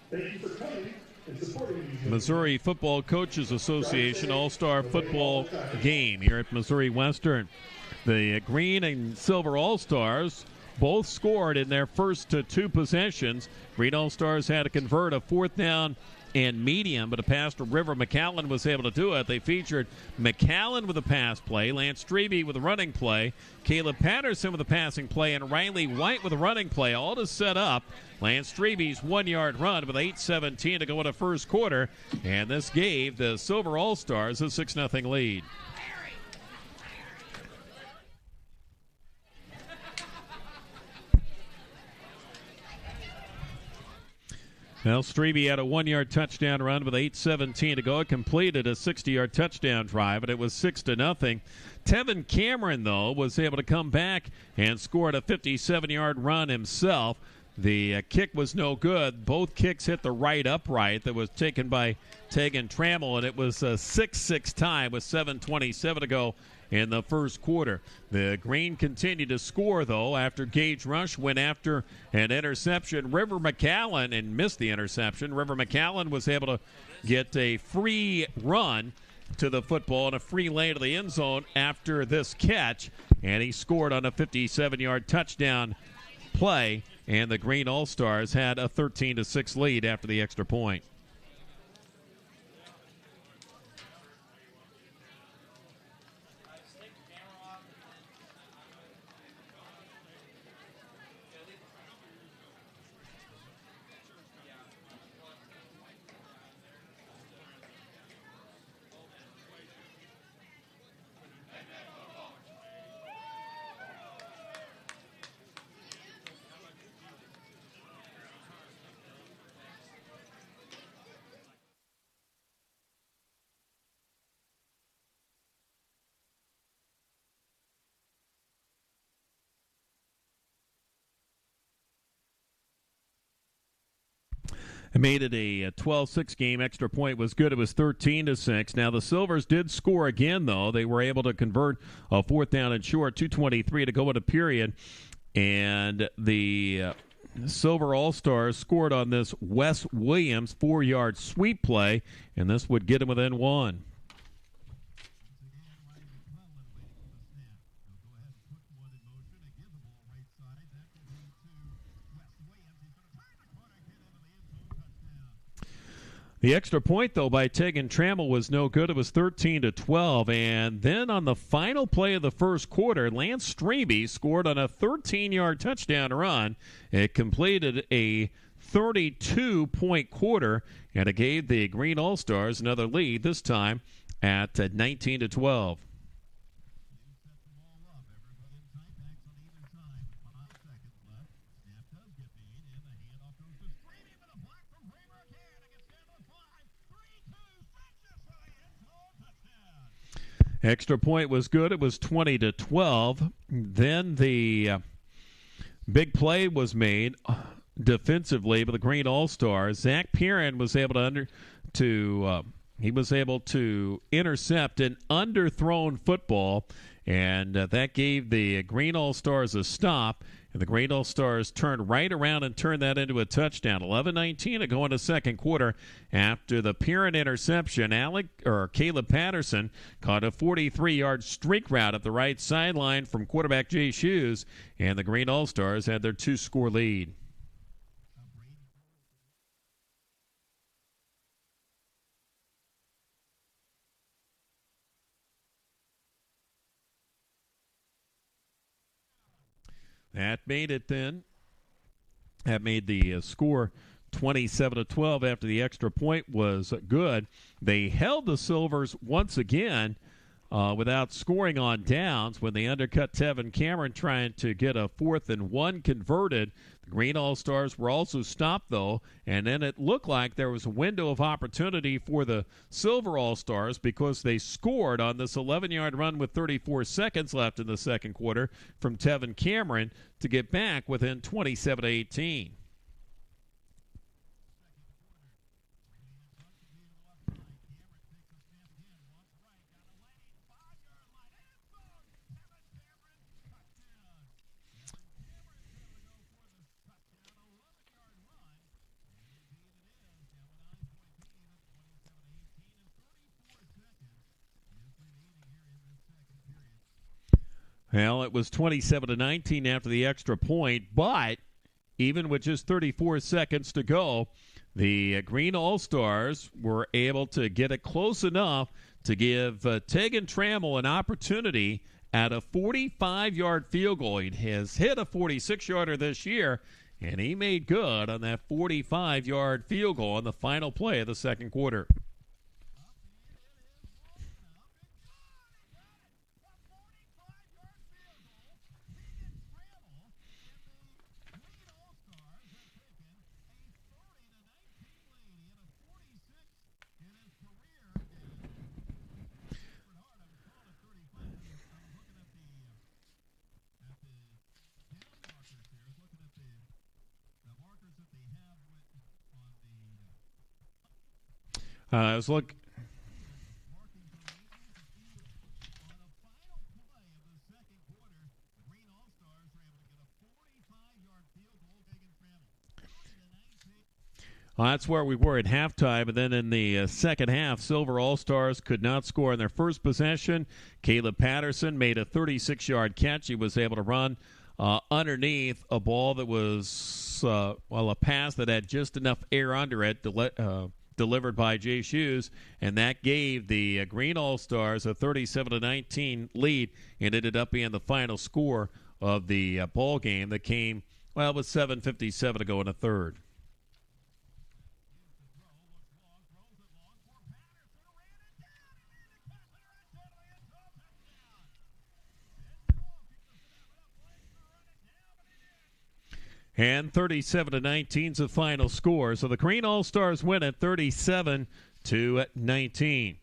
Thank you for coming and supporting these Missouri Football Coaches Association All-Star Football Game here at Missouri Western. The Green and Silver All-Stars both scored in their first two possessions. Green All-Stars had to convert a fourth down and medium, but a pass to River McCallan was able to do it. They featured McCallan with a pass play, Lance Strebe with a running play, Caleb Patterson with a passing play, and Riley White with a running play, all to set up Lance Strebe's 1-yard run with 8:17 to go in the first quarter, and this gave the Silver All-Stars a 6-0 lead. Well, Strebe had a 1-yard touchdown run with 8:17 to go. It completed a 60-yard touchdown drive, and it was 6-0. Tevin Cameron, though, was able to come back and scored a 57-yard run himself. The kick was no good. Both kicks hit the right upright that was taken by Tegan Trammell, and it was a 6-6 tie with 7:27 to go in the first quarter. The Green continued to score, though, after Gage Rush went after an interception. River McCallan and missed the interception. River McCallan was able to get a free run to the football and a free lane to the end zone after this catch, and he scored on a 57-yard touchdown play, and the Green All-Stars had a 13-6 lead after the extra point. It made it a 12-6 game. Extra point was good. It was 13-6. Now, the Silvers did score again, though. They were able to convert a fourth down and short, 2:23 to go in a period. And the Silver All-Stars scored on this Wes Williams 4-yard sweep play, and this would get him within one. The extra point, though, by Tegan Trammell was no good. It was 13-12. And then on the final play of the first quarter, Lance Strebe scored on a 13-yard touchdown run. It completed a 32-point quarter, and it gave the Green All-Stars another lead, this time at 19-12. Extra point was good. It was 20-12. Then the big play was made defensively by the Green All-Stars. Zach Perrin was able to intercept an underthrown football, and that gave the Green All-Stars a stop. And the Green All-Stars turned right around and turned that into a touchdown. 11-19 to go in the second quarter. After the Perrin interception, Caleb Patterson caught a 43-yard streak route at the right sideline from quarterback Jay Shoes, and the Green All-Stars had their 2-score lead. That made it then. That made the score 27-12 after the extra point was good. They held the Silvers once again without scoring on downs when they undercut Tevin Cameron trying to get a 4th and 1 converted. The Green All-Stars were also stopped, though, and then it looked like there was a window of opportunity for the Silver All-Stars because they scored on this 11-yard run with 34 seconds left in the second quarter from Tevin Cameron to get back within 27-18. Well, it was 27-19 after the extra point, but even with just 34 seconds to go, the Green All-Stars were able to get it close enough to give Tegan Trammell an opportunity at a 45-yard field goal. He has hit a 46-yarder this year, and he made good on that 45-yard field goal on the final play of the second quarter. I was looking. Well, that's where we were at halftime, and then in the second half, Silver All-Stars could not score in their first possession. Caleb Patterson made a 36-yard catch. He was able to run underneath a ball that was, a pass that had just enough air under it delivered by Jay Shoes, and that gave the Green All-Stars a 37-19 lead, and ended up being the final score of the ball game that came, with 7:57 to go in the third. And 37-19 is the final score. So the Green All-Stars win at 37-19.